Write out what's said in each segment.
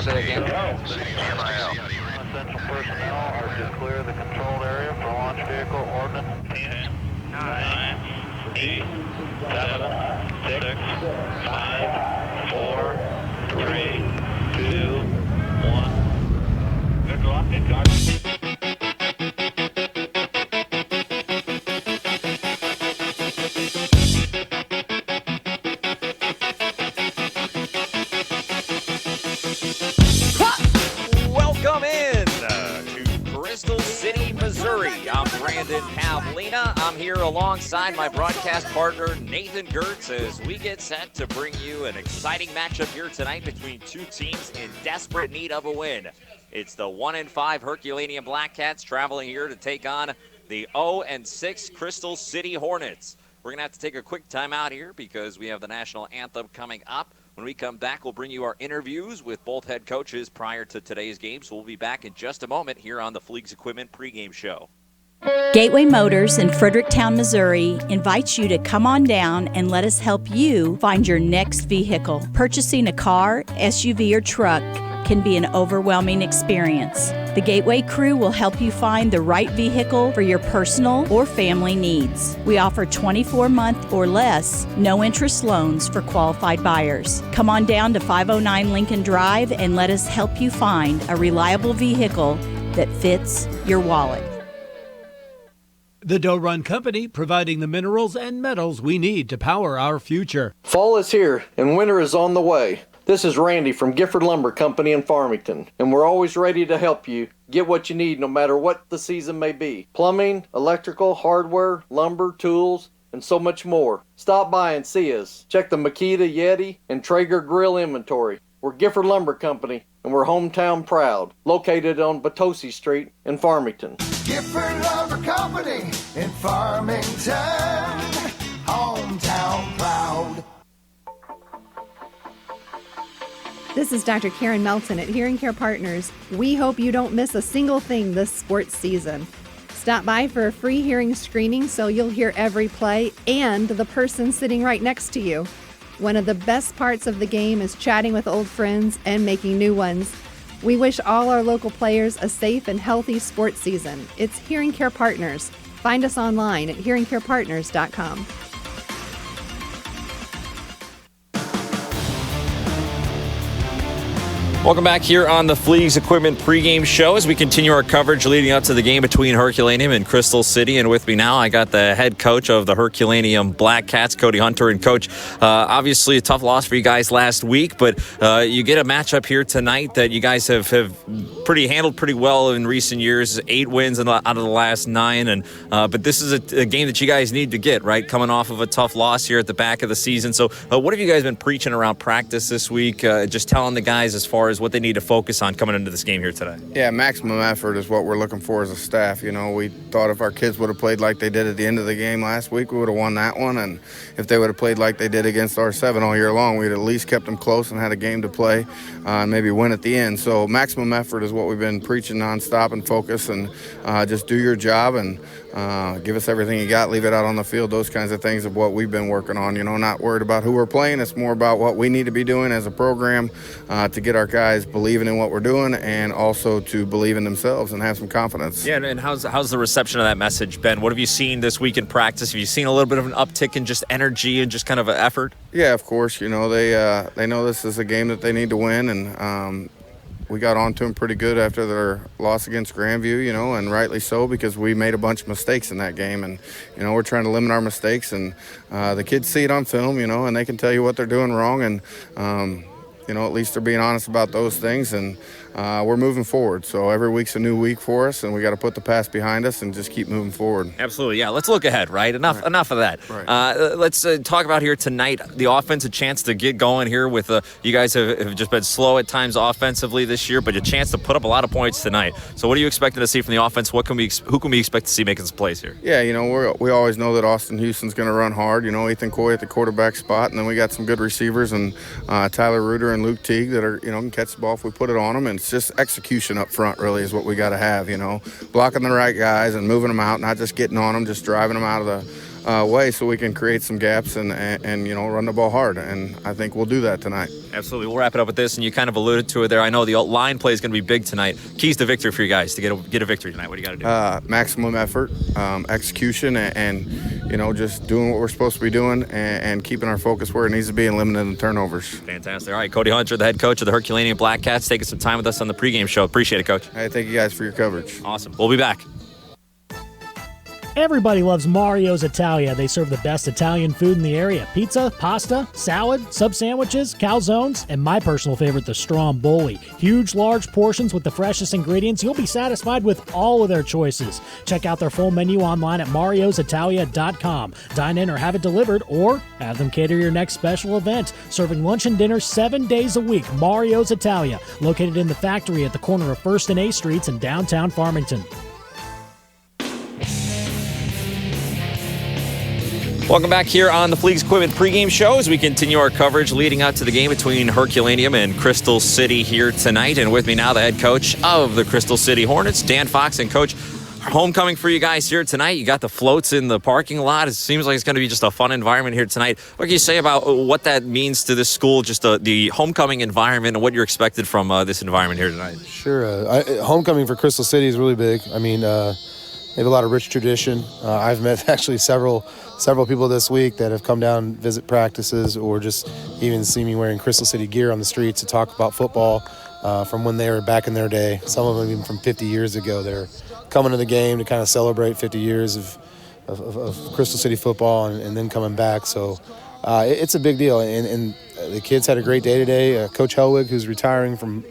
say again? Essential personnel are to clear the controlled area for launch vehicle ordnance. 10, 9, 8, 7, 6, 5, 4, 3, 2, 1. Good luck and God. Welcome in to Crystal City, Missouri. I'm Brandon Pavlina. I'm here alongside my broadcast partner, Nathan Gertz, as we get set to bring you an exciting matchup here tonight between two teams in desperate need of a win. It's the 1-5 Herculaneum Blackcats traveling here to take on the 0-6 Crystal City Hornets. We're going to have to take a quick timeout here because we have the national anthem coming up. When we come back, we'll bring you our interviews with both head coaches prior to today's game. So we'll be back in just a moment here on the Fleegs Equipment pregame show. Gateway Motors in Fredericktown, Missouri invites you to come on down and let us help you find your next vehicle. Purchasing a car, SUV, or truck can be an overwhelming experience. The Gateway crew will help you find the right vehicle for your personal or family needs. We offer 24-month or less, no-interest loans for qualified buyers. Come on down to 509 Lincoln Drive and let us help you find a reliable vehicle that fits your wallet. The Doe Run Company, providing the minerals and metals we need to power our future. Fall is here and winter is on the way. This is Randy from Gifford Lumber Company in Farmington, and we're always ready to help you get what you need no matter what the season may be. Plumbing, electrical, hardware, lumber, tools, and so much more. Stop by and see us. Check the Makita, Yeti, and Traeger grill inventory. We're Gifford Lumber Company, and we're hometown proud. Located on Batosi Street in Farmington. Gifford Lumber Company in Farmington, hometown proud. This is Dr. Karen Melton at Hearing Care Partners. We hope you don't miss a single thing this sports season. Stop by for a free hearing screening so you'll hear every play and the person sitting right next to you. One of the best parts of the game is chatting with old friends and making new ones. We wish all our local players a safe and healthy sports season. It's Hearing Care Partners. Find us online at hearingcarepartners.com. Welcome back here on the Fleegs Equipment pregame show as we continue our coverage leading up to the game between Herculaneum and Crystal City. And with me now, I got the head coach of the Herculaneum Blackcats, Cody Hunter. And Coach, obviously a tough loss for you guys last week, but you get a matchup here tonight that you guys have handled pretty well in recent years. 8 wins out of the last 9, and but this is a game that you guys need to get, right? Coming off of a tough loss here at the back of the season. So what have you guys been preaching around practice this week? Just telling the guys as far as what they need to focus on coming into this game here today. Yeah, maximum effort is what we're looking for as a staff. You know, we thought if our kids would have played like they did at the end of the game last week, we would have won that one. And if they would have played like they did against R7 all year long, we'd at least kept them close and had a game to play and maybe win at the end. So maximum effort is what we've been preaching nonstop, and focus, and just do your job and give us everything you got, leave it out on the field. Those kinds of things of what we've been working on. You know, not worried about who we're playing. It's more about what we need to be doing as a program to get our guys believing in what we're doing, and also to believe in themselves and have some confidence. Yeah, and how's the reception of that message been? What have you seen this week in practice? Have you seen a little bit of an uptick in just energy and just kind of an effort? Yeah, of course. You know, they know this is a game that they need to win, and we got on to them pretty good after their loss against Grandview, you know, and rightly so, because we made a bunch of mistakes in that game. And, you know, we're trying to limit our mistakes, and the kids see it on film, you know, and they can tell you what they're doing wrong. And, you know, at least they're being honest about those things, and we're moving forward. So every week's a new week for us, and we got to put the past behind us and just keep moving forward. Absolutely, yeah. Let's look ahead, right? Enough of that. Right. Let's talk about here tonight, the offense, a chance to get going here with you guys have just been slow at times offensively this year, but a chance to put up a lot of points tonight. So what are you expecting to see from the offense? Who can we expect to see making some plays here? Yeah, you know, we always know that Austin Houston's going to run hard. You know, Ethan Coy at the quarterback spot, and then we got some good receivers, and Tyler Reuter and Luke Teague that are, you know, can catch the ball if we put it on them. And it's just execution up front really is what we got to have, you know, blocking the right guys and moving them out, not just getting on them, just driving them out of way so we can create some gaps and run the ball hard. And I think we'll do that tonight. Absolutely. We'll wrap it up with this, and you kind of alluded to it there. I know the line play is going to be big tonight. Keys to victory for you guys to get a victory tonight. What do you got to do? Maximum effort, execution, and just doing what we're supposed to be doing and keeping our focus where it needs to be and limiting the turnovers. Fantastic. All right, Cody Hunter, the head coach of the Herculaneum Blackcats, taking some time with us on the pregame show. Appreciate it, Coach. Hey, thank you guys for your coverage. Awesome. We'll be back. Everybody loves Mario's Italia. They serve the best Italian food in the area. Pizza, pasta, salad, sub sandwiches, calzones, and my personal favorite, the stromboli. Huge, large portions with the freshest ingredients. You'll be satisfied with all of their choices. Check out their full menu online at mariositalia.com. Dine in or have it delivered, or have them cater your next special event. Serving lunch and dinner 7 days a week. Mario's Italia, located in the factory at the corner of 1st and A Streets in downtown Farmington. Welcome back here on the Fleegs Equipment pregame show as we continue our coverage leading up to the game between Herculaneum and Crystal City here tonight. And with me now, the head coach of the Crystal City Hornets, Dan Fox. And Coach, homecoming for you guys here tonight. You got the floats in the parking lot. It seems like it's going to be just a fun environment here tonight. What can you say about what that means to this school, just the homecoming environment, and what you're expected from this environment here tonight? Sure. Homecoming for Crystal City is really big. I mean, they have a lot of rich tradition. I've met actually several people this week that have come down, visit practices, or just even see me wearing Crystal City gear on the streets to talk about football from when they were back in their day. Some of them even from 50 years ago. They're coming to the game to kind of celebrate 50 years of Crystal City football and then coming back. So it's a big deal. And the kids had a great day today. Coach Helwig, who's retiring from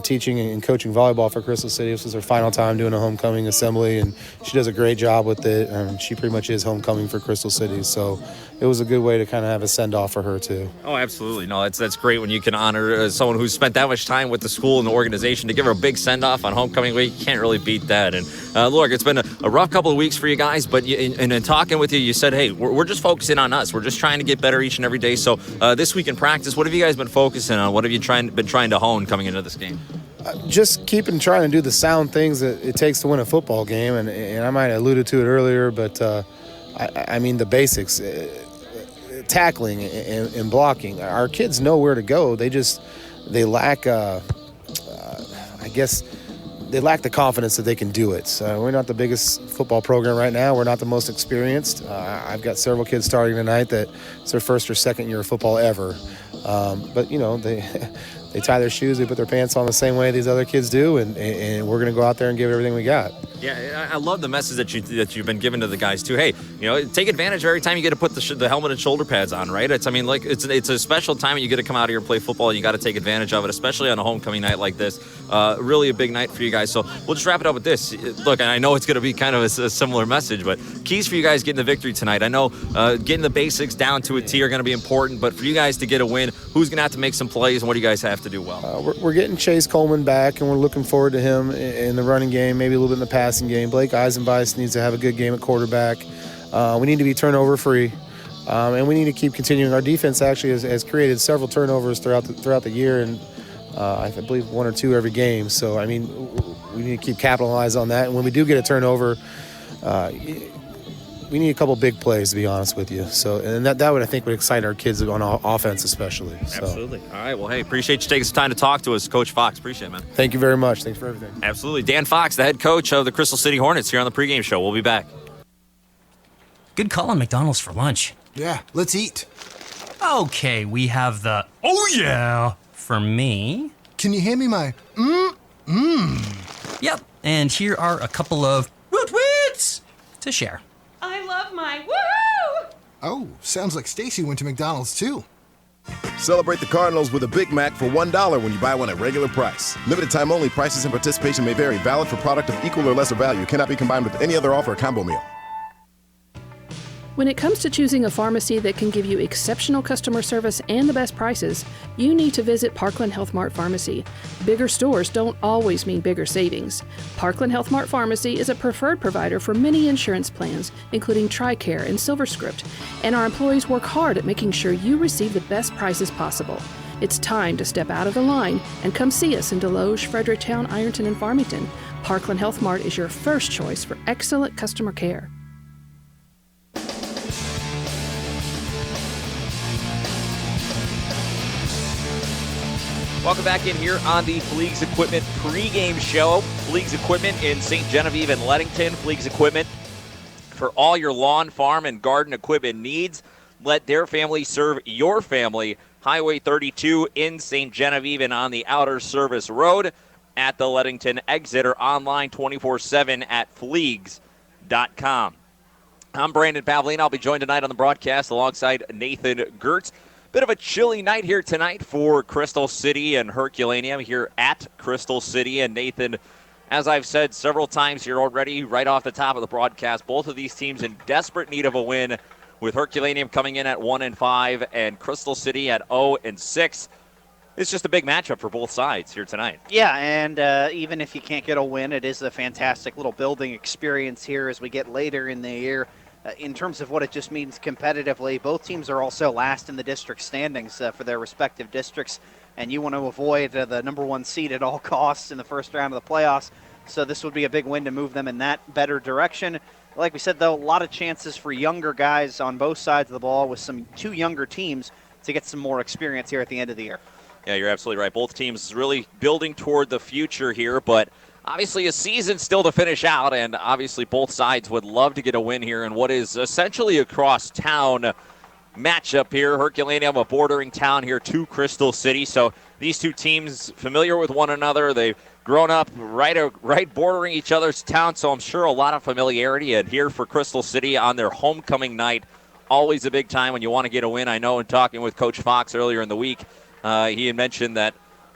teaching and coaching volleyball for Crystal City. This was her final time doing a homecoming assembly, and she does a great job with it. And she pretty much is homecoming for Crystal City. So it was a good way to kind of have a send-off for her, too. Oh, absolutely. No, that's great when you can honor someone who's spent that much time with the school and the organization to give her a big send-off on homecoming week. You can't really beat that. And, look, it's been a rough couple of weeks for you guys, but in talking with you, you said, hey, we're just focusing on us. We're just trying to get better each and every day. So this week in practice, what have you guys been focusing on? What have you been trying to hone coming into this game? Just trying to do the sound things that it takes to win a football game. And I might have alluded to it earlier, but I mean the basics. Tackling and blocking. Our kids know where to go. They lack, I guess, they lack the confidence that they can do it. We're not the biggest football program right now. We're not the most experienced. I've got several kids starting tonight that it's their first or second year of football ever. But, they tie their shoes, they put their pants on the same way these other kids do, and we're going to go out there and give everything we got. Yeah, I love the message that you've been giving to the guys too. Hey, take advantage every time you get to put the helmet and shoulder pads on, right? It's a special time and you get to come out here and play football, and you got to take advantage of it, especially on a homecoming night like this. Really a big night for you guys. So we'll just wrap it up with this. Look, and I know it's going to be kind of a similar message, but keys for you guys getting the victory tonight. I know getting the basics down to a T are going to be important, but for you guys to get a win, who's going to have to make some plays, and what do you guys have to do well? We're getting Chase Coleman back, and we're looking forward to him in the running game, maybe a little bit in the passing game. Blake Eisenbeis needs to have a good game at quarterback. We need to be turnover-free, and we need to keep continuing. Our defense actually has created several turnovers throughout the year, and I believe one or two every game. So, I mean, we need to keep capitalizing on that. And when we do get a turnover, we need a couple big plays, to be honest with you. So, and that would, I think, would excite our kids on offense especially. So. Absolutely. All right. Well, hey, appreciate you taking some time to talk to us, Coach Fox. Appreciate it, man. Thank you very much. Thanks for everything. Absolutely. Dan Fox, the head coach of the Crystal City Hornets here on the pregame show. We'll be back. Good call on McDonald's for lunch. Yeah, let's eat. Okay, we have the oh yeah for me. Can you hand me my Yep, and here are a couple of woot-woots to share. I love my woohoo! Oh, sounds like Stacy went to McDonald's too. Celebrate the Cardinals with a Big Mac for $1 when you buy one at regular price. Limited time only. Prices and participation may vary. Valid for product of equal or lesser value. Cannot be combined with any other offer or combo meal. When it comes to choosing a pharmacy that can give you exceptional customer service and the best prices, you need to visit Parkland Health Mart Pharmacy. Bigger stores don't always mean bigger savings. Parkland Health Mart Pharmacy is a preferred provider for many insurance plans, including TRICARE and SilverScript, and our employees work hard at making sure you receive the best prices possible. It's time to step out of the line and come see us in Deloge, Fredericktown, Ironton, and Farmington. Parkland Health Mart is your first choice for excellent customer care. Welcome back in here on the Fleegs Equipment pregame show. Fleegs Equipment in St. Genevieve and Leadington. Fleegs Equipment for all your lawn, farm, and garden equipment needs. Let their family serve your family. Highway 32 in St. Genevieve and on the Outer Service Road at the Leadington exit, or online 24/7 at Fleegs.com. I'm Brandon Pavlina. I'll be joined tonight on the broadcast alongside Nathan Gertz. Bit of a chilly night here tonight for Crystal City and Herculaneum here at Crystal City. And Nathan, as I've said several times here already, right off the top of the broadcast, both of these teams in desperate need of a win, with Herculaneum coming in at 1-5 and Crystal City at 0-6. It's just a big matchup for both sides here tonight. Yeah, and even if you can't get a win, it is a fantastic little building experience here as we get later in the year. In terms of what it just means competitively, both teams are also last in the district standings for their respective districts, and you want to avoid the number one seed at all costs in the first round of the playoffs. So this would be a big win to move them in that better direction. Like we said, though, a lot of chances for younger guys on both sides of the ball with two younger teams to get some more experience here at the end of the year. Yeah, you're absolutely right. Both teams really building toward the future here, but obviously a season still to finish out, and obviously both sides would love to get a win here in what is essentially a cross-town matchup here. Herculaneum, a bordering town here to Crystal City, so these two teams familiar with one another. They've grown up right bordering each other's town, so I'm sure a lot of familiarity. And here for Crystal City on their homecoming night, always a big time when you want to get a win. I know in talking with Coach Fox earlier in the week, he had mentioned that,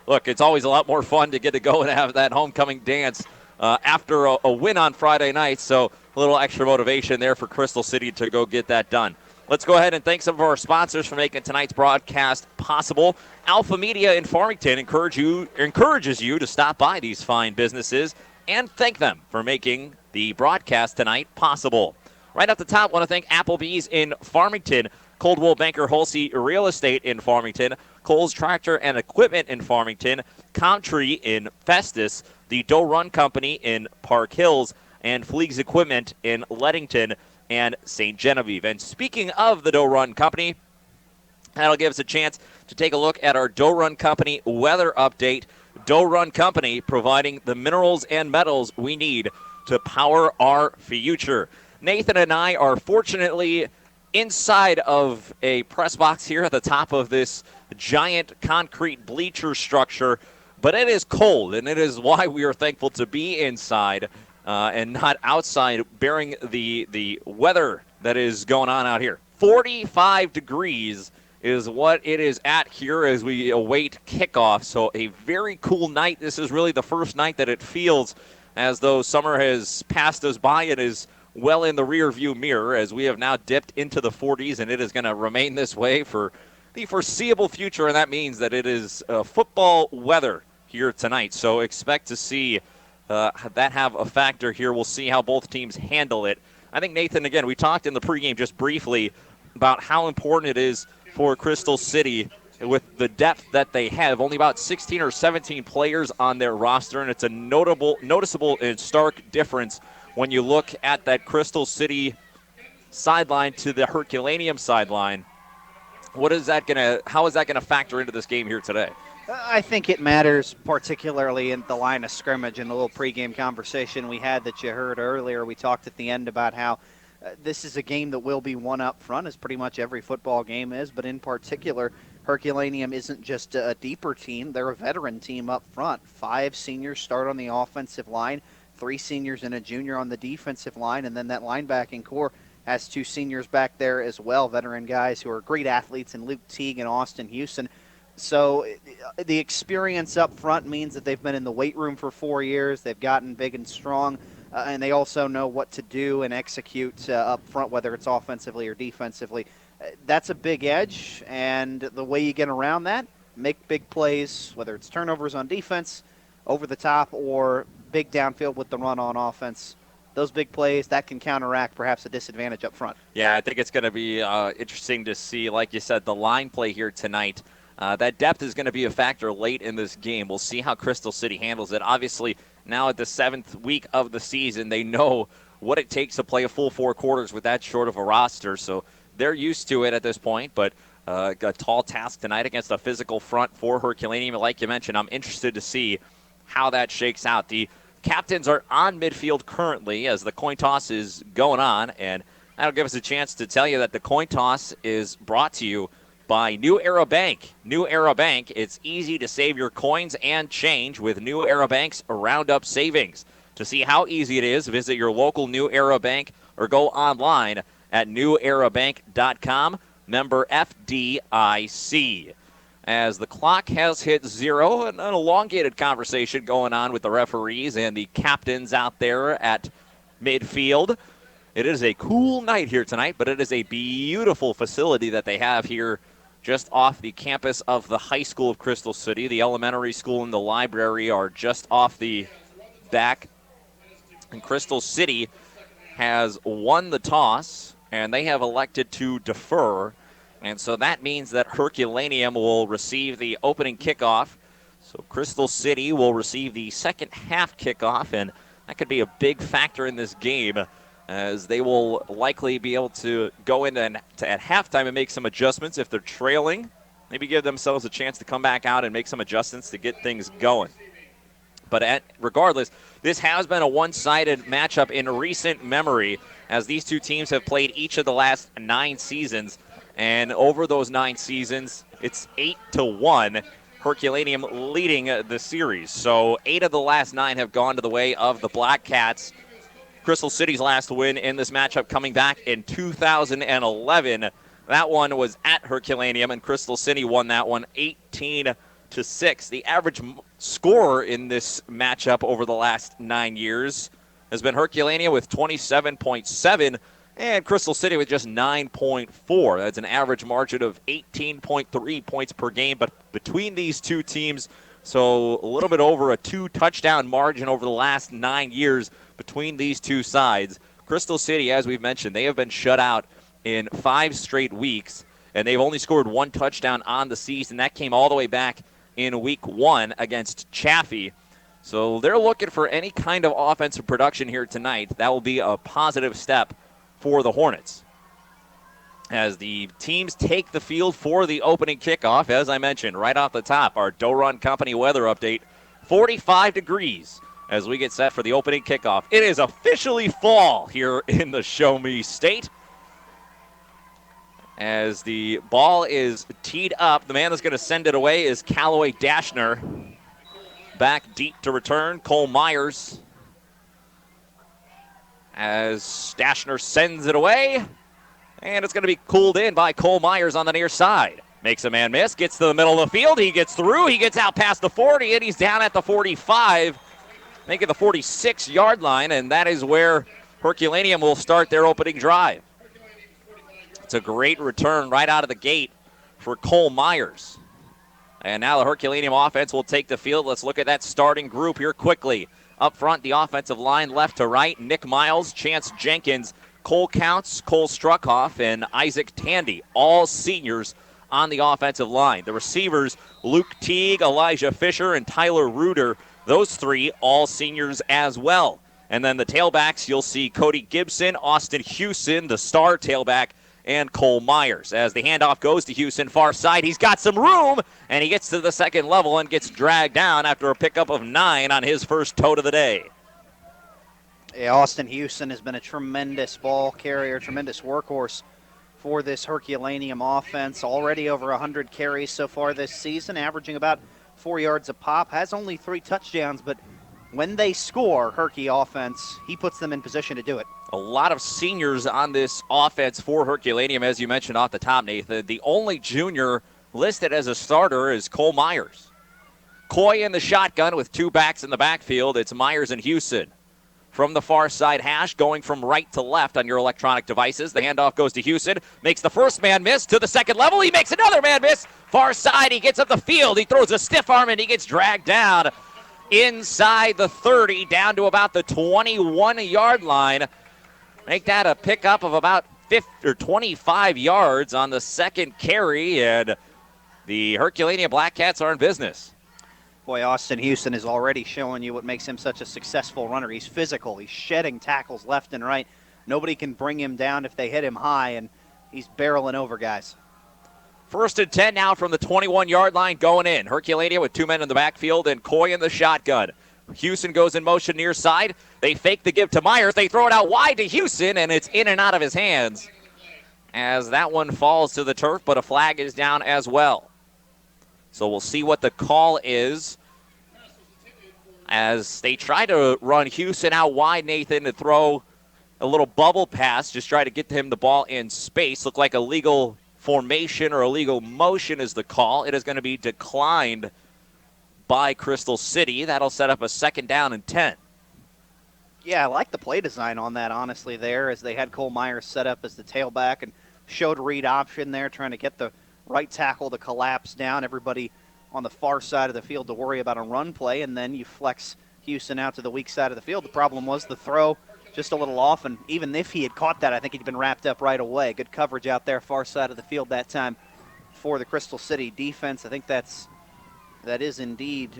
look, it's always a lot more fun to get to go and have that homecoming dance after a win on Friday night. So a little extra motivation there for Crystal City to go get that done. Let's go ahead and thank some of our sponsors for making tonight's broadcast possible. Alpha Media in Farmington encourages you to stop by these fine businesses and thank them for making the broadcast tonight possible. Right off the top, want to thank Applebee's in Farmington, Coldwell Banker Hulsey Real Estate in Farmington, Coles Tractor and Equipment in Farmington, Comtree in Festus, the Doe Run Company in Park Hills, and Fleegs Equipment in Leadington and St. Genevieve. And speaking of the Doe Run Company, that'll give us a chance to take a look at our Doe Run Company weather update. Doe Run Company providing the minerals and metals we need to power our future. Nathan and I are fortunately inside of a press box here at the top of this giant concrete bleacher structure, but it is cold, and it is why we are thankful to be inside and not outside bearing the weather that is going on out here. 45 degrees is what it is at here as we await kickoff, so a very cool night. This is really the first night that it feels as though summer has passed us by and is well in the rear view mirror, as we have now dipped into the 40s, and it is going to remain this way for the foreseeable future, and that means that it is football weather here tonight. So expect to see that have a factor here. We'll see how both teams handle it. I think, Nathan, again, we talked in the pregame just briefly about how important it is for Crystal City with the depth that they have. Only about 16 or 17 players on their roster, and it's a noticeable and stark difference when you look at that Crystal City sideline to the Herculaneum sideline. How is that gonna factor into this game here today? I think it matters particularly in the line of scrimmage. In the little pregame conversation we had that you heard earlier, we talked at the end about how this is a game that will be won up front, as pretty much every football game is, but in particular, Herculaneum isn't just a deeper team, they're a veteran team up front. 5 seniors start on the offensive line, 3 seniors and a junior on the defensive line, and then that linebacking core has 2 seniors back there as well, veteran guys who are great athletes in Luke Teague and Austin Houston. So the experience up front means that they've been in the weight room for 4 years, they've gotten big and strong, and they also know what to do and execute up front, whether it's offensively or defensively. That's a big edge, and the way you get around that, make big plays, whether it's turnovers on defense, over the top, or big downfield with the run on offense. Those big plays, that can counteract perhaps a disadvantage up front. Yeah, I think it's going to be interesting to see, like you said, the line play here tonight. That depth is going to be a factor late in this game. We'll see how Crystal City handles it. Obviously, now at the 7th week of the season, they know what it takes to play a full 4 quarters with that short of a roster, so they're used to it at this point. But a tall task tonight against a physical front for Herculaneum. Like you mentioned, I'm interested to see how that shakes out. The captains are on midfield currently as the coin toss is going on, and that'll give us a chance to tell you that the coin toss is brought to you by New Era Bank. New Era Bank, it's easy to save your coins and change with New Era Bank's Roundup Savings. To see how easy it is, visit your local New Era Bank or go online at newerabank.com, member FDIC. As the clock has hit 0, an elongated conversation going on with the referees and the captains out there at midfield. It is a cool night here tonight, but it is a beautiful facility that they have here just off the campus of the high school of Crystal City. The elementary school and the library are just off the back. And Crystal City has won the toss, and they have elected to defer. And so that means that Herculaneum will receive the opening kickoff. So Crystal City will receive the second half kickoff, and that could be a big factor in this game, as they will likely be able to go in at halftime and make some adjustments if they're trailing. Maybe give themselves a chance to come back out and make some adjustments to get things going. But regardless, this has been a one-sided matchup in recent memory, as these two teams have played each of the last 9 seasons. And over those 9 seasons, it's 8-1, Herculaneum leading the series. So 8 of the last 9 have gone to the way of the Blackcats. Crystal City's last win in this matchup coming back in 2011. That one was at Herculaneum, and Crystal City won that one 18-6. The average scorer in this matchup over the last 9 years has been Herculaneum with 27.7, and Crystal City with just 9.4. That's an average margin of 18.3 points per game. But between these two teams, so a little bit over a 2-touchdown margin over the last 9 years between these two sides. Crystal City, as we've mentioned, they have been shut out in 5 straight weeks, and they've only scored 1 touchdown on the season. That came all the way back in week 1 against Chaffee. So they're looking for any kind of offensive production here tonight. That will be a positive step for the Hornets. As the teams take the field for the opening kickoff, as I mentioned, right off the top, our Doe Run Company weather update, 45 degrees as we get set for the opening kickoff. It is officially fall here in the Show Me State. As the ball is teed up, the man that's going to send it away is Callaway Dashner. Back deep to return, Cole Myers. As Dashner sends it away, and it's going to be cooled in by Cole Myers on the near side. Makes a man miss, gets to the middle of the field, he gets through, he gets out past the 40, and he's down at the 45, making the 46-yard line, and that is where Herculaneum will start their opening drive. It's a great return right out of the gate for Cole Myers. And now the Herculaneum offense will take the field. Let's look at that starting group here quickly. Up front, the offensive line left to right, Nick Miles, Chance Jenkins, Cole Counts, Cole Struckhoff, and Isaac Tandy, all seniors on the offensive line. The receivers, Luke Teague, Elijah Fisher, and Tyler Reuter, those 3 all seniors as well. And then the tailbacks, you'll see Cody Gibson, Austin Houston, the star tailback, and Cole Myers. As the handoff goes to Houston, far side, he's got some room, and he gets to the second level and gets dragged down after a pickup of 9 on his first tote of the day. Yeah, Austin Houston has been a tremendous ball carrier, tremendous workhorse for this Herculaneum offense. Already over 100 carries so far this season, averaging about 4 yards a pop. Has only 3 touchdowns, but when they score, Herky offense, he puts them in position to do it. A lot of seniors on this offense for Herculaneum, as you mentioned off the top, Nathan. The only junior listed as a starter is Cole Myers. Coy in the shotgun with 2 backs in the backfield. It's Myers and Houston. From the far side hash, going from right to left on your electronic devices. The handoff goes to Houston. Makes the first man miss to the second level. He makes another man miss. Far side, he gets up the field. He throws a stiff arm, and he gets dragged down inside the 30, down to about the 21-yard line. Make that a pickup of about 25 yards on the second carry, and the Herculaneum Blackcats are in business. Boy, Austin Houston is already showing you what makes him such a successful runner. He's physical. He's shedding tackles left and right. Nobody can bring him down if they hit him high, and he's barreling over guys. First and 10 now from the 21-yard line going in. Herculaneum with 2 men in the backfield and Coy in the shotgun. Houston goes in motion near side. They fake the give to Myers. They throw it out wide to Houston, and it's in and out of his hands as that one falls to the turf, but a flag is down as well. So we'll see what the call is as they try to run Houston out wide, Nathan, to throw a little bubble pass, just try to get him the ball in space. Look like a legal formation or a legal motion is the call. It is going to be declined by Crystal City. That'll set up a 2nd down and 10. Yeah, I like the play design on that, honestly, there, as they had Cole Myers set up as the tailback and showed read option there, trying to get the right tackle to collapse down, everybody on the far side of the field to worry about a run play, and then you flex Houston out to the weak side of the field. The problem was the throw just a little off, and even if he had caught that, I think he'd been wrapped up right away. Good coverage out there, far side of the field that time for the Crystal City defense. I think that is indeed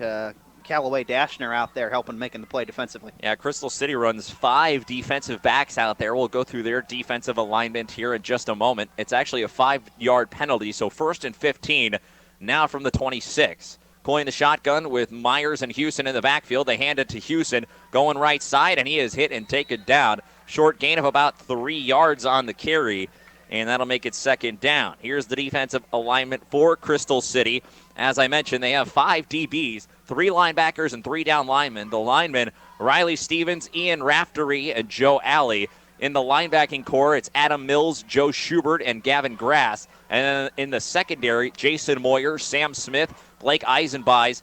Callaway Dashner out there helping making the play defensively. Yeah, Crystal City runs 5 defensive backs out there. We'll go through their defensive alignment here in just a moment. It's actually a 5-yard penalty, so 1st and 15 now from the 26. Coy in the shotgun with Myers and Houston in the backfield. They hand it to Houston, going right side, and he is hit and taken down. Short gain of about 3 yards on the carry, and that'll make it 2nd down. Here's the defensive alignment for Crystal City. As I mentioned, they have 5 DBs, 3 linebackers, and 3 down linemen. The linemen, Riley Stevens, Ian Raftery, and Joe Alley. In the linebacking core, it's Adam Mills, Joe Schubert, and Gavin Grass. And then in the secondary, Jason Moyer, Sam Smith, Blake Eisenbeis,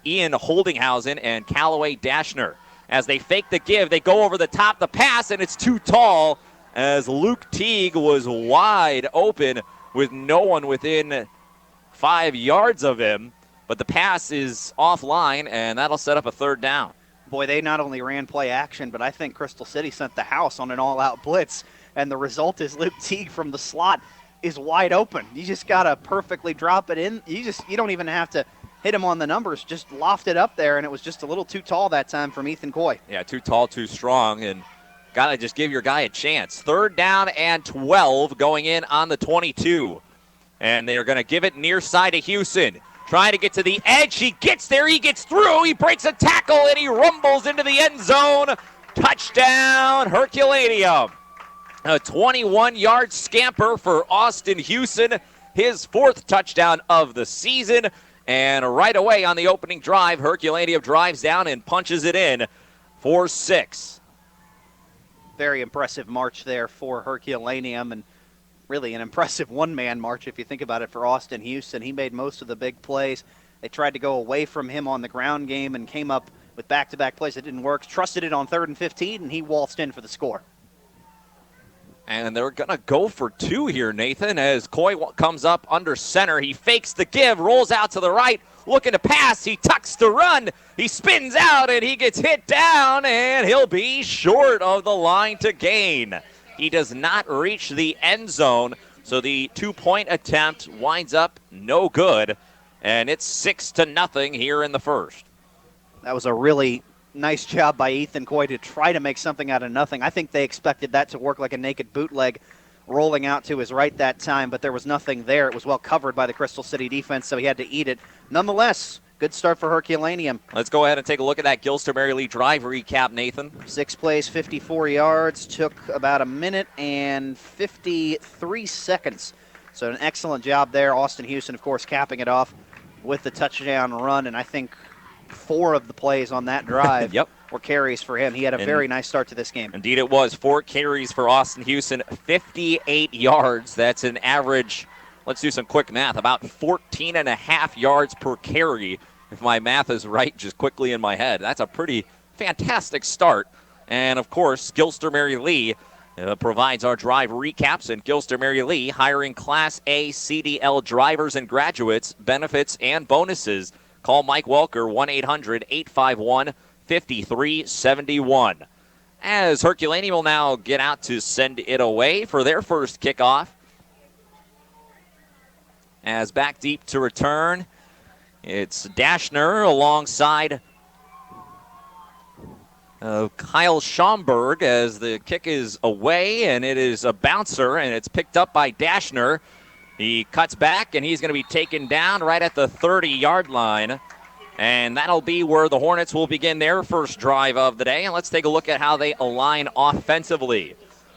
Ian Holdinghausen, and Callaway Dashner. As they fake the give, they go over the top, the pass, and it's too tall as Luke Teague was wide open with no one within 5 yards of him. But the pass is offline, and that'll set up a 3rd down. Boy, they not only ran play action, but I think Crystal City sent the house on an all-out blitz, and the result is Luke Teague from the slot is wide open. You just got to perfectly drop it in. You don't even have to hit him on the numbers, just loft it up there, and it was just a little too tall that time from Ethan Coy. Yeah, too tall, too strong, and got to just give your guy a chance. 3rd down and 12 going in on the 22. And they're going to give it near side to Houston. Trying to get to the edge. He gets there. He gets through. He breaks a tackle, and he rumbles into the end zone. Touchdown, Herculaneum. A 21-yard scamper for Austin Houston. His 4th touchdown of the season. And right away on the opening drive, Herculaneum drives down and punches it in for 6. Very impressive march there for Herculaneum, and really an impressive one-man march if you think about it for Austin Houston. He made most of the big plays. They tried to go away from him on the ground game and came up with back-to-back plays that didn't work. Trusted it on 3rd and 15, and he waltzed in for the score. And they're going to go for 2 here, Nathan, as Coy comes up under center. He fakes the give, rolls out to the right, looking to pass. He tucks to run. He spins out, and he gets hit down, and he'll be short of the line to gain. He does not reach the end zone, so the 2-point attempt winds up no good, and it's 6-0 here in the 1st. That was a really nice job by Ethan Coy to try to make something out of nothing. I think they expected that to work like a naked bootleg rolling out to his right that time, but there was nothing there. It was well covered by the Crystal City defense, so he had to eat it. Nonetheless, good start for Herculaneum. Let's go ahead and take a look at that Gilster Mary Lee drive recap, Nathan. 6 plays, 54 yards, took about 1 minute and 53 seconds. So an excellent job there. Austin Houston, of course, capping it off with the touchdown run, and I think 4 of the plays on that drive were carries for him. He had a very nice start to this game. Indeed it was. 4 carries for Austin Houston, 58 yards. That's an average, let's do some quick math, about 14.5 yards per carry, if my math is right just quickly in my head. That's a pretty fantastic start. And, of course, Gilster Mary Lee provides our drive recaps, and Gilster Mary Lee hiring Class A CDL drivers and graduates, benefits, and bonuses. Call Mike Welker, 1-800-851-5371. As Herculaneum will now get out to send it away for their first kickoff. As back deep to return, it's Dashner alongside Kyle Schomburg as the kick is away, and it is a bouncer, and it's picked up by Dashner. He cuts back, and he's going to be taken down right at the 30-yard line. And that'll be where the Hornets will begin their first drive of the day. And let's take a look at how they align offensively.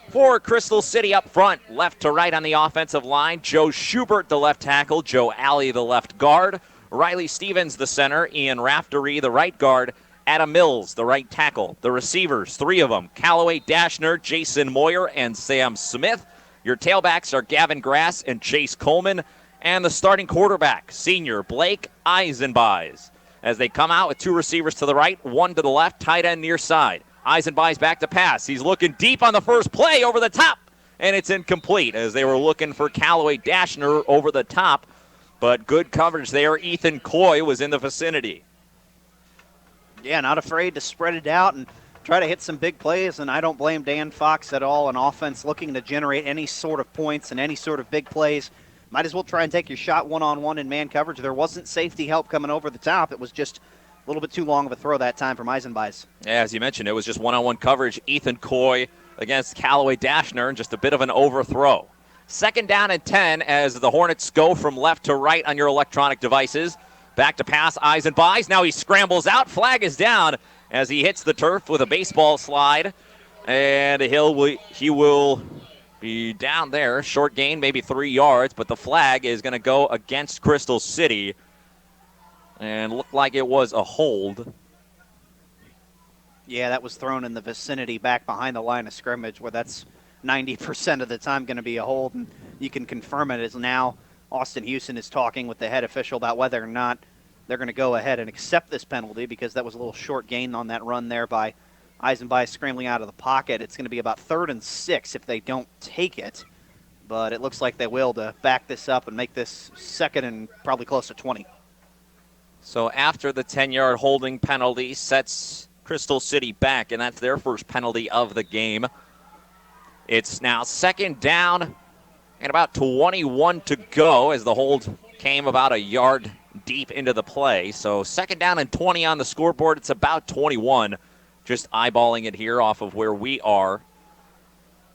For Crystal City up front, left to right on the offensive line, Joe Schubert, the left tackle, Joe Alley, the left guard, Riley Stevens, the center, Ian Raftery, the right guard, Adam Mills, the right tackle. The receivers, 3 of them, Callaway Dashner, Jason Moyer, and Sam Smith. Your tailbacks are Gavin Grass and Chase Coleman. And the starting quarterback, senior Blake Eisenbeis. As they come out with 2 receivers to the right, 1 to the left, tight end near side. Eisenbeis back to pass. He's looking deep on the first play over the top, and it's incomplete as they were looking for Callaway Dashner over the top. But good coverage there. Ethan Coy was in the vicinity. Yeah, not afraid to spread it out and try to hit some big plays, and I don't blame Dan Fox at all. An offense looking to generate any sort of points and any sort of big plays. Might as well try and take your shot one-on-one in man coverage. There wasn't safety help coming over the top. It was just a little bit too long of a throw that time from Eisenbeis. Yeah, as you mentioned, it was just one-on-one coverage. Ethan Coy against Callaway Dashner, and just a bit of an overthrow. 2nd down and 10 as the Hornets go from left to right on your electronic devices. Back to pass, Eisenbeis. Now he scrambles out. Flag is down as he hits the turf with a baseball slide. And he will be down there. Short gain, maybe 3 yards, but the flag is going to go against Crystal City. And looked like it was a hold. Yeah, that was thrown in the vicinity back behind the line of scrimmage, where that's 90% of the time going to be a hold, and you can confirm it as now Austin Houston is talking with the head official about whether or not they're going to go ahead and accept this penalty, because that was a little short gain on that run there by Eisenbeis scrambling out of the pocket. It's going to be about 3rd and 6 if they don't take it, but it looks like they will to back this up and make this 2nd and probably close to 20. So after the 10-yard holding penalty sets Crystal City back, and that's their first penalty of the game. It's now 2nd down and about 21 to go as the hold came about a yard deep into the play. So 2nd down and 20 on the scoreboard. It's about 21. Just eyeballing it here off of where we are.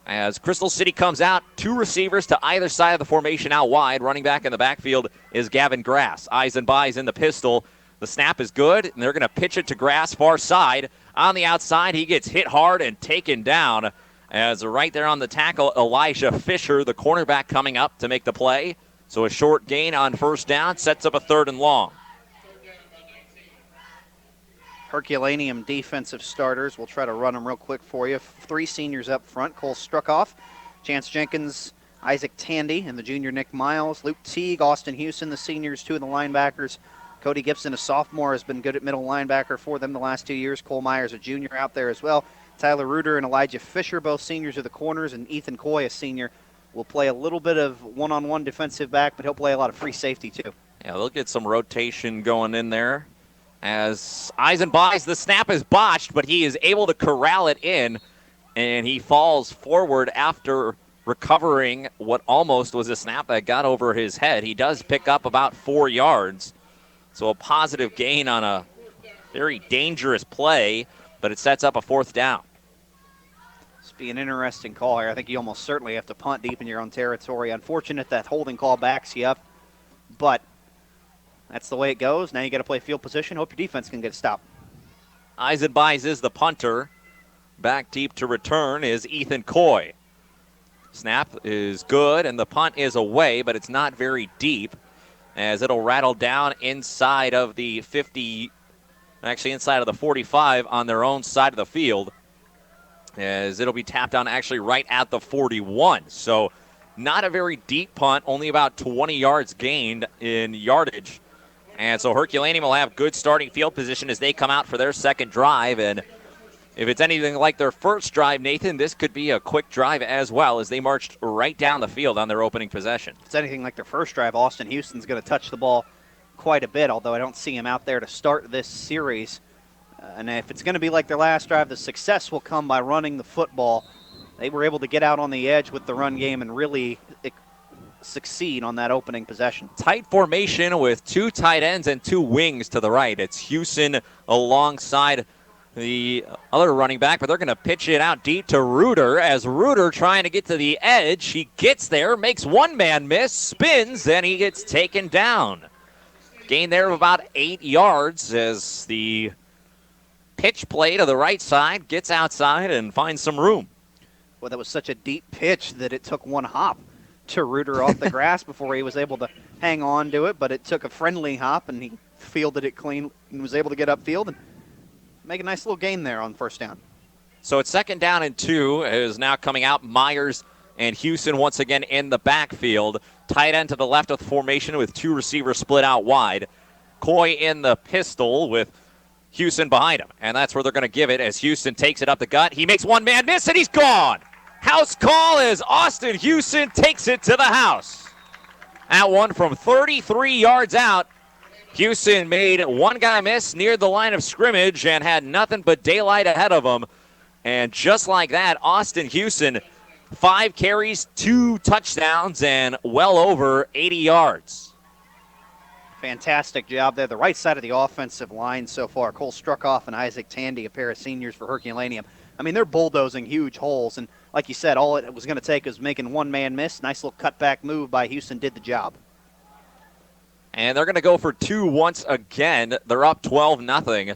As Crystal City comes out, 2 receivers to either side of the formation out wide. Running back in the backfield is Gavin Grass. Eisenbeis in the pistol. The snap is good, and they're going to pitch it to Grass, far side. On the outside, he gets hit hard and taken down. As right there on the tackle, Elijah Fisher, the cornerback, coming up to make the play. So a short gain on 1st down sets up a 3rd and long. Herculaneum defensive starters. We'll try to run them real quick for you. 3 seniors up front. Cole Struckoff, Chance Jenkins, Isaac Tandy, and the junior Nick Miles. Luke Teague, Austin Houston, the seniors, 2 of the linebackers. Cody Gibson, a sophomore, has been good at middle linebacker for them the last 2 years. Cole Myers, a junior, out there as well. Tyler Reuter and Elijah Fisher, both seniors, are the corners, and Ethan Coy, a senior, will play a little bit of one-on-one defensive back, but he'll play a lot of free safety too. Yeah, they'll get some rotation going in there. As Eisenbeis, the snap is botched, but he is able to corral it in, and he falls forward after recovering what almost was a snap that got over his head. He does pick up about 4 yards, so a positive gain on a very dangerous play, but it sets up a 4th down. This be an interesting call here. I think you almost certainly have to punt deep in your own territory. Unfortunate that holding call backs you up, but that's the way it goes. Now you got to play field position. Hope your defense can get a stop. Eisenbeis is the punter. Back deep to return is Ethan Coy. Snap is good, and the punt is away, but it's not very deep, as it'll rattle down inside of the 50, actually inside of the 45 on their own side of the field, as it'll be tapped down actually right at the 41. So not a very deep punt, only about 20 yards gained in yardage. And so Herculaneum will have good starting field position as they come out for their 2nd drive. And if it's anything like their first drive, Nathan, this could be a quick drive as well, as they marched right down the field on their opening possession. If it's anything like their first drive, Austin Houston's going to touch the ball quite a bit, although I don't see him out there to start this series. And if it's going to be like their last drive, the success will come by running the football. They were able to get out on the edge with the run game and really succeed on that opening possession. Tight formation with 2 tight ends and 2 wings to the right. It's Houston alongside the other running back, but they're going to pitch it out deep to Reuter as Reuter trying to get to the edge. He gets there, makes one man miss, spins, and he gets taken down. Gain there of about 8 yards as the pitch play to the right side gets outside and finds some room. Well, that was such a deep pitch that it took one hop to Reuter off the grass before he was able to hang on to it, but it took a friendly hop, and he fielded it clean and was able to get upfield and make a nice little gain there on first down. So it's 2nd down and 2 is now coming out. Myers and Houston once again in the backfield. Tight end to the left of the formation with 2 receivers split out wide. Coy in the pistol with Houston behind him. And that's where they're going to give it as Houston takes it up the gut. He makes one man miss and he's gone. House call as Austin Houston takes it to the house. That one from 33 yards out. Houston made one guy miss near the line of scrimmage and had nothing but daylight ahead of him. And just like that, Austin Houston, 5 carries, 2 touchdowns, and well over 80 yards. Fantastic job there. The right side of the offensive line so far. Cole Struckoff and Isaac Tandy, a pair of seniors for Herculaneum. I mean, they're bulldozing huge holes. And like you said, all it was going to take was making one man miss. Nice little cutback move by Houston did the job. And they're going to go for 2 once again. They're up 12-0.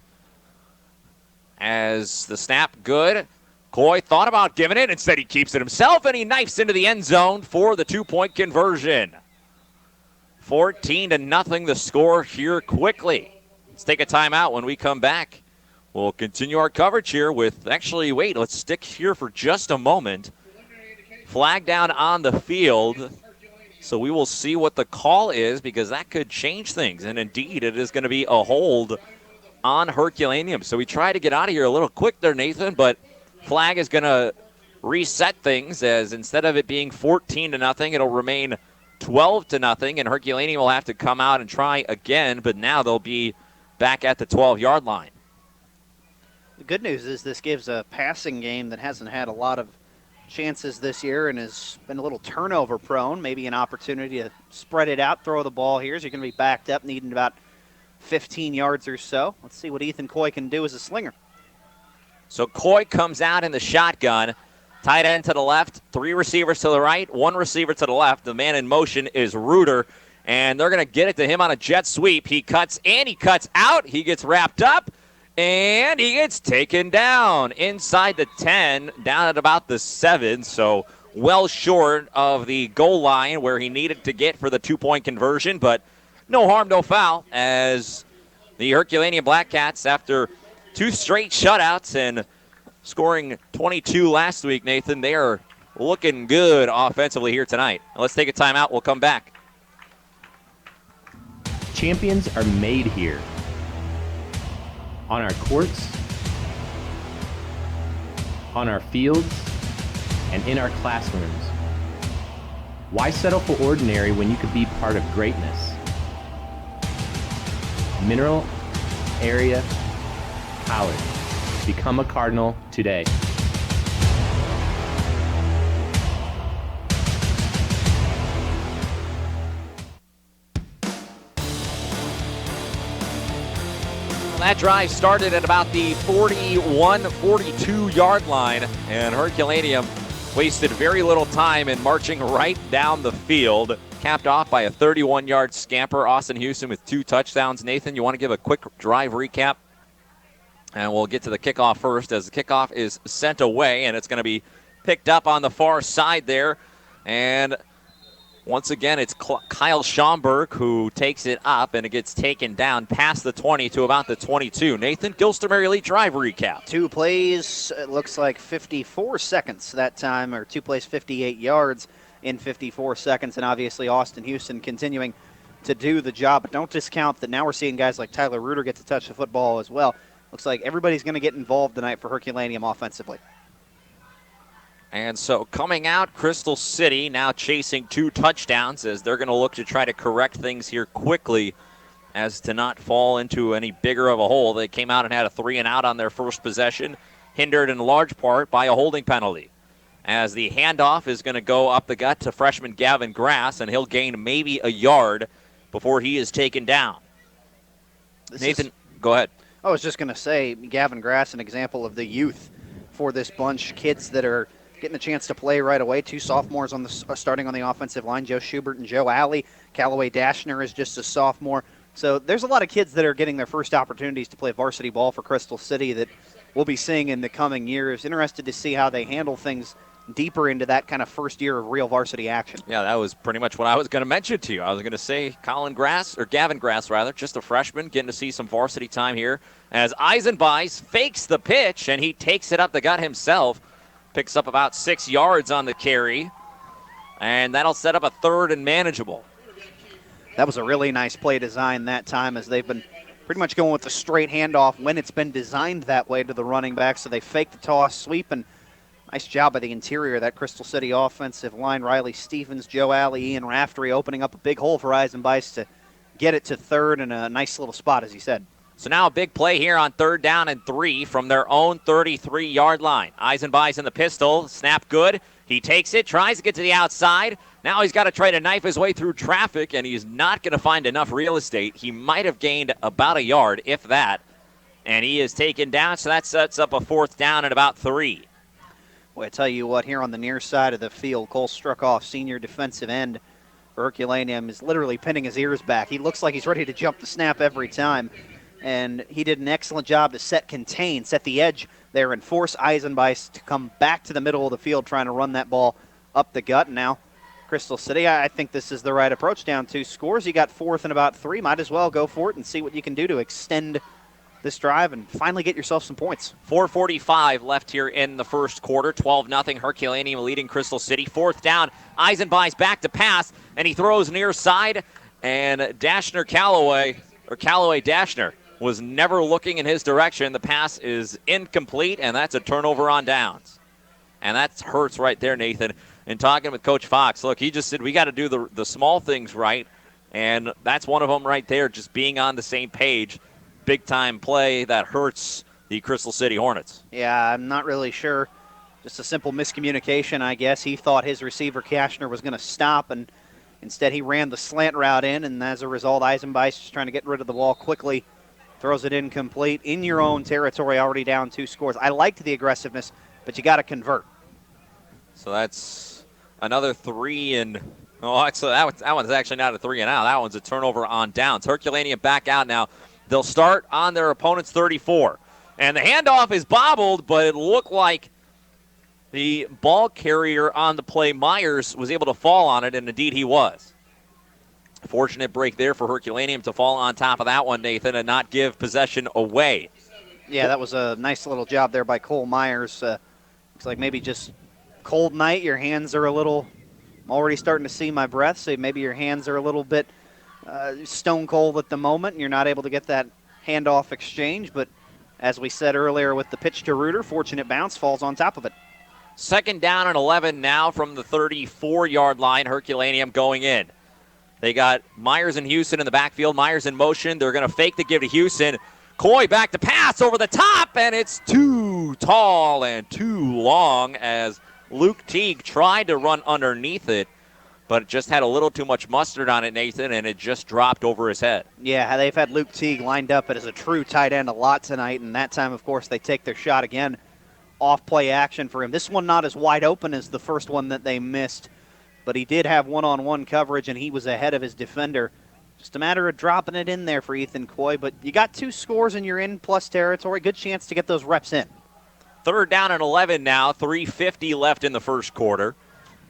As the snap good, Coy thought about giving it. Instead, he keeps it himself, and he knifes into the end zone for the 2-point conversion. 14-0 the score here quickly. Let's take a timeout. When we come back, we'll continue our coverage here with, let's stick here for just a moment. Flag down on the field. So we will see what the call is because that could change things. And indeed, it is going to be a hold on Herculaneum. So we try to get out of here a little quick there, Nathan, but flag is going to reset things as instead of it being 14-0, it'll remain 12-0, and Herculaneum will have to come out and try again, but now they'll be back at the 12-yard line. The good news is this gives a passing game that hasn't had a lot of chances this year and has been a little turnover prone. Maybe an opportunity to spread it out, throw the ball here. So you're going to be backed up, needing about 15 yards or so. Let's see what Ethan Coy can do as a slinger. So Coy comes out in the shotgun. Tight end to the left, 3 receivers to the right, 1 receiver to the left. The man in motion is Reuter, and they're going to get it to him on a jet sweep. He cuts in, he cuts out, he gets wrapped up, and he gets taken down inside the 10, down at about the 7, so well short of the goal line where he needed to get for the 2-point conversion, but no harm, no foul, as the Herculaneum Blackcats, after 2 straight shutouts and scoring 22 last week, Nathan, they are looking good offensively here tonight. Let's take a timeout. We'll come back. Champions are made here. On our courts, on our fields, and in our classrooms. Why settle for ordinary when you could be part of greatness? Mineral Area College. Become a Cardinal today. That drive started at about the 41-42 yard line, and Herculaneum wasted very little time in marching right down the field. Capped off by a 31-yard scamper. Austin Houston with 2 touchdowns. Nathan, you want to give a quick drive recap? And we'll get to the kickoff first, as the kickoff is sent away, and it's going to be picked up on the far side there. And once again, it's Kyle Schomburg who takes it up, and it gets taken down past the 20 to about the 22. Nathan, Gilster-Mary Lee drive recap. 2 plays, it looks like 54 seconds that time, or 2 plays, 58 yards in 54 seconds, and obviously Austin Houston continuing to do the job. But don't discount that now we're seeing guys like Tyler Reuter get to touch the football as well. Looks like everybody's going to get involved tonight for Herculaneum offensively. And so coming out, Crystal City now chasing 2 touchdowns as they're going to look to try to correct things here quickly as to not fall into any bigger of a hole. They came out and had a 3-and-out on their first possession, hindered in large part by a holding penalty. As the handoff is going to go up the gut to freshman Gavin Grass, and he'll gain maybe a yard before he is taken down. Nathan, go ahead. I was just going to say, Gavin Grass, an example of the youth for this bunch, kids that are getting a chance to play right away. 2 sophomores on the starting on the offensive line, Joe Schubert and Joe Alley. Callaway Dashner is just a sophomore. So there's a lot of kids that are getting their first opportunities to play varsity ball for Crystal City that we'll be seeing in the coming years. Interested to see how they handle things deeper into that kind of first year of real varsity action. Yeah, that was pretty much what I was going to mention to you. I was going to say Gavin Grass, just a freshman, getting to see some varsity time here as Eisenbeis fakes the pitch, and he takes it up the gut himself. Picks up about 6 yards on the carry, and that'll set up a 3rd and manageable. That was a really nice play design that time, as they've been pretty much going with the straight handoff when it's been designed that way to the running back. So they fake the toss, sweep, and nice job by the interior of that Crystal City offensive line. Riley Stevens, Joe Alley, Ian Raftery opening up a big hole for Eisenbeis to get it to 3rd and a nice little spot, as he said. So now a big play here on 3rd down and 3 from their own 33-yard line. Eisenbeis in the pistol, snap good. He takes it, tries to get to the outside. Now he's got to try to knife his way through traffic, and he's not going to find enough real estate. He might have gained about a yard, if that, and he is taken down, so that sets up a 4th down and about 3. Well, I tell you what, here on the near side of the field, Cole Struckoff, senior defensive end for Herculaneum, is literally pinning his ears back. He looks like he's ready to jump the snap every time, and he did an excellent job to set the edge there and force Eisenbeis to come back to the middle of the field trying to run that ball up the gut. Now, Crystal City, I think this is the right approach. Down 2 scores. You got 4th and about 3. Might as well go for it and see what you can do to extend this drive and finally get yourself some points. 4:45 left here in the first quarter. 12-0 Herculaneum leading Crystal City. 4th down. Eisenbeis back to pass, and he throws near side. And Callaway Dashner was never looking in his direction. The pass is incomplete, and that's a turnover on downs. And that hurts right there, Nathan. And talking with Coach Fox, look, he just said we got to do the small things right, and that's one of them right there, just being on the same page. Big-time play that hurts the Crystal City Hornets. Yeah, I'm not really sure. Just a simple miscommunication, I guess. He thought his receiver, Kashner, was going to stop, and instead he ran the slant route in, and as a result, Eisenbeis just trying to get rid of the ball quickly, throws it incomplete in your own territory, already down 2 scores. I liked the aggressiveness, but you got to convert. So that's another 3 and actually that one's actually not a 3 and out. That one's a turnover on downs. Herculaneum back out now. They'll start on their opponent's 34. And the handoff is bobbled, but it looked like the ball carrier on the play, Myers, was able to fall on it, and indeed he was. Fortunate break there for Herculaneum to fall on top of that one, Nathan, and not give possession away. Yeah, that was a nice little job there by Cole Myers. Looks like maybe just cold night. Your hands are a little, I'm already starting to see my breath, so maybe your hands are a little bit stone cold at the moment, and you're not able to get that handoff exchange. But as we said earlier with the pitch to Reuter, fortunate bounce falls on top of it. 2nd down and 11 now from the 34-yard line. Herculaneum going in. They got Myers and Houston in the backfield. Myers in motion. They're going to fake the give to Houston. Coy back to pass over the top, and it's too tall and too long as Luke Teague tried to run underneath it, but it just had a little too much mustard on it, Nathan, and it just dropped over his head. Yeah, they've had Luke Teague lined up as a true tight end a lot tonight, and that time, of course, they take their shot again. Off-play action for him. This one not as wide open as the first one that they missed, but he did have one-on-one coverage, and he was ahead of his defender. Just a matter of dropping it in there for Ethan Coy, but you got 2 scores and you're in plus territory. Good chance to get those reps in. 3rd down and 11 now. 3:50 left in the first quarter.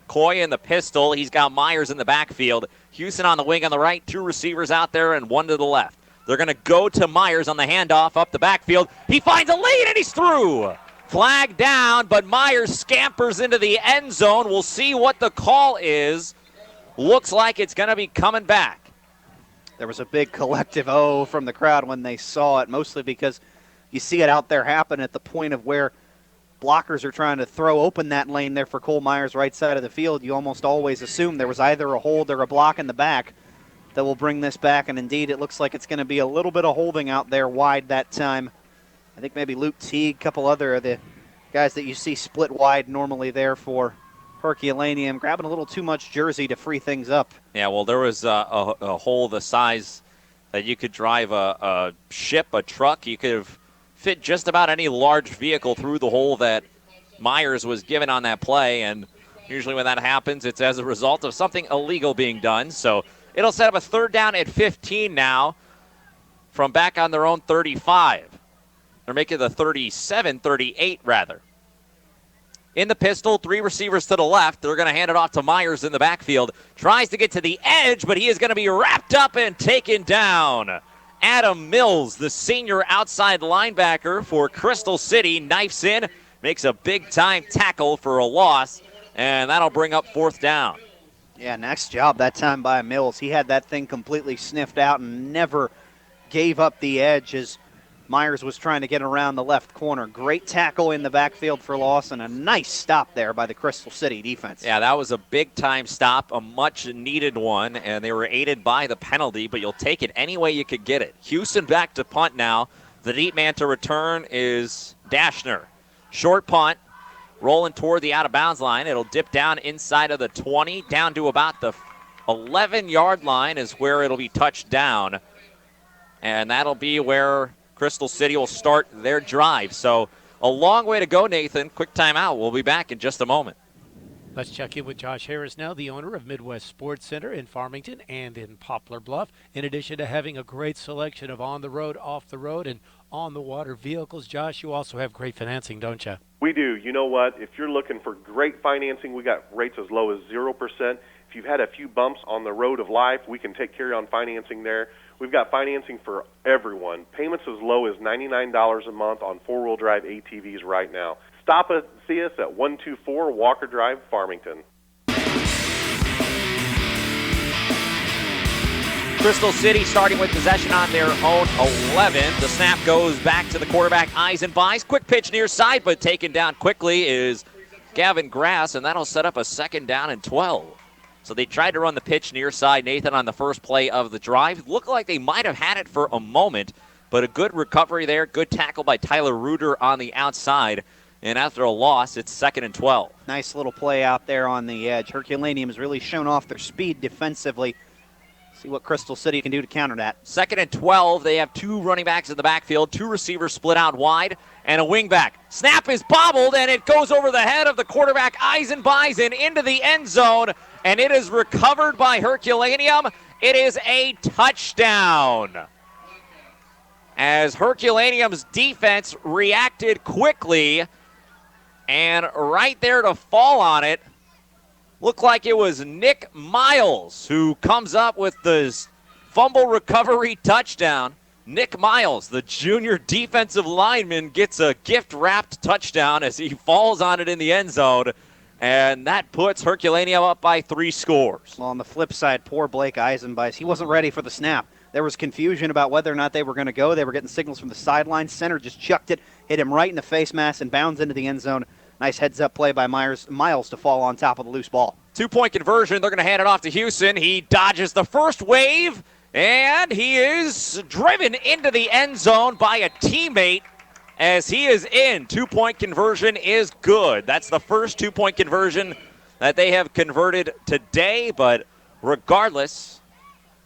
Coy in the pistol. He's got Myers in the backfield. Houston on the wing on the right. 2 receivers out there and 1 to the left. They're going to go to Myers on the handoff up the backfield. He finds a lead and he's through. Flag down, but Myers scampers into the end zone. We'll see what the call is. Looks like it's going to be coming back. There was a big collective oh from the crowd when they saw it, mostly because you see it out there happen at the point of where blockers are trying to throw open that lane there for Cole Myers' right side of the field. You almost always assume there was either a hold or a block in the back that will bring this back, and indeed it looks like it's going to be a little bit of holding out there wide that time. I think maybe Luke Teague, a couple other of the guys that you see split wide normally there for Herculaneum, grabbing a little too much jersey to free things up. Yeah, well, there was a hole the size that you could drive a ship, a truck. You could have fit just about any large vehicle through the hole that Myers was given on that play. And usually when that happens, it's as a result of something illegal being done. So it'll set up a third down at 15 now from back on their own 35. They're making the 38 rather. In the pistol, 3 receivers to the left. They're going to hand it off to Myers in the backfield. Tries to get to the edge, but he is going to be wrapped up and taken down. Adam Mills, the senior outside linebacker for Crystal City, knifes in, makes a big-time tackle for a loss, and that'll bring up 4th down. Yeah, nice job that time by Mills. He had that thing completely sniffed out and never gave up the edge as Myers was trying to get around the left corner. Great tackle in the backfield for loss and a nice stop there by the Crystal City defense. Yeah, that was a big-time stop, a much-needed one, and they were aided by the penalty, but you'll take it any way you could get it. Houston back to punt now. The deep man to return is Dashner. Short punt, rolling toward the out-of-bounds line. It'll dip down inside of the 20, down to about the 11-yard line is where it'll be touched down, and that'll be where Crystal City will start their drive. So a long way to go, Nathan. Quick timeout. We'll be back in just a moment. Let's check in with Josh Harris now, the owner of Midwest Sports Center in Farmington and in Poplar Bluff. In addition to having a great selection of on-the-road, off-the-road, and on-the-water vehicles, Josh, you also have great financing, don't you? We do. You know what? If you're looking for great financing, we got rates as low as 0%. If you've had a few bumps on the road of life, we can take care of you on financing there. We've got financing for everyone. Payments as low as $99 a month on four-wheel drive ATVs right now. Stop us, see us at 124 Walker Drive, Farmington. Crystal City starting with possession on their own 11. The snap goes back to the quarterback, Eisenbeis. Quick pitch near side, but taken down quickly is Gavin Grass, and that'll set up a 2nd down and 12. So they tried to run the pitch near side, Nathan, on the first play of the drive. Looked like they might have had it for a moment, but a good recovery there. Good tackle by Tyler Reuter on the outside. And after a loss, it's 2nd and 12. Nice little play out there on the edge. Herculaneum has really shown off their speed defensively. See what Crystal City can do to counter that. 2nd and 12. They have 2 running backs in the backfield, 2 receivers split out wide, and a wingback. Snap is bobbled, and it goes over the head of the quarterback, Eisenbeis, and into the end zone, and it is recovered by Herculaneum. It is a touchdown. As Herculaneum's defense reacted quickly, and right there to fall on it, looked like it was Nick Miles who comes up with the fumble recovery touchdown. Nick Miles, the junior defensive lineman, gets a gift-wrapped touchdown as he falls on it in the end zone, and that puts Herculaneum up by 3 scores. Well, on the flip side, poor Blake Eisenbeis, he wasn't ready for the snap. There was confusion about whether or not they were going to go. They were getting signals from the sideline. Center just chucked it, hit him right in the face mask, and bounds into the end zone. Nice heads-up play by Miles to fall on top of the loose ball. 2-point conversion. They're going to hand it off to Houston. He dodges the first wave, and he is driven into the end zone by a teammate as he is in. 2-point conversion is good. That's the first 2-point conversion that they have converted today, but regardless,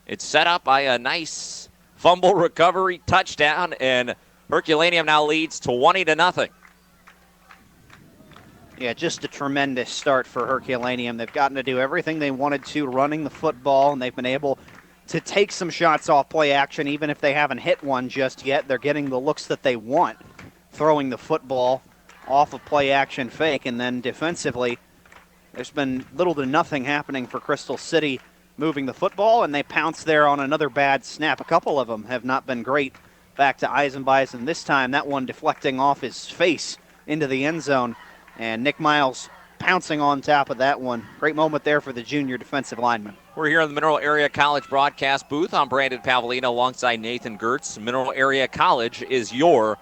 it's set up by a nice fumble recovery touchdown, and Herculaneum now leads 20-0. Yeah, just a tremendous start for Herculaneum. They've gotten to do everything they wanted to running the football, and they've been able to take some shots off play action, even if they haven't hit one just yet. They're getting the looks that they want, throwing the football off of play action fake, and then defensively, there's been little to nothing happening for Crystal City moving the football, and they pounce there on another bad snap. A couple of them have not been great. Back to Eisenbeis, and this time that one deflecting off his face into the end zone. And Nick Miles pouncing on top of that one. Great moment there for the junior defensive lineman. We're here in the Mineral Area College broadcast booth. I'm Brandon Pavlina alongside Nathan Gertz. Mineral Area College is your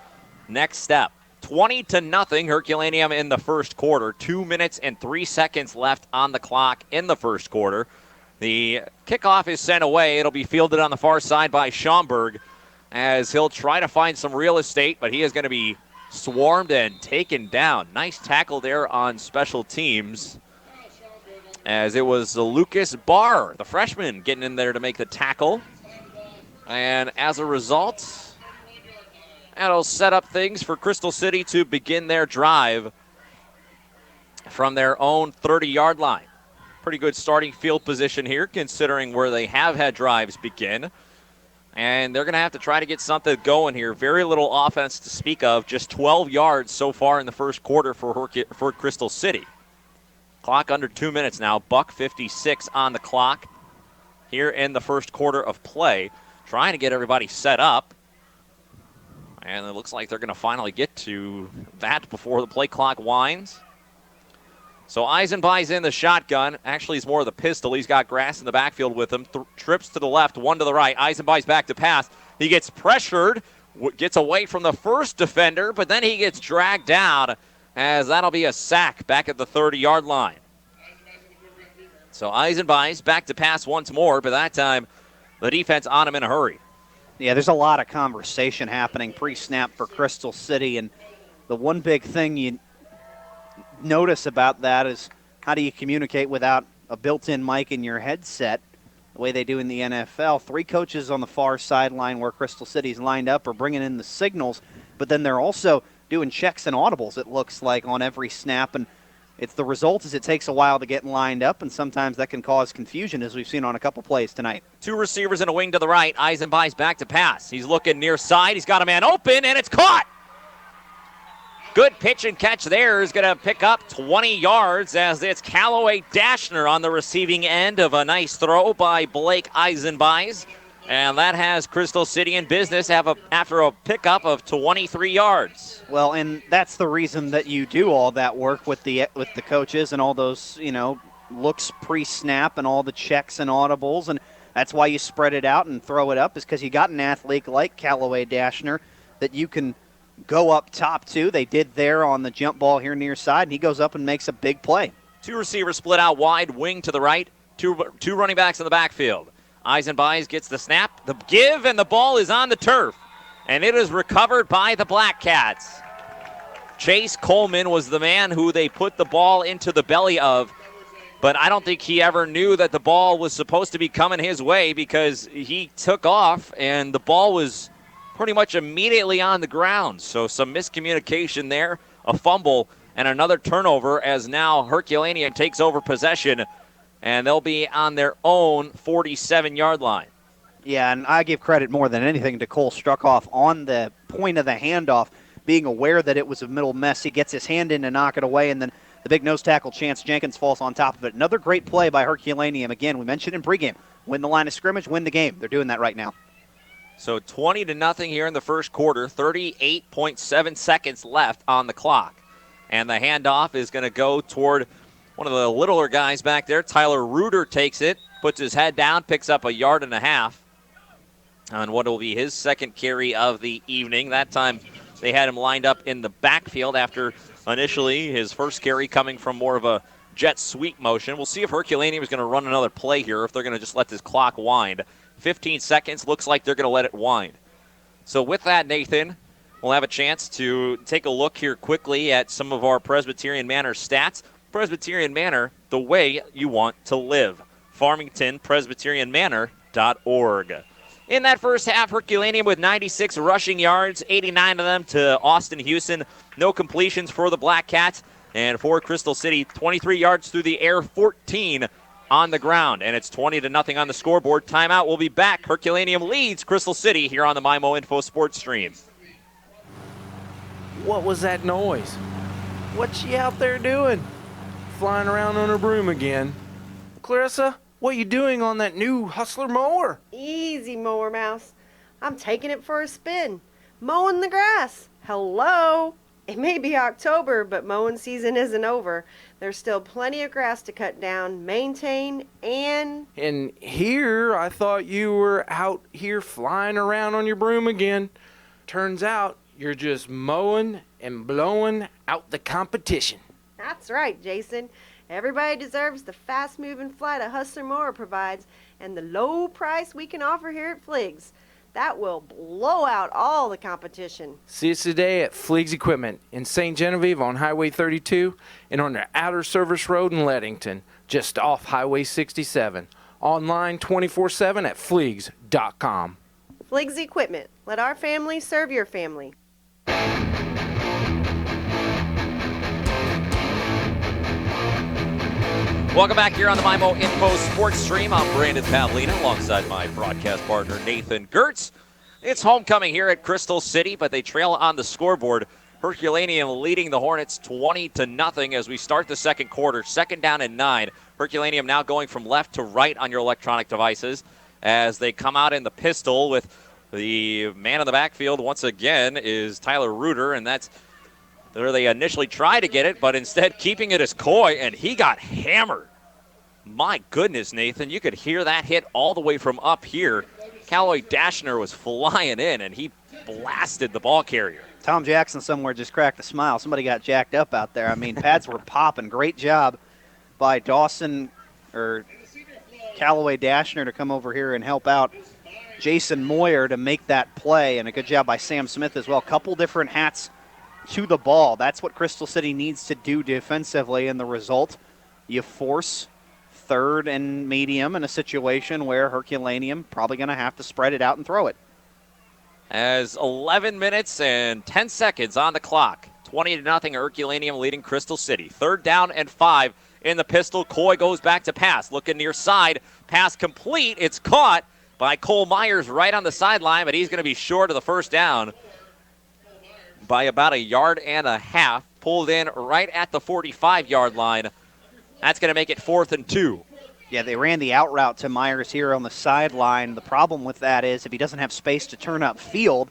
next step. 20-0 Herculaneum in the first quarter. 2 minutes and 3 seconds left on the clock in the first quarter. The kickoff is sent away. It'll be fielded on the far side by Schaumburg as he'll try to find some real estate, but he is going to be swarmed and taken down. Nice tackle there on special teams as it was Lucas Barr, the freshman, getting in there to make the tackle. And as a result, that'll set up things for Crystal City to begin their drive from their own 30-yard line. Pretty good starting field position here, considering where they have had drives begin. And they're going to have to try to get something going here. Very little offense to speak of, just 12 yards so far in the first quarter for Crystal City. Clock under 2 minutes now, $1:56 on the clock here in the first quarter of play. Trying to get everybody set up. And it looks like they're going to finally get to that before the play clock winds. So Eisenbei's in the shotgun. Actually, he's more of the pistol. He's got Grass in the backfield with him. Trips to the left, one to the right. Eisenbei's back to pass. He gets pressured, gets away from the first defender, but then he gets dragged down, as that'll be a sack back at the 30-yard line. So Eisenbei's back to pass once more, but that time the defense on him in a hurry. Yeah, there's a lot of conversation happening pre-snap for Crystal City, and the one big thing you notice about that is how do you communicate without a built-in mic in your headset the way they do in the NFL. 3 coaches on the far sideline where Crystal City's lined up are bringing in the signals, but then they're also doing checks and audibles, it looks like, on every snap, and the result is it takes a while to get lined up, and sometimes that can cause confusion, as we've seen on a couple plays tonight. 2 receivers and a wing to the right. Eisenbei's back to pass. He's looking near side. He's got a man open, and it's caught. Good pitch and catch there is going to pick up 20 yards, as it's Callaway Dashner on the receiving end of a nice throw by Blake Eisenbeis. And that has Crystal City in business after a pickup of 23 yards. Well, and that's the reason that you do all that work with the coaches and all those, looks pre-snap and all the checks and audibles, and that's why you spread it out and throw it up, is because you got an athlete like Callaway Dashner that you can go up top to. They did there on the jump ball here near side, and he goes up and makes a big play. 2 receivers split out wide, wing to the right, two running backs in the backfield. Eisenbeis gets the snap, the give, and the ball is on the turf. And it is recovered by the Blackcats. Chase Coleman was the man who they put the ball into the belly of, but I don't think he ever knew that the ball was supposed to be coming his way, because he took off and the ball was pretty much immediately on the ground. So some miscommunication there, a fumble, and another turnover, as now Herculaneum takes over possession, and they'll be on their own 47-yard line. Yeah, and I give credit more than anything to Cole Struckoff on the point of the handoff, being aware that it was a middle mess. He gets his hand in to knock it away, and then the big nose tackle, Chance Jenkins, falls on top of it. Another great play by Herculaneum. Again, we mentioned in pregame, win the line of scrimmage, win the game. They're doing that right now. So 20-0 here in the first quarter, 38.7 seconds left on the clock. And the handoff is going to go toward one of the littler guys back there. Tyler Reuter takes it, puts his head down, picks up 1.5 yards on what will be his second carry of the evening. That time they had him lined up in the backfield after initially his first carry coming from more of a jet sweep motion. We'll see if Herculaneum is going to run another play here, or if they're going to just let this clock wind. 15 seconds, looks like they're going to let it wind. So with that, Nathan, we'll have a chance to take a look here quickly at some of our Presbyterian Manor stats. Presbyterian Manor, the way you want to live. FarmingtonPresbyterianManor.org. In that first half, Herculaneum with 96 rushing yards, 89 of them to Austin Houston. No completions for the Blackcats. And for Crystal City, 23 yards through the air, 14 on the ground. And it's 20-0 on the scoreboard. Timeout. We'll be back. Herculaneum leads Crystal City here on the MyMo Info Sports Stream. What was that noise? What's she out there doing? Flying around on her broom again. Clarissa, what you doing on that new Hustler mower? Easy, Mower Mouse. I'm taking it for a spin. Mowing the grass. Hello? It may be October, but mowing season isn't over. There's still plenty of grass to cut down, maintain, and here, I thought you were out here flying around on your broom again. Turns out you're just mowing and blowing out the competition. That's right, Jason. Everybody deserves the fast-moving flight a Hustler mower provides and the low price we can offer here at Fliggs. That will blow out all the competition. See us today at Fliggs Equipment in St. Genevieve on Highway 32 and on the Outer Service Road in Leadington, just off Highway 67. Online 24/7 at Fliggs.com. Fliggs Equipment. Let our family serve your family. Welcome back here on the MyMo Info Sports Stream. I'm Brandon Pavlina alongside my broadcast partner Nathan Gertz. It's homecoming here at Crystal City, but they trail on the scoreboard. Herculaneum leading the Hornets 20-0 as we start the second quarter. 2nd down and 9. Herculaneum now going from left to right on your electronic devices as they come out in the pistol with the man in the backfield once again is Tyler Reuter, and that's where they initially tried to get it, but instead keeping it as Coy, and he got hammered. My goodness, Nathan, you could hear that hit all the way from up here. Callaway Dashner was flying in, and he blasted the ball carrier. Tom Jackson somewhere just cracked a smile. Somebody got jacked up out there. I mean, pads were popping. Great job by Callaway Dashner to come over here and help out Jason Moyer to make that play, and a good job by Sam Smith as well. Couple different hats to the ball. That's what Crystal City needs to do defensively, and the result, you force 3rd and medium in a situation where Herculaneum probably going to have to spread it out and throw it. As 11 minutes and 10 seconds on the clock. 20-0 Herculaneum leading Crystal City. 3rd down and 5 in the pistol. Coy goes back to pass. Looking near side. Pass complete. It's caught by Cole Myers right on the sideline, but he's going to be short of the first down by about 1.5 yards. Pulled in right at the 45-yard line. That's going to make it 4th and 2. Yeah, they ran the out route to Myers here on the sideline. The problem with that is if he doesn't have space to turn up field,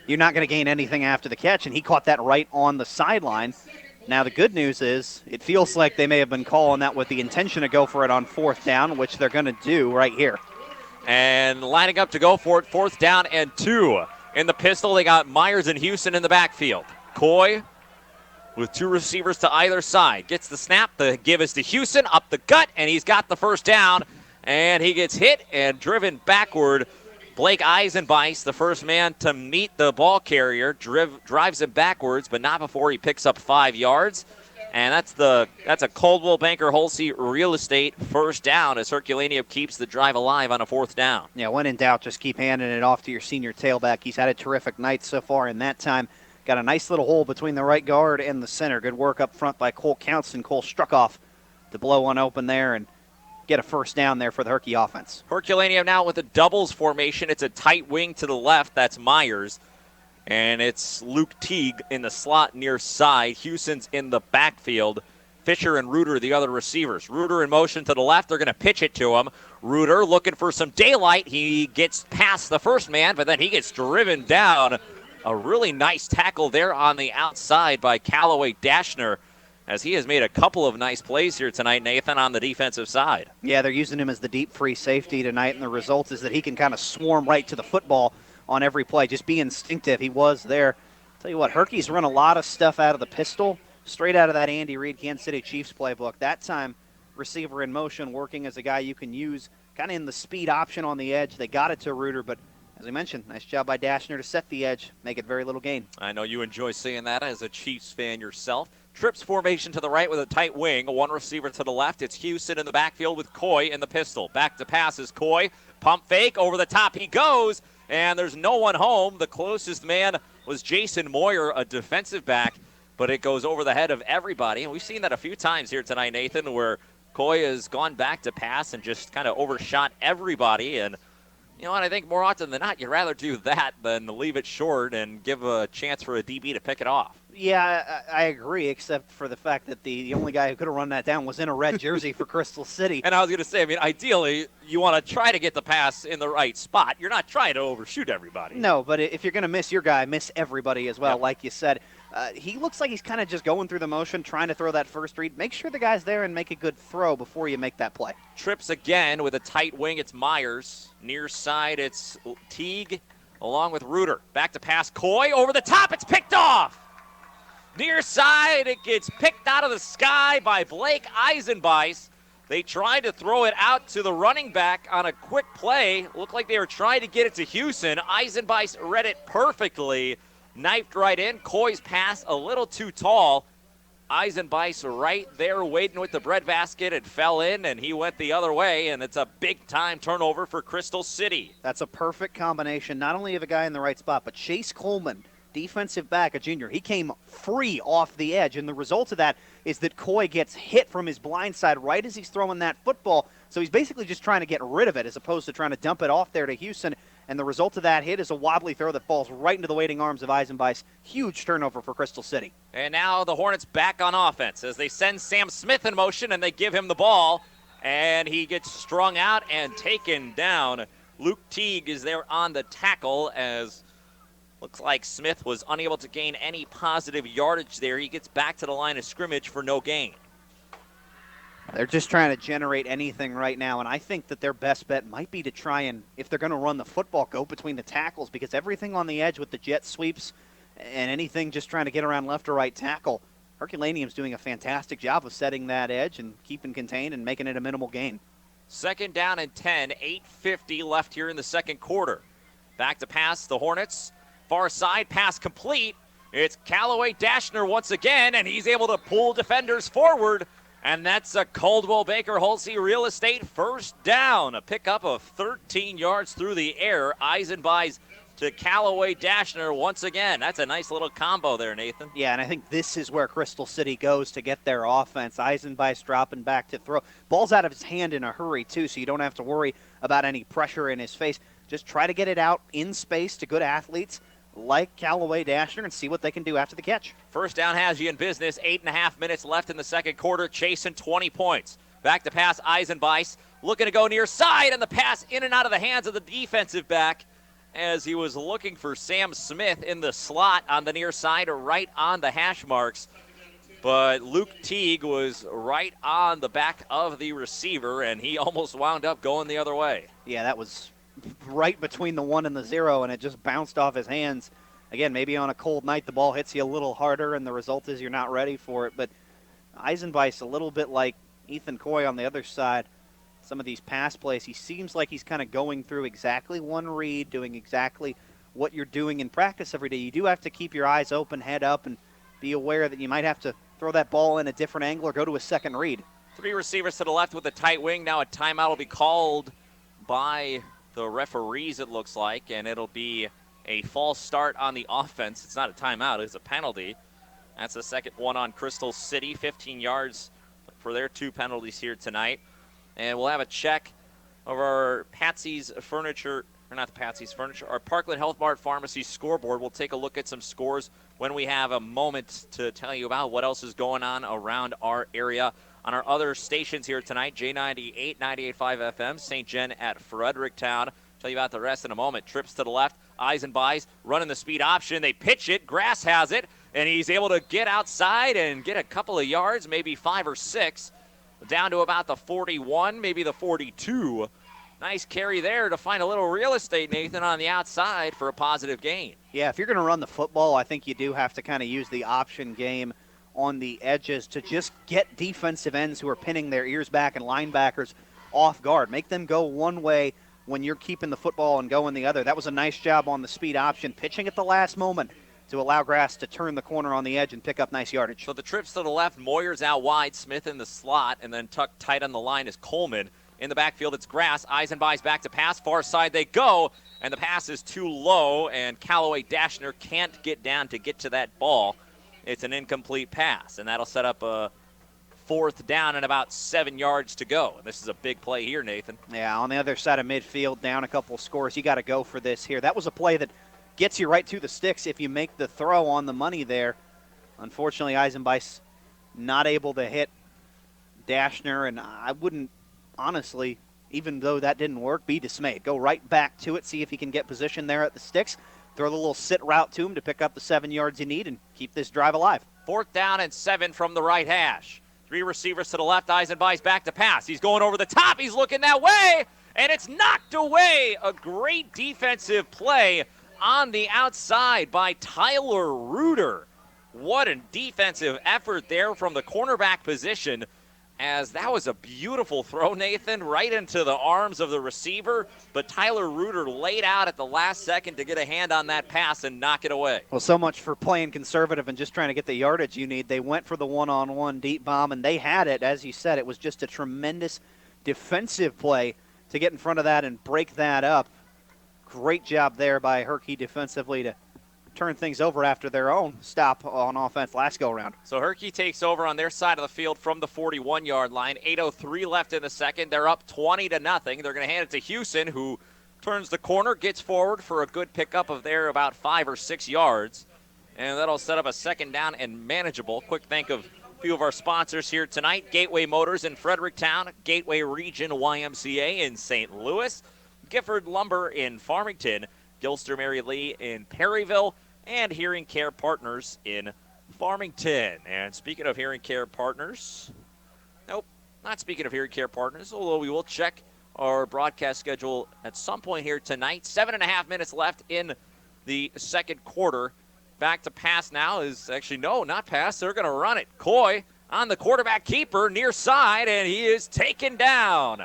you're not going to gain anything after the catch, and he caught that right on the sideline. Now, the good news is it feels like they may have been calling that with the intention to go for it on 4th down, which they're going to do right here. And lining up to go for it, 4th down and 2. In the pistol, they got Myers and Houston in the backfield. Coy with 2 receivers to either side. Gets the snap, the give is to Houston, up the gut, and he's got the first down. And he gets hit and driven backward. Blake Eisenbeis, the first man to meet the ball carrier, drives him backwards, but not before he picks up 5 yards. And that's a Coldwell Banker Holsey real estate first down as Herculaneum keeps the drive alive on a 4th down. Yeah, when in doubt, just keep handing it off to your senior tailback. He's had a terrific night so far in that time. Got a nice little hole between the right guard and the center. Good work up front by Cole Counson. Cole struck off to blow one open there and get a first down there for the Herky offense. Herculaneum now with a doubles formation. It's a tight wing to the left. That's Myers. And it's Luke Teague in the slot near side. Houston's in the backfield. Fisher and Reuter, the other receivers. Reuter in motion to the left. They're going to pitch it to him. Reuter looking for some daylight. He gets past the first man, but then he gets driven down. A really nice tackle there on the outside by Callaway Dashner, as he has made a couple of nice plays here tonight, Nathan, on the defensive side. Yeah, they're using him as the deep free safety tonight, and the result is that he can kind of swarm right to the football on every play. Just be instinctive. He was there. Tell you what, Herky's run a lot of stuff out of the pistol, straight out of that Andy Reid Kansas City Chiefs playbook. That time, receiver in motion, working as a guy you can use kind of in the speed option on the edge. They got it to Reuter, but as I mentioned, nice job by Dashner to set the edge, make it very little gain. I know you enjoy seeing that as a Chiefs fan yourself. Trips formation to the right with a tight wing. 1 receiver to the left. It's Houston in the backfield with Coy in the pistol. Back to pass is Coy. Pump fake. Over the top he goes. And there's no one home. The closest man was Jason Moyer, a defensive back. But it goes over the head of everybody. And we've seen that a few times here tonight, Nathan, where Coy has gone back to pass and just kind of overshot everybody. And you know what, I think more often than not, you'd rather do that than leave it short and give a chance for a DB to pick it off. Yeah, I agree, except for the fact that the only guy who could have run that down was in a red jersey for Crystal City. And I was going to say, I mean, ideally, you want to try to get the pass in the right spot. You're not trying to overshoot everybody. No, but if you're going to miss your guy, miss everybody as well, Yep. like you said. He looks like he's kind of just going through the motion, trying to throw that first read. Make sure the guy's there and make a good throw before you make that play. Trips again with a tight wing. It's Myers. Near side, it's Teague along with Reuter. Back to pass. Coy over the top. It's picked off. Near side, it gets picked out of the sky by Blake Eisenbeis. They tried to throw it out to the running back on a quick play. Looked like they were trying to get it to Houston. Eisenbeis read it perfectly. Knifed right in. Coy's pass a little too tall. Eisenbeis right there waiting with the breadbasket. It fell in, and he went the other way, and it's a big-time turnover for Crystal City. That's a perfect combination, not only of a guy in the right spot, but Chase Coleman, defensive back, a junior. He came free off the edge, and the result of that is that Coy gets hit from his blind side right as he's throwing that football. So he's basically just trying to get rid of it as opposed to trying to dump it off there to Houston. And the result of that hit is a wobbly throw that falls right into the waiting arms of Eisenbeis. Huge turnover for Crystal City. And now the Hornets back on offense as they send Sam Smith in motion and they give him the ball. And he gets strung out and taken down. Luke Teague is there on the tackle as looks like Smith was unable to gain any positive yardage there. He gets back to the line of scrimmage for no gain. They're just trying to generate anything right now, and I think that their best bet might be to try and, if they're going to run the football, go between the tackles, because everything on the edge with the jet sweeps and anything just trying to get around left or right tackle, Herculaneum's doing a fantastic job of setting that edge and keeping contained and making it a minimal gain. 2nd down and 10, 8:50 left here in the second quarter. Back to pass, the Hornets. Far side, pass complete. It's Callaway Dashner once again, and he's able to pull defenders forward. And that's a Caldwell Baker Halsey Real Estate first down. A pickup of 13 yards through the air. Eisenbeis to Callaway Dashner once again. That's a nice little combo there, Nathan. Yeah, and I think this is where Crystal City goes to get their offense. Eisenbeis dropping back to throw. Ball's out of his hand in a hurry, too, so you don't have to worry about any pressure in his face. Just try to get it out in space to good athletes like Callaway Dashner and see what they can do after the catch. First down has you in business. 8.5 minutes left in the second quarter. Chasing 20 points. Back to pass, Eisenbeis looking to go near side, and the pass in and out of the hands of the defensive back as he was looking for Sam Smith in the slot on the near side or right on the hash marks. But Luke Teague was right on the back of the receiver, and he almost wound up going the other way. Yeah, that was right between the 1 and the 0, and it just bounced off his hands. Again, maybe on a cold night the ball hits you a little harder, and the result is you're not ready for it. But Eisenbeis, a little bit like Ethan Coy on the other side, some of these pass plays, he seems like he's kind of going through exactly one read, doing exactly what you're doing in practice every day. You do have to keep your eyes open, head up, and be aware that you might have to throw that ball in a different angle or go to a second read. 3 receivers to the left with a tight wing. Now a timeout will be called by the referees, it looks like, and it'll be a false start on the offense. It's not a timeout, it's a penalty. That's the second one on Crystal City. 15 yards for their 2 penalties here tonight. And we'll have a check of our Patsy's Furniture, or not the Patsy's Furniture, our Parkland Health Mart Pharmacy scoreboard. We'll take a look at some scores when we have a moment to tell you about what else is going on around our area. On our other stations here tonight, J98, 98.5 FM, St. John at Fredericktown. Tell you about the rest in a moment. Trips to the left, Eisenbeis running the speed option. They pitch it, Grass has it, and he's able to get outside and get a couple of yards, maybe 5 or 6, down to about the 41, maybe the 42. Nice carry there to find a little real estate, Nathan, on the outside for a positive gain. Yeah, if you're going to run the football, I think you do have to kind of use the option game on the edges to just get defensive ends who are pinning their ears back and linebackers off guard. Make them go one way when you're keeping the football and going the other. That was a nice job on the speed option, pitching at the last moment to allow Grass to turn the corner on the edge and pick up nice yardage. So the trips to the left, Moyer's out wide, Smith in the slot, and then tucked tight on the line is Coleman. In the backfield, it's Grass. Eisenbeis back to pass. Far side they go, and the pass is too low, and Callaway Dashner can't get down to get to that ball. It's an incomplete pass, and that'll set up a 4th down and about 7 yards to go. And this is a big play here, Nathan. Yeah, on the other side of midfield, down a couple of scores. You got to go for this here. That was a play that gets you right to the sticks if you make the throw on the money there. Unfortunately, Eisenbeis not able to hit Dashner, and I wouldn't, honestly, even though that didn't work, be dismayed. Go right back to it, see if he can get position there at the sticks. Throw the little sit route to him to pick up the 7 yards you need and keep this drive alive. 4th down and 7 from the right hash. 3 receivers to the left. Eisenbeis back to pass. He's going over the top. He's looking that way, and it's knocked away. A great defensive play on the outside by Tyler Reuter. What a defensive effort there from the cornerback position. as that was a beautiful throw, Nathan, right into the arms of the receiver, but Tyler Reuter laid out at the last second to get a hand on that pass and knock it away. Well, so much for playing conservative and just trying to get the yardage you need. They went for the one-on-one deep bomb, and they had it. As you said, it was just a tremendous defensive play to get in front of that and break that up. Great job there by Herky defensively to turn things over after their own stop on offense last go-around. So Herky takes over on their side of the field from the 41-yard line. 8:03 left in the second. They're up 20-0. They're going to hand it to Houston, who turns the corner, gets forward for a good pickup of there about 5 or 6 yards. And that'll set up a second down and manageable. Quick thank of a few of our sponsors here tonight. Gateway Motors in Fredericktown, Gateway Region YMCA in St. Louis, Gifford Lumber in Farmington, Gilster Mary Lee in Perryville, and Hearing Care Partners in Farmington. And speaking of Hearing Care Partners, nope, not speaking of Hearing Care Partners, although we will check our broadcast schedule at some point here tonight. 7.5 minutes left in the second quarter. Back to pass now is actually, no, not pass. They're going to run it. Coy on the quarterback keeper near side, and he is taken down.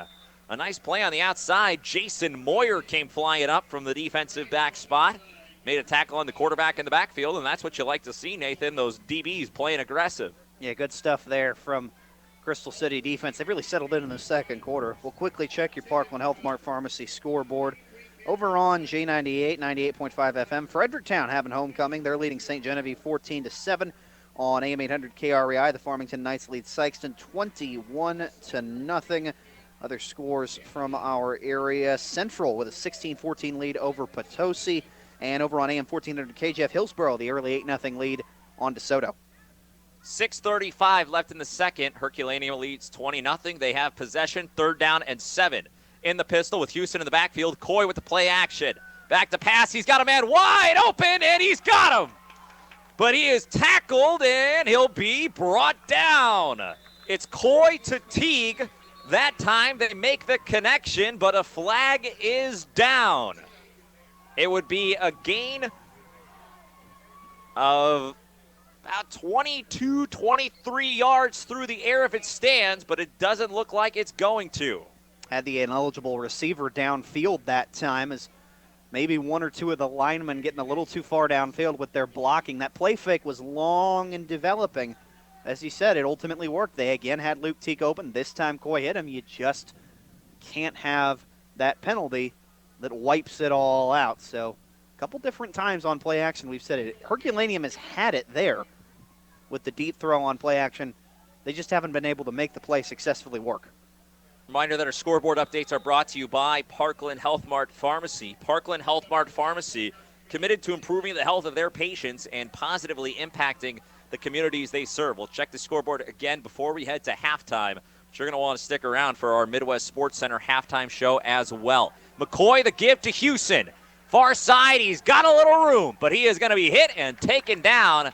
A nice play on the outside. Jason Moyer came flying up from the defensive back spot. Made a tackle on the quarterback in the backfield, and that's what you like to see, Nathan, those DBs playing aggressive. Yeah, good stuff there from Crystal City defense. They've really settled in the second quarter. We'll quickly check your Parkland Health Mart Pharmacy scoreboard. Over on J98, 98.5 FM, Fredericktown having homecoming. They're leading St. Genevieve 14-7 on AM 800 KREI. The Farmington Knights lead Sykeston 21-0. Other scores from our area. Central with a 16-14 lead over Potosi. And over on AM 1400 KJF, Hillsboro, the early 8-0 lead on DeSoto. 6:35 left in the second. Herculaneum leads 20-0. They have possession, 3rd down and 7. In the pistol with Houston in the backfield. Coy with the play action. Back to pass. He's got a man wide open, and he's got him. But he is tackled, and he'll be brought down. It's Coy to Teague. That time they make the connection, but a flag is down. It would be a gain of about 22, 23 yards through the air if it stands, but it doesn't look like it's going to. Had the ineligible receiver downfield that time, as maybe one or two of the linemen getting a little too far downfield with their blocking. That play fake was long and developing. As you said, it ultimately worked. They again had Luke Teague open. This time Coy hit him. You just can't have that penalty that wipes it all out. So a couple different times on play action we've said it. Herculaneum has had it there with the deep throw on play action. They just haven't been able to make the play successfully work. Reminder that our scoreboard updates are brought to you by Parkland Health Mart Pharmacy. Parkland Health Mart Pharmacy, committed to improving the health of their patients and positively impacting the communities they serve. We'll check the scoreboard again before we head to halftime. But you're going to want to stick around for our Midwest Sports Center halftime show as well. McCoy, the give to Houston. Far side, he's got a little room, but he is going to be hit and taken down.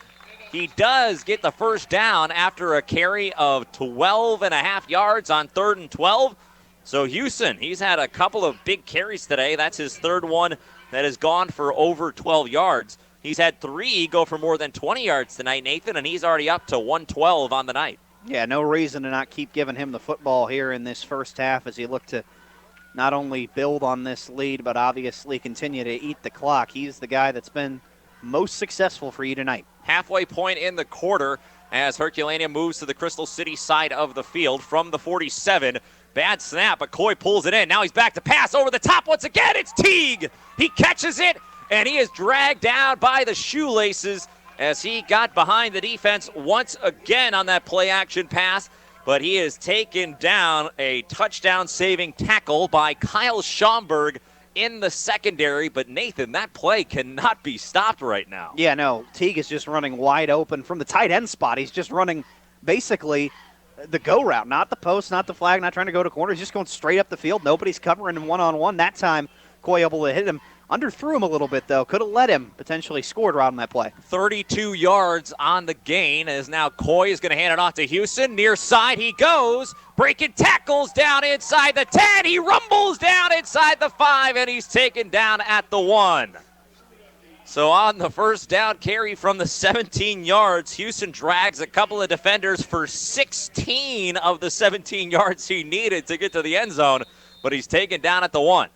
He does get the first down after a carry of 12.5 yards on 3rd and 12. So Houston, he's had a couple of big carries today. That's his third one that has gone for over 12 yards. He's had 3 go for more than 20 yards tonight, Nathan, and he's already up to 112 on the night. Yeah, no reason to not keep giving him the football here in this first half as you look to not only build on this lead, but obviously continue to eat the clock. He's the guy that's been most successful for you tonight. Halfway point in the quarter as Herculaneum moves to the Crystal City side of the field from the 47. Bad snap, but Coy pulls it in. Now he's back to pass over the top once again. It's Teague. He catches it, and he is dragged down by the shoelaces as he got behind the defense once again on that play-action pass. But he is taken down, a touchdown-saving tackle by Kyle Schomburg in the secondary. But, Nathan, that play cannot be stopped right now. Yeah, no, Teague is just running wide open from the tight end spot. He's just running basically the go route, not the post, not the flag, not trying to go to corner. He's just going straight up the field. Nobody's covering him one-on-one. That time, Coy able to hit him. Underthrew him a little bit, though. Could have let him potentially scored right on that play. 32 yards on the gain as now Coy is going to hand it off to Houston. Near side he goes. Breaking tackles down inside the 10. He rumbles down inside the 5, and he's taken down at the 1. So on the first down carry from the 17 yards, Houston drags a couple of defenders for 16 of the 17 yards he needed to get to the end zone, but he's taken down at the 1.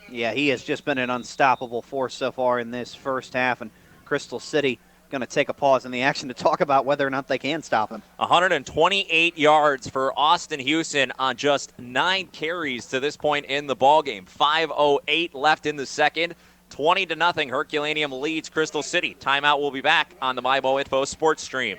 Yeah, he has just been an unstoppable force so far in this first half, and Crystal City going to take a pause in the action to talk about whether or not they can stop him. 128 yards for Austin Houston on just 9 carries to this point in the ballgame. 5:08 left in the second. 20-0, Herculaneum leads Crystal City. Timeout will be back on the MyMo Info Sports Stream.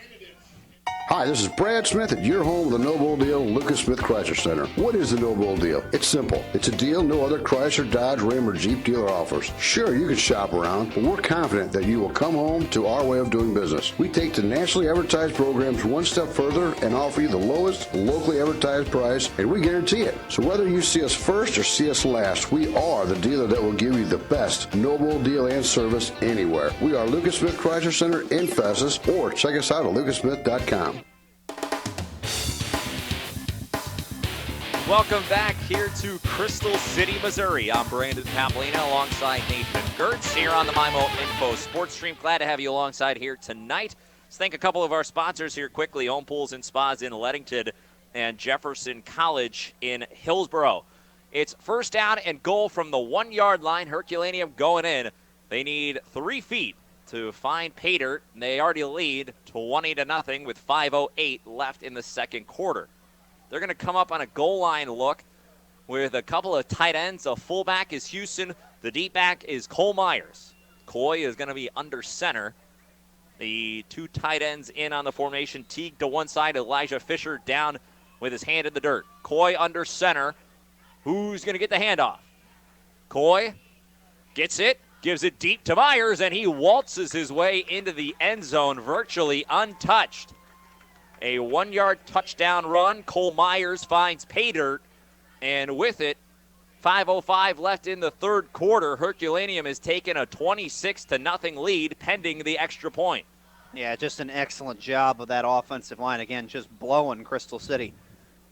Hi, this is Brad Smith at your home, the No Bull Deal, Lucas Smith Chrysler Center. What is the No Bull Deal? It's simple. It's a deal no other Chrysler, Dodge, Ram, or Jeep dealer offers. Sure, you can shop around, but we're confident that you will come home to our way of doing business. We take the nationally advertised programs one step further and offer you the lowest locally advertised price, and we guarantee it. So whether you see us first or see us last, we are the dealer that will give you the best No Bull Deal and service anywhere. We are Lucas Smith Chrysler Center in Festus, or check us out at lucasmith.com. Welcome back here to Crystal City, Missouri. I'm Brandon Pavlina alongside Nathan Gertz here on the MyMo Info Sports Stream. Glad to have you alongside here tonight. Let's thank a couple of our sponsors here quickly. Home Pools and Spas in Leadington and Jefferson College in Hillsboro. It's first down and goal from the 1-yard line. Herculaneum going in. They need 3 feet to find Pater. They already lead 20-0 with 5:08 left in the second quarter. They're going to come up on a goal line look with a couple of tight ends. A fullback is Houston. The deep back is Cole Myers. Coy is going to be under center. The 2 tight ends in on the formation. Teague to one side. Elijah Fisher down with his hand in the dirt. Coy under center. Who's going to get the handoff? Coy gets it. Gives it deep to Myers, and he waltzes his way into the end zone virtually untouched. A 1-yard touchdown run. Cole Myers finds pay dirt, and with it, 5:05 left in the third quarter. Herculaneum has taken a 26-0 lead pending the extra point. Yeah, just an excellent job of that offensive line. Again, just blowing Crystal City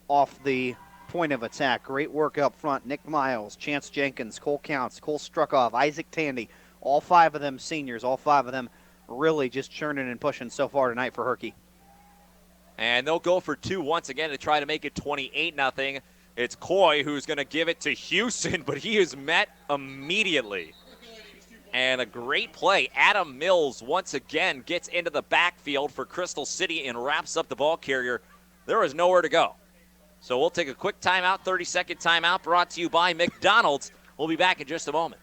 off the point of attack. Great work up front. Nick Miles, Chance Jenkins, Cole Counts, Cole Struckoff, Isaac Tandy. All 5 of them seniors, all 5 of them really just churning and pushing so far tonight for Herky. And they'll go for 2 once again to try to make it 28-0. It's Coy who's going to give it to Houston, but he is met immediately. And a great play. Adam Mills once again gets into the backfield for Crystal City and wraps up the ball carrier. There is nowhere to go. So we'll take a quick timeout, 30-second timeout, brought to you by McDonald's. We'll be back in just a moment.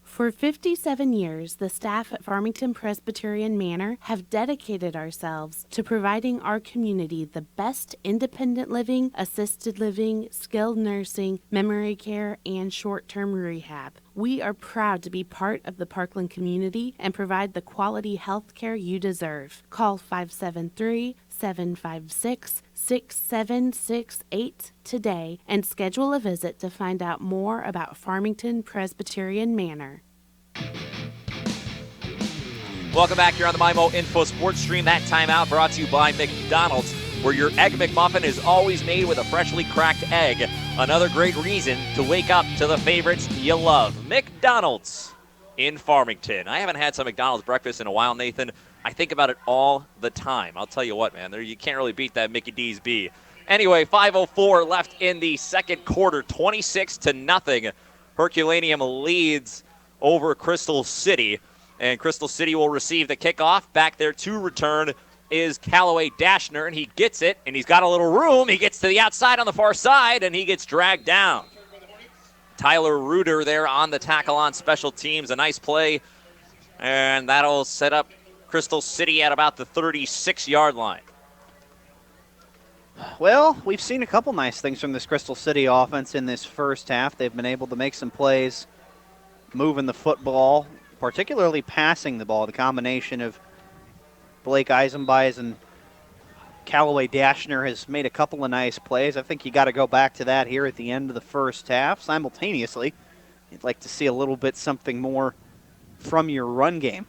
For 57 years, the staff at Farmington Presbyterian Manor have dedicated ourselves to providing our community the best independent living, assisted living, skilled nursing, memory care, and short-term rehab. We are proud to be part of the Parkland community and provide the quality health care you deserve. Call 573-756-6768 today and schedule a visit to find out more about Farmington Presbyterian Manor. Welcome back here on the MyMo Info Sports Stream. That timeout brought to you by McDonald's, where your Egg McMuffin is always made with a freshly cracked egg. Another great reason to wake up to the favorites you love. McDonald's in Farmington. I haven't had some McDonald's breakfast in a while, Nathan. I think about it all the time. I'll tell you what, man, you can't really beat that Mickey D's B. Anyway, 5:04 left in the second quarter, 26-0. Herculaneum leads over Crystal City, and Crystal City will receive the kickoff. Back there to return is Callaway Dashner, and he gets it, and he's got a little room. He gets to the outside on the far side, and he gets dragged down. Tyler Reuter there on the tackle on special teams. A nice play, and that'll set up Crystal City at about the 36-yard line. Well, we've seen a couple nice things from this Crystal City offense in this first half. They've been able to make some plays, moving the football, particularly passing the ball. The combination of Blake Eisenbeis and Callaway Dashner has made a couple of nice plays. I think you got to go back to that here at the end of the first half. Simultaneously, you'd like to see a little bit something more from your run game.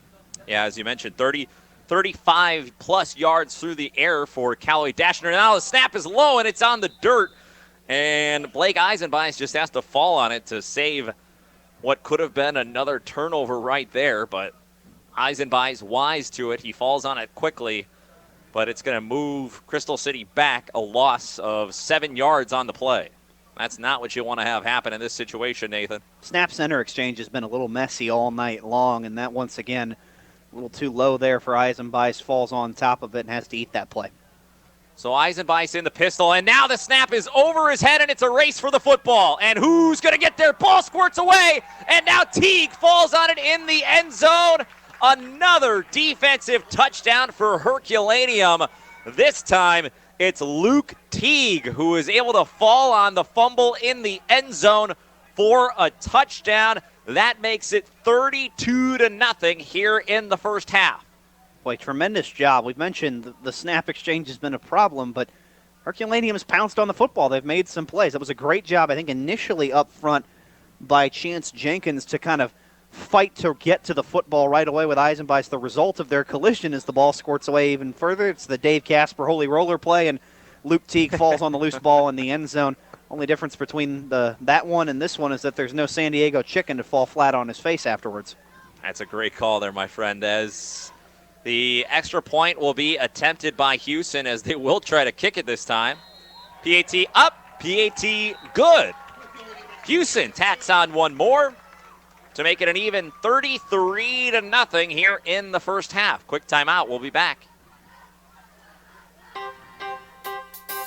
Yeah, as you mentioned, 35-plus yards through the air for Callaway Dashner. Now the snap is low, and it's on the dirt. And Blake Eisenbeis just has to fall on it to save what could have been another turnover right there, but Eisenbei's wise to it. He falls on it quickly, but it's going to move Crystal City back a loss of 7 yards on the play. That's not what you want to have happen in this situation, Nathan. Snap center exchange has been a little messy all night long, and that once again, a little too low there for Eisenbeis, falls on top of it and has to eat that play. So Eisenbeis in the pistol, and now the snap is over his head, and it's a race for the football. And who's going to get there? Ball squirts away, and now Teague falls on it in the end zone. Another defensive touchdown for Herculaneum. This time, it's Luke Teague who is able to fall on the fumble in the end zone for a touchdown. That makes it 32-0 here in the first half. Boy, tremendous job. We've mentioned the snap exchange has been a problem, but Herculaneum has pounced on the football. They've made some plays. That was a great job, I think, initially up front by Chance Jenkins to kind of fight to get to the football right away with Eisenbeis. The result of their collision is the ball squirts away even further. It's the Dave Casper Holy Roller play, and Luke Teague falls on the loose ball in the end zone. Only difference between that one and this one is that there's no San Diego chicken to fall flat on his face afterwards. That's a great call there, my friend, as the extra point will be attempted by Houston as they will try to kick it this time. PAT up, PAT good. Houston tacks on one more to make it an even 33-0 here in the first half. Quick timeout. We'll be back.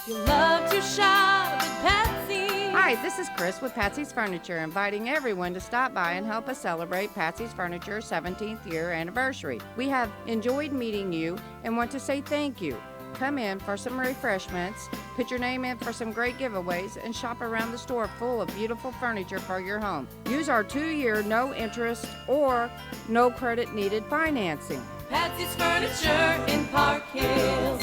You love to shop at Patsy's. Hi, this is Chris with Patsy's Furniture, inviting everyone to stop by and help us celebrate Patsy's Furniture's 17th year anniversary. We have enjoyed meeting you and want to say thank you. Come in for some refreshments, put your name in for some great giveaways, and shop around the store full of beautiful furniture for your home. Use our 2-year no interest or no credit needed financing. Patsy's Furniture in Park Hills.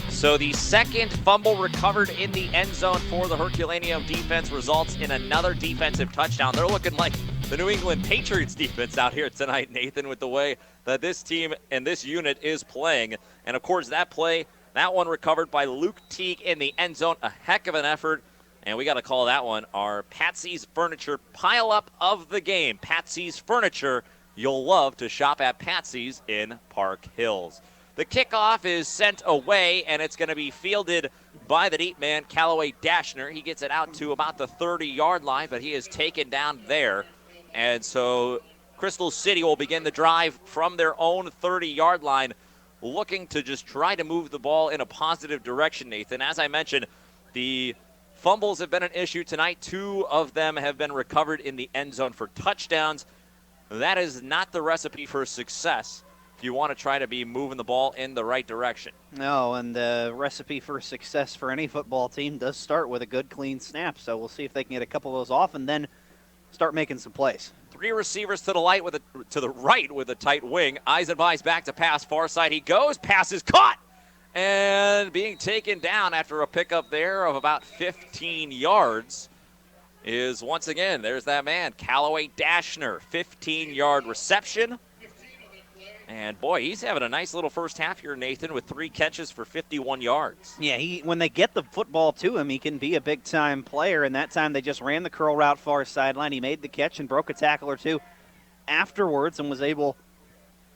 So the second fumble recovered in the end zone for the Herculaneum defense results in another defensive touchdown. They're looking like the New England Patriots defense out here tonight, Nathan, with the way that this team and this unit is playing. And, of course, that play, that one recovered by Luke Teague in the end zone. A heck of an effort. And we got to call that one our Patsy's Furniture pile-up of the game. Patsy's Furniture. You'll love to shop at Patsy's in Park Hills. The kickoff is sent away, and it's going to be fielded by the deep man, Callaway Dashner. He gets it out to about the 30-yard line, but he is taken down there. And so Crystal City will begin the drive from their own 30-yard line, looking to just try to move the ball in a positive direction, Nathan. As I mentioned, the fumbles have been an issue tonight. 2 of them have been recovered in the end zone for touchdowns. That is not the recipe for success if you want to try to be moving the ball in the right direction. No, and the recipe for success for any football team does start with a good, clean snap. So we'll see if they can get a couple of those off and then start making some plays. 3 receivers to the right with a tight wing. Eisenbeis back to pass. Far side he goes. Pass is caught. And being taken down after a pickup there of about 15 yards is once again, there's that man, Callaway Dashner. 15-yard reception. And, boy, he's having a nice little first half here, Nathan, with 3 catches for 51 yards. Yeah, when they get the football to him, he can be a big-time player. And that time they just ran the curl route far sideline. He made the catch and broke a tackle or 2 afterwards and was able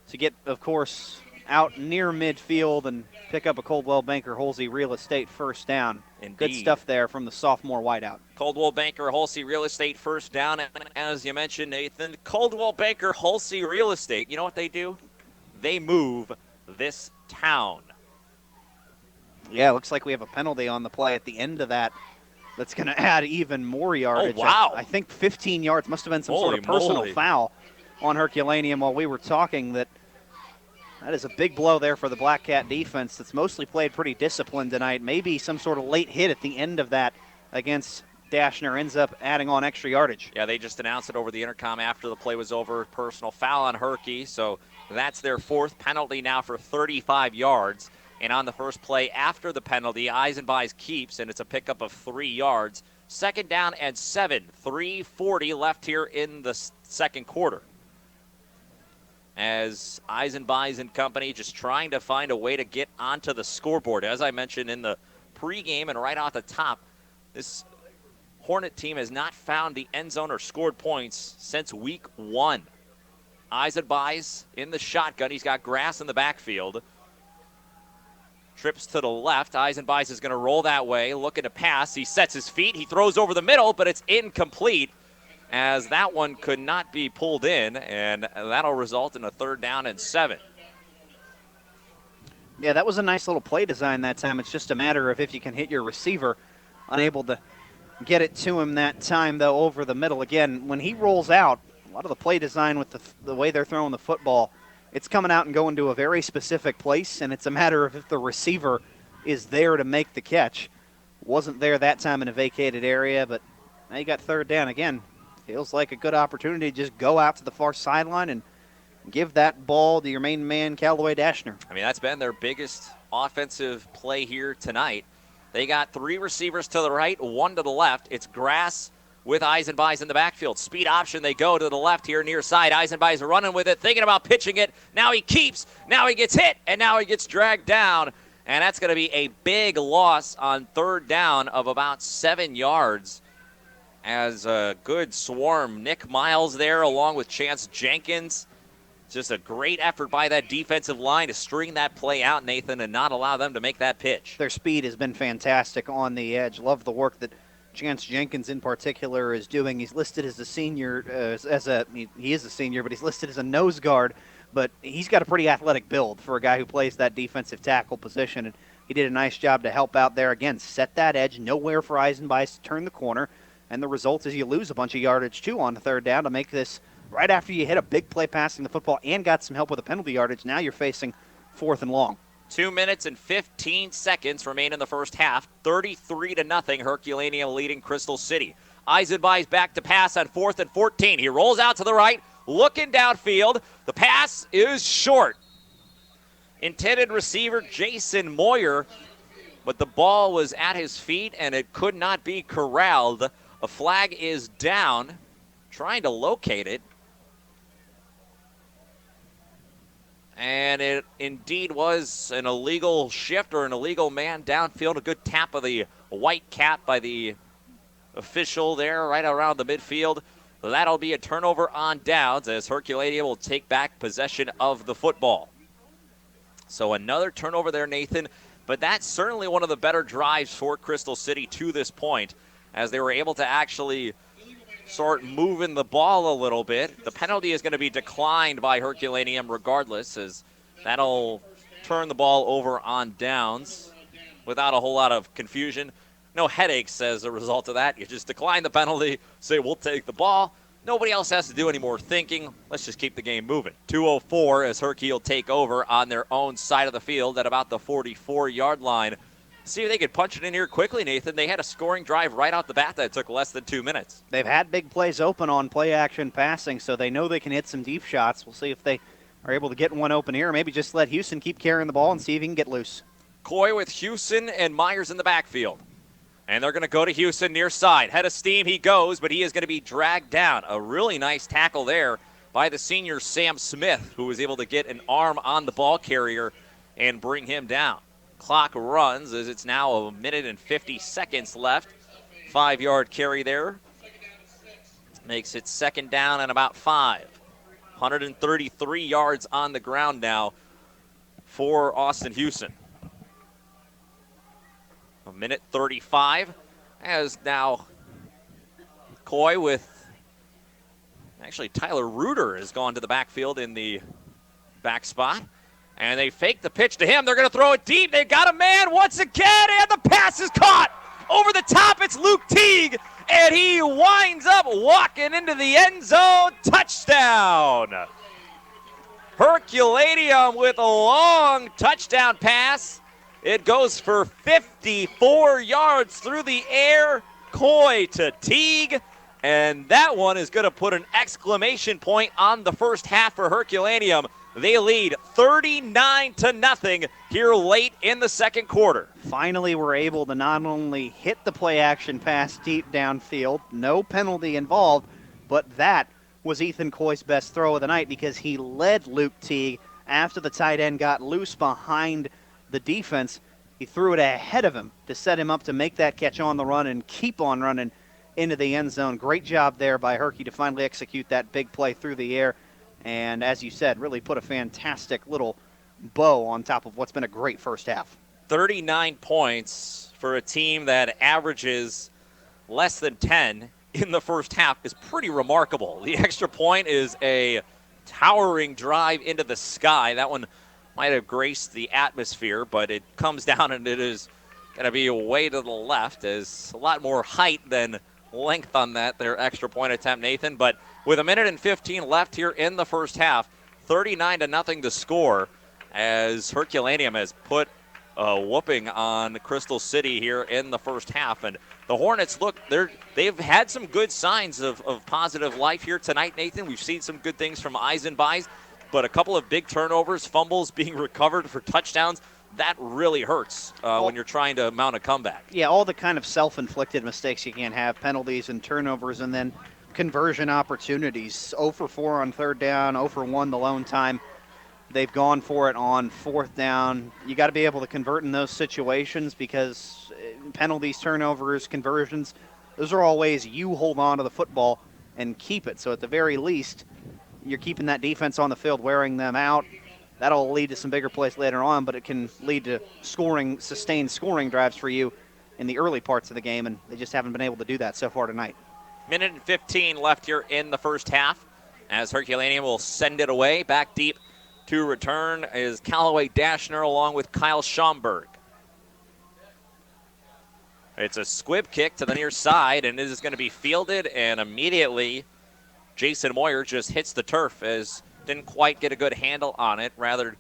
to get, of course, out near midfield and pick up a Coldwell Banker Halsey Real Estate first down. Indeed. Good stuff there from the sophomore wideout. Coldwell Banker Halsey Real Estate first down. And as you mentioned, Nathan, Coldwell Banker Halsey Real Estate, you know what they do? They move this town. Yeah, looks like we have a penalty on the play at the end of that. That's going to add even more yardage. Oh, wow. I think 15 yards must have been some sort of personal foul on Herculaneum while we were talking. That is a big blow there for the Blackcat defense that's mostly played pretty disciplined tonight. Maybe some sort of late hit at the end of that against Dashner ends up adding on extra yardage. Yeah, they just announced it over the intercom after the play was over. Personal foul on Herky, so that's their 4th penalty now for 35 yards. And on the first play after the penalty, Eisenbeis keeps, and it's a pickup of 3 yards. 2nd down and 7, 3:40 left here in the second quarter. As Eisenbeis and company just trying to find a way to get onto the scoreboard. As I mentioned in the pregame and right off the top, this Hornet team has not found the end zone or scored points since week 1. Eisenbeis in the shotgun. He's got grass in the backfield. Trips to the left. Eisenbeis is going to roll that way, looking to pass. He sets his feet. He throws over the middle, but it's incomplete, as that one could not be pulled in, and that'll result in a 3rd down and 7. Yeah, that was a nice little play design that time. It's just a matter of if you can hit your receiver. Unable to get it to him that time, though, over the middle. Again, when he rolls out, a lot of the play design with the way they're throwing the football, it's coming out and going to a very specific place, and it's a matter of if the receiver is there to make the catch. Wasn't there that time in a vacated area, but now you got 3rd down. Again, feels like a good opportunity to just go out to the far sideline and give that ball to your main man, Callaway Dashner. I mean, that's been their biggest offensive play here tonight. They got 3 receivers to the right, 1 to the left. It's Grass with Eisenbeis in the backfield. Speed option, they go to the left here near side. Eisenbeis running with it, thinking about pitching it. Now he keeps, now he gets hit, and now he gets dragged down. And that's going to be a big loss on 3rd down of about 7 yards. As a good swarm, Nick Miles there along with Chance Jenkins. Just a great effort by that defensive line to string that play out, Nathan, and not allow them to make that pitch. Their speed has been fantastic on the edge. Love the work that Chance Jenkins in particular is doing. He's listed as a senior, he is a senior, but he's listed as a nose guard. But he's got a pretty athletic build for a guy who plays that defensive tackle position. And he did a nice job to help out there. Again, set that edge, nowhere for Eisenbeis to turn the corner. And the result is you lose a bunch of yardage, too, on the 3rd down to make this right after you hit a big play passing the football and got some help with the penalty yardage. Now you're facing 4th and long. 2 minutes and 15 seconds remain in the first half. 33-0, Herculaneum leading Crystal City. Eisenbeis back to pass on 4th and 14. He rolls out to the right, looking downfield. The pass is short. Intended receiver Jason Moyer, but the ball was at his feet and it could not be corralled. A flag is down, trying to locate it. And it indeed was an illegal shift or an illegal man downfield. A good tap of the white cap by the official there right around the midfield. So that'll be a turnover on downs as Herculaneum will take back possession of the football. So another turnover there, Nathan. But that's certainly one of the better drives for Crystal City to this point, as they were able to actually start moving the ball a little bit. The penalty is going to be declined by Herculaneum regardless, as that'll turn the ball over on downs without a whole lot of confusion. No headaches as a result of that. You just decline the penalty, say we'll take the ball. Nobody else has to do any more thinking. Let's just keep the game moving. 2:04 as Herky will take over on their own side of the field at about the 44-yard line. See if they could punch it in here quickly, Nathan. They had a scoring drive right out the bat that took less than 2 minutes. They've had big plays open on play-action passing, so they know they can hit some deep shots. We'll see if they are able to get one open here, or maybe just let Houston keep carrying the ball and see if he can get loose. Coy with Houston and Myers in the backfield. And they're going to go to Houston near side. Head of steam he goes, but he is going to be dragged down. A really nice tackle there by the senior Sam Smith, who was able to get an arm on the ball carrier and bring him down. Clock runs as it's now a minute and 50 seconds left. 5-yard carry there. Makes it 2nd down and about 5. 133 yards on the ground now for Austin Houston. A minute 35 as now Coy with, actually Tyler Reuter has gone to the backfield in the back spot. And they fake the pitch to him. They're going to throw it deep. They've got a man once again, and the pass is caught. Over the top, it's Luke Teague, and he winds up walking into the end zone. Touchdown. Herculaneum with a long touchdown pass. It goes for 54 yards through the air. Coy to Teague. And that one is going to put an exclamation point on the first half for Herculaneum. They lead 39-0 here late in the second quarter. Finally, we're able to not only hit the play-action pass deep downfield, no penalty involved, but that was Ethan Coy's best throw of the night because he led Luke Teague after the tight end got loose behind the defense. He threw it ahead of him to set him up to make that catch on the run and keep on running. into the end zone. Great job there by Herky to finally execute that big play through the air. And as you said, really put a fantastic little bow on top of what's been a great first half. 39 points for a team that averages less than 10 in the first half is pretty remarkable. The extra point is a towering drive into the sky. That one might have graced the atmosphere, but it comes down and it is going to be way to the left. There's a lot more height than length on that, their extra point attempt, Nathan. But with 1:15 left here in the first half, 39-0 to score, as Herculaneum has put a whooping on Crystal City here in the first half. And the Hornets, look, they've had some good signs of positive life here tonight, Nathan. We've seen some good things from Eisenbeis, but a couple of big turnovers, fumbles being recovered for touchdowns, that really hurts when you're trying to mount a comeback. Yeah, all the kind of self-inflicted mistakes you can have, penalties and turnovers, and then conversion opportunities. 0 for 4 on third down, 0 for 1 the lone time. They've gone for it on fourth down. You got to be able to convert in those situations, because penalties, turnovers, conversions, those are all ways you hold on to the football and keep it. So at the very least, you're keeping that defense on the field, wearing them out. That'll lead to some bigger plays later on, but it can lead to sustained scoring drives for you in the early parts of the game, and they just haven't been able to do that so far tonight. 1:15 left here in the first half, as Herculaneum will send it away. Back deep to return is Callaway Dashner along with Kyle Schomburg. It's a squib kick to the near side, and it is going to be fielded, and immediately Jason Moyer just hits the turf, as didn't quite get a good handle on it. Rather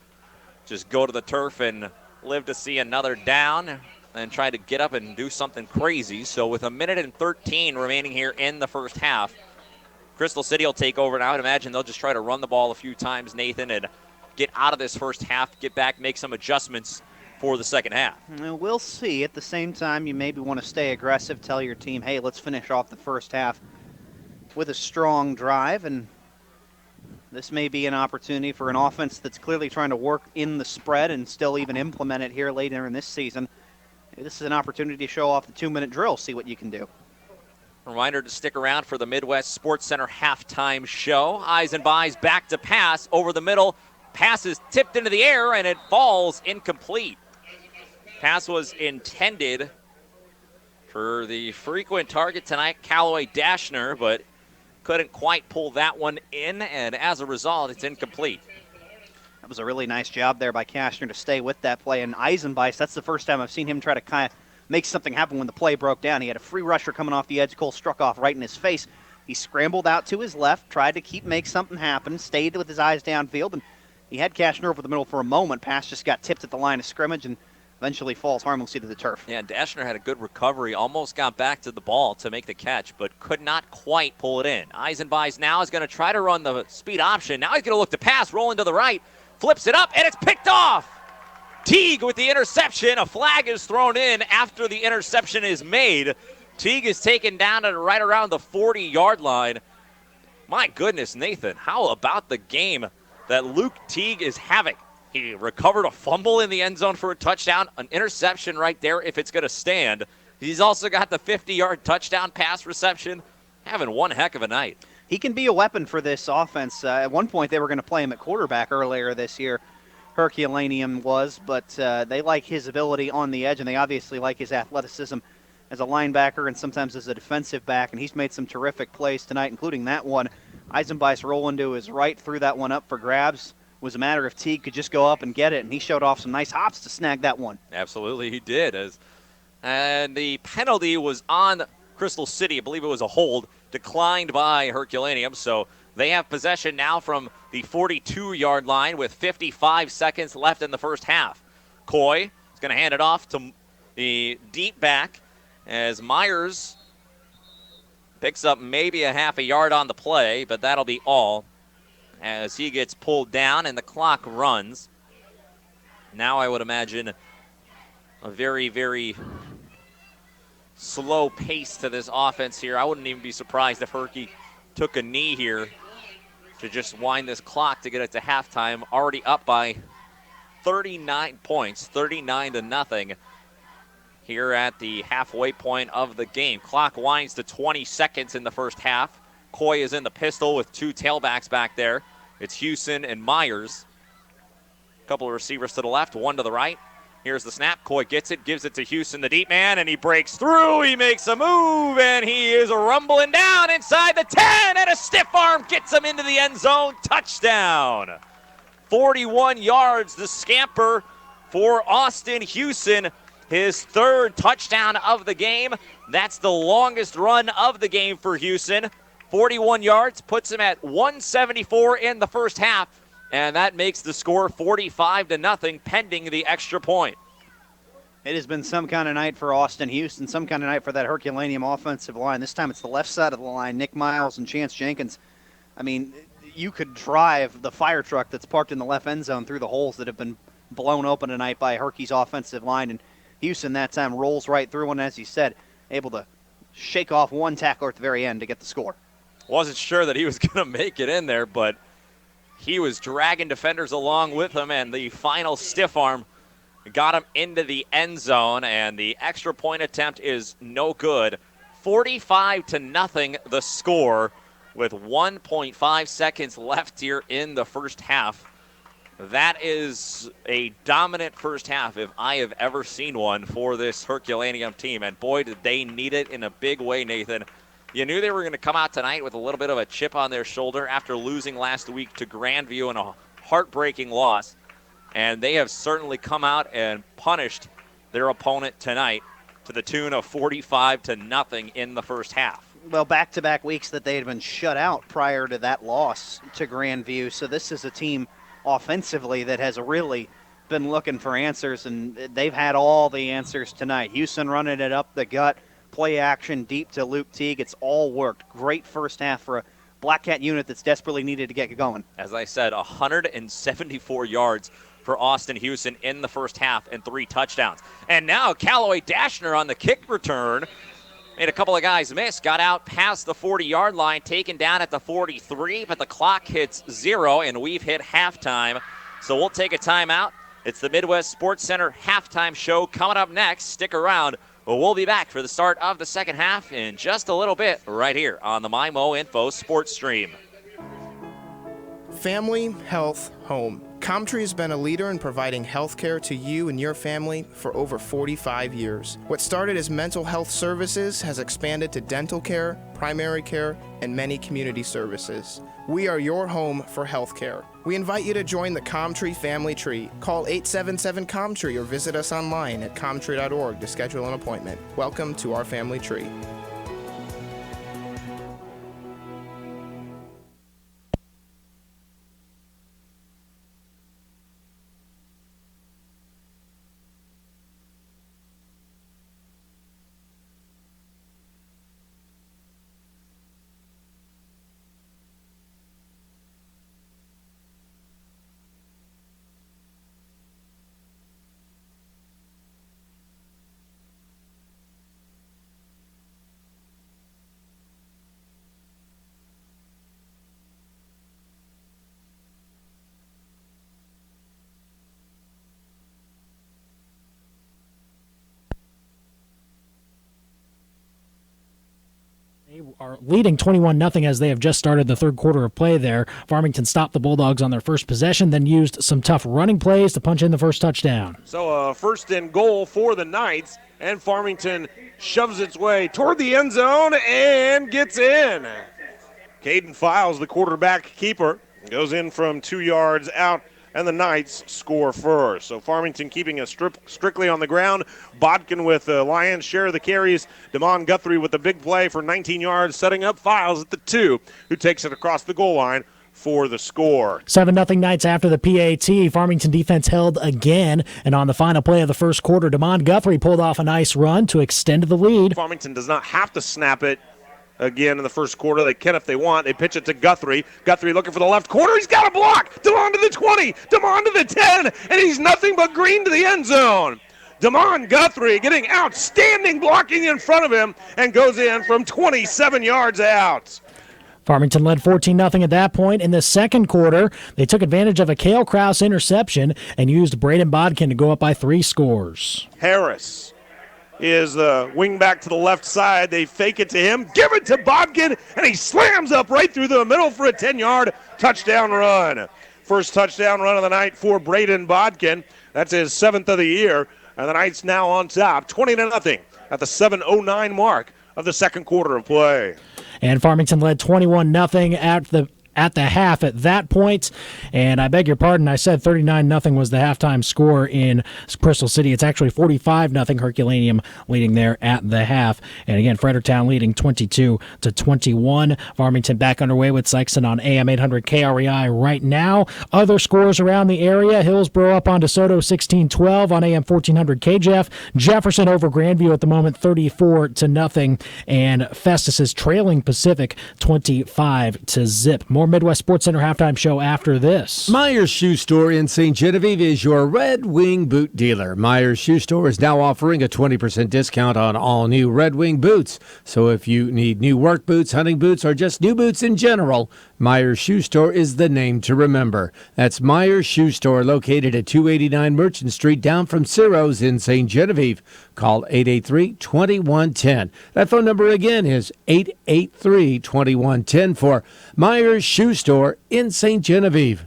just go to the turf and live to see another down and try to get up and do something crazy. So with 1:13 remaining here in the first half, Crystal City will take over, and I would imagine they'll just try to run the ball a few times, Nathan, and get out of this first half, get back, make some adjustments for the second half. We'll see. At the same time, you maybe want to stay aggressive, tell your team, hey, let's finish off the first half with a strong drive, and this may be an opportunity for an offense that's clearly trying to work in the spread and still even implement it here later in this season. Maybe this is an opportunity to show off the 2-minute drill, see what you can do. Reminder to stick around for the Midwest Sports Center halftime show. Eisenbeis back to pass over the middle. Pass is tipped into the air, and it falls incomplete. Pass was intended for the frequent target tonight, Callaway Dashner, but couldn't quite pull that one in, and as a result, it's incomplete. That was a really nice job there by Kashner to stay with that play. And Eisenbeis, that's the first time I've seen him try to kind of make something happen when the play broke down. He had a free rusher coming off the edge. Cole struck off right in his face. He scrambled out to his left, tried to make something happen, stayed with his eyes downfield, and he had Kashner over the middle for a moment. Pass just got tipped at the line of scrimmage and eventually falls harmlessly to the turf. Yeah, Dashner had a good recovery, almost got back to the ball to make the catch, but could not quite pull it in. Eisenbeis now is going to try to run the speed option. Now he's going to look to pass, rolling to the right, flips it up, and it's picked off. Teague with the interception. A flag is thrown in after the interception is made. Teague is taken down at right around the 40-yard line. My goodness, Nathan, how about the game that Luke Teague is having? He recovered a fumble in the end zone for a touchdown, an interception right there if it's going to stand. He's also got the 50-yard touchdown pass reception. Having one heck of a night. He can be a weapon for this offense. At one point, they were going to play him at quarterback earlier this year. Herculaneum was, but they like his ability on the edge, and they obviously like his athleticism as a linebacker and sometimes as a defensive back, and he's made some terrific plays tonight, including that one. Eisenbeis rolling to his right, threw that one up for grabs. It was a matter if Teague could just go up and get it, and he showed off some nice hops to snag that one. Absolutely, he did. And the penalty was on Crystal City. I believe it was a hold, declined by Herculaneum. So they have possession now from the 42-yard line with 55 seconds left in the first half. Coy is going to hand it off to the deep back as Myers picks up maybe a half a yard on the play, but that'll be all as he gets pulled down and the clock runs. Now I would imagine a very, very slow pace to this offense here. I wouldn't even be surprised if Herky took a knee here to just wind this clock to get it to halftime. Already up by 39 points, 39-0 here at the halfway point of the game. Clock winds to 20 seconds in the first half. Coy is in the pistol with 2 tailbacks back there. It's Houston and Myers. A couple of receivers to the left, 1 to the right. Here's the snap. Coy gets it, gives it to Houston, the deep man, and he breaks through. He makes a move, and he is rumbling down inside the 10, and a stiff arm gets him into the end zone. Touchdown. 41 yards, the scamper for Austin Houston. His 3rd touchdown of the game. That's the longest run of the game for Houston. 41 yards, puts him at 174 in the first half. And that makes the score 45-0, pending the extra point. It has been some kind of night for Austin Houston, some kind of night for that Herculaneum offensive line. This time it's the left side of the line, Nick Miles and Chance Jenkins. I mean, you could drive the fire truck that's parked in the left end zone through the holes that have been blown open tonight by Herky's offensive line. And Houston that time rolls right through, and as you said, able to shake off one tackler at the very end to get the score. Wasn't sure that he was going to make it in there, but he was dragging defenders along with him, and the final stiff arm got him into the end zone, and the extra point attempt is no good. 45-0 the score with 1.5 seconds left here in the first half. That is a dominant first half if I have ever seen one for this Herculaneum team, and boy, did they need it in a big way, Nathan. You knew they were going to come out tonight with a little bit of a chip on their shoulder after losing last week to Grandview in a heartbreaking loss. And they have certainly come out and punished their opponent tonight to the tune of 45-0 in the first half. Well, back-to-back weeks that they had been shut out prior to that loss to Grandview. So this is a team offensively that has really been looking for answers, and they've had all the answers tonight. Houston running it up the gut. Play action deep to Luke Teague. It's all worked. Great first half for a Blackcat unit that's desperately needed to get going. As I said, 174 yards for Austin Houston in the first half and 3 touchdowns. And now Callaway Dashner on the kick return. Made a couple of guys miss. Got out past the 40-yard line, taken down at the 43, but the clock hits 0, and we've hit halftime. So we'll take a timeout. It's the Midwest Sports Center halftime show coming up next. Stick around. Well, we'll be back for the start of the second half in just a little bit right here on the MyMo Info Sports Stream. Family, health, home. Comtree has been a leader in providing health care to you and your family for over 45 years. What started as mental health services has expanded to dental care, primary care, and many community services. We are your home for health care. We invite you to join the Comtree family tree. Call 877-COMTREE or visit us online at comtree.org to schedule an appointment. Welcome to our family tree. They are leading 21-0 as they have just started the third quarter of play there. Farmington stopped the Bulldogs on their first possession, then used some tough running plays to punch in the first touchdown. So first and goal for the Knights, and Farmington shoves its way toward the end zone and gets in. Caden Files, the quarterback keeper, goes in from 2 yards out, and the Knights score first. So Farmington keeping it strictly on the ground. Bodkin with the lion's share of the carries. Damon Guthrie with the big play for 19 yards, setting up Files at the 2, who takes it across the goal line for the score. 7-0 Knights after the PAT. Farmington defense held again, and on the final play of the first quarter, Damon Guthrie pulled off a nice run to extend the lead. Farmington does not have to snap it again in the first quarter. They can if they want. They pitch it to Guthrie. Guthrie looking for the left corner. He's got a block. Damon to the 20. Damon to the 10. And he's nothing but green to the end zone. Damon Guthrie getting outstanding blocking in front of him and goes in from 27 yards out. Farmington led 14-0 at that point. In the second quarter, they took advantage of a Cale Krause interception and used Braden Bodkin to go up by 3 scores. Harris is the wing back to the left side. They fake it to him, give it to Bodkin, and he slams up right through the middle for a 10-yard touchdown run. First touchdown run of the night for Braden Bodkin. That's his 7th of the year, and the Knights now on top, 20-0 at the 7:09 mark of the second quarter of play. And Farmington led 21-0 at the half at that point. And I beg your pardon, I said 39-0 was the halftime score in Crystal City. It's actually 45-0, Herculaneum leading there at the half. And again, Fredericktown leading 22-21. Farmington back underway with Sykeston on AM 800 KREI right now. Other scores around the area: Hillsborough up on DeSoto 16-12 on AM 1400 KJEF. Jefferson over Grandview at the moment 34-0. And Festus is trailing Pacific 25-0. More Midwest Sports Center halftime show after this. Myers Shoe Store in St. Genevieve is your Red Wing boot dealer. Myers Shoe Store is now offering a 20% discount on all new Red Wing boots. So if you need new work boots, hunting boots, or just new boots in general, Myers Shoe Store is the name to remember. That's Myers Shoe Store, located at 289 Merchant Street, down from Ciro's in St. Genevieve. Call 883-2110. That phone number again is 883-2110 for Myers Shoe Store in St. Genevieve.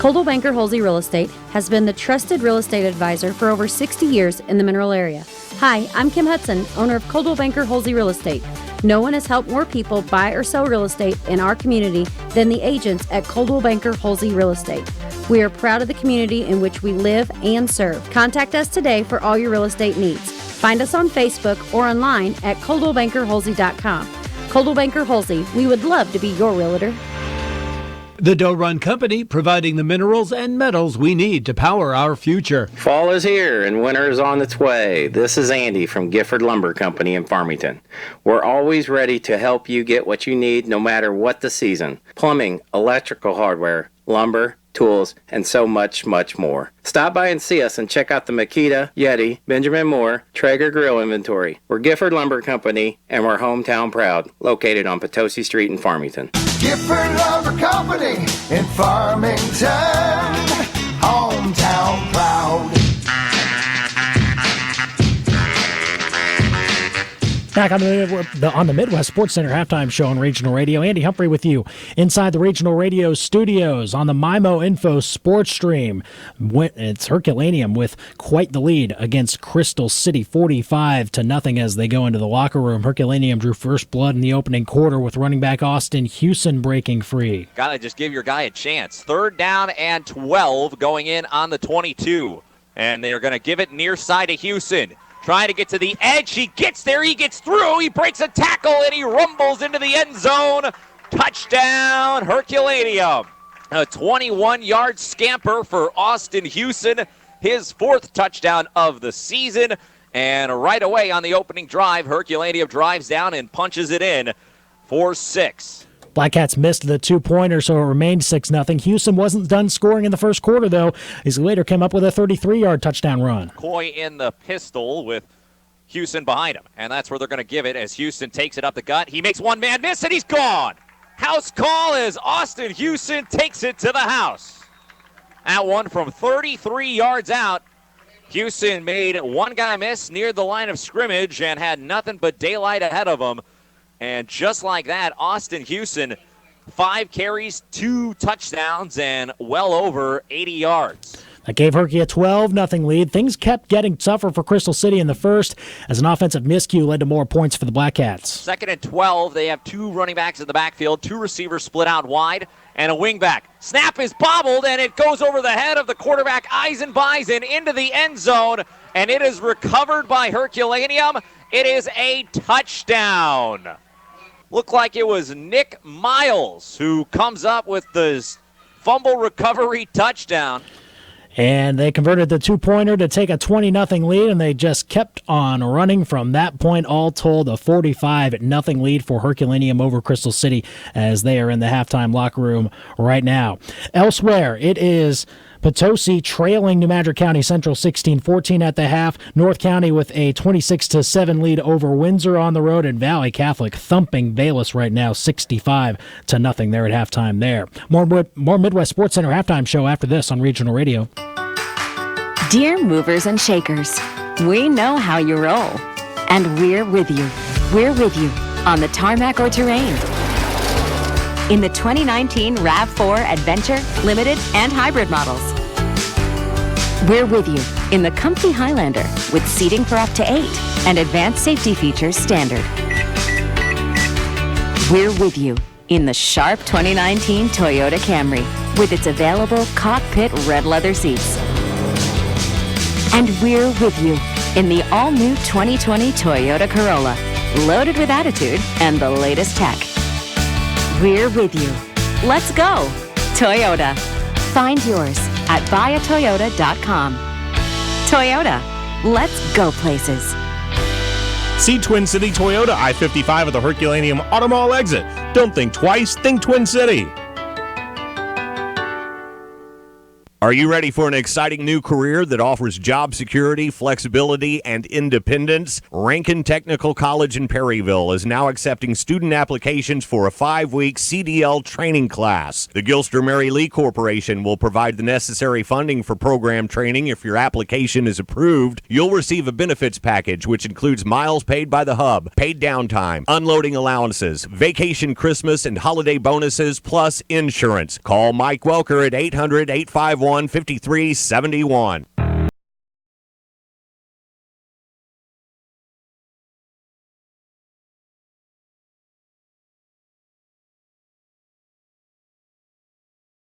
Coldwell Banker Holsey Real Estate has been the trusted real estate advisor for over 60 years in the Mineral area. Hi, I'm Kim Hudson, owner of Coldwell Banker Holsey Real Estate. No one has helped more people buy or sell real estate in our community than the agents at Coldwell Banker Holsey Real Estate. We are proud of the community in which we live and serve. Contact us today for all your real estate needs. Find us on Facebook or online at coldwellbankerholsey.com. Coldwell Banker Holsey, we would love to be your realtor. The Doe Run Company, providing the minerals and metals we need to power our future. Fall is here and winter is on its way. This is Andy from Gifford Lumber Company in Farmington. We're always ready to help you get what you need no matter what the season. Plumbing, electrical hardware, lumber, tools, and so much, much more. Stop by and see us and check out the Makita, Yeti, Benjamin Moore, Traeger grill inventory. We're Gifford Lumber Company, and we're hometown proud, located on Potosi Street in Farmington. Gifford Lumber Company in Farmington, hometown proud. Back on the Midwest Sports Center halftime show on Regional Radio. Andy Humphrey with you inside the Regional Radio studios on the MIMO Info Sports Stream. It's Herculaneum with quite the lead against Crystal City, 45-0 as they go into the locker room. Herculaneum drew first blood in the opening quarter with running back Austin Hewson breaking free. Gotta just give your guy a chance. 3rd down and 12 going in on the 22. And they're going to give it near side to Hewson. Trying to get to the edge. He gets there. He gets through. He breaks a tackle, and he rumbles into the end zone. Touchdown, Herculaneum. A 21-yard scamper for Austin Hewson. His 4th touchdown of the season. And right away on the opening drive, Herculaneum drives down and punches it in for 6. Blackcats missed the 2-pointer, so it remained 6-0. Hewson wasn't done scoring in the first quarter, though, as he later came up with a 33-yard touchdown run. Coy in the pistol with Hewson behind him, and that's where they're going to give it as Hewson takes it up the gut. He makes one man miss, and he's gone. House call as Austin Hewson takes it to the house. That one from 33 yards out. Hewson made one guy miss near the line of scrimmage and had nothing but daylight ahead of him. And just like that, Austin Hewson, 5 carries, 2 touchdowns, and well over 80 yards. That gave Herky a 12-0 lead. Things kept getting tougher for Crystal City in the first as an offensive miscue led to more points for the Blackcats. 2nd and 12. They have 2 running backs in the backfield, 2 receivers split out wide, and a wingback. Snap is bobbled, and it goes over the head of the quarterback, Eisenbeisen, into the end zone, and it is recovered by Herculaneum. It is a touchdown. Looked like it was Nick Miles who comes up with the fumble recovery touchdown. And they converted the 2-pointer to take a 20-0 lead, and they just kept on running from that point. All told, a 45-0 lead for Herculaneum over Crystal City as they are in the halftime locker room right now. Elsewhere, it is Potosi trailing New Madrid County Central 16-14 at the half. North County with a 26-7 lead over Windsor on the road, and Valley Catholic thumping Bayless right now 65-0 there at halftime there. More Midwest Sports Center halftime show after this on Regional Radio. Dear movers and shakers, We know how you roll, and we're with you. We're with you on the tarmac or terrain. In the 2019 RAV4 Adventure, Limited, and Hybrid models. We're with you in the comfy Highlander with seating for up to 8 and advanced safety features standard. We're with you in the sharp 2019 Toyota Camry with its available cockpit red leather seats. And we're with you in the all-new 2020 Toyota Corolla, loaded with attitude and the latest tech. We're with you. Let's go, Toyota. Find yours at buyatoyota.com. Toyota, let's go places. See Twin City Toyota I-55 at the Herculaneum Auto Mall exit. Don't think twice, think Twin City. Are you ready for an exciting new career that offers job security, flexibility, and independence? Rankin Technical College in Perryville is now accepting student applications for a 5-week CDL training class. The Gilster Mary Lee Corporation will provide the necessary funding for program training. If your application is approved, you'll receive a benefits package which includes miles paid by the hub, paid downtime, unloading allowances, vacation, Christmas, and holiday bonuses, plus insurance. Call Mike Welker at 800-851-5371.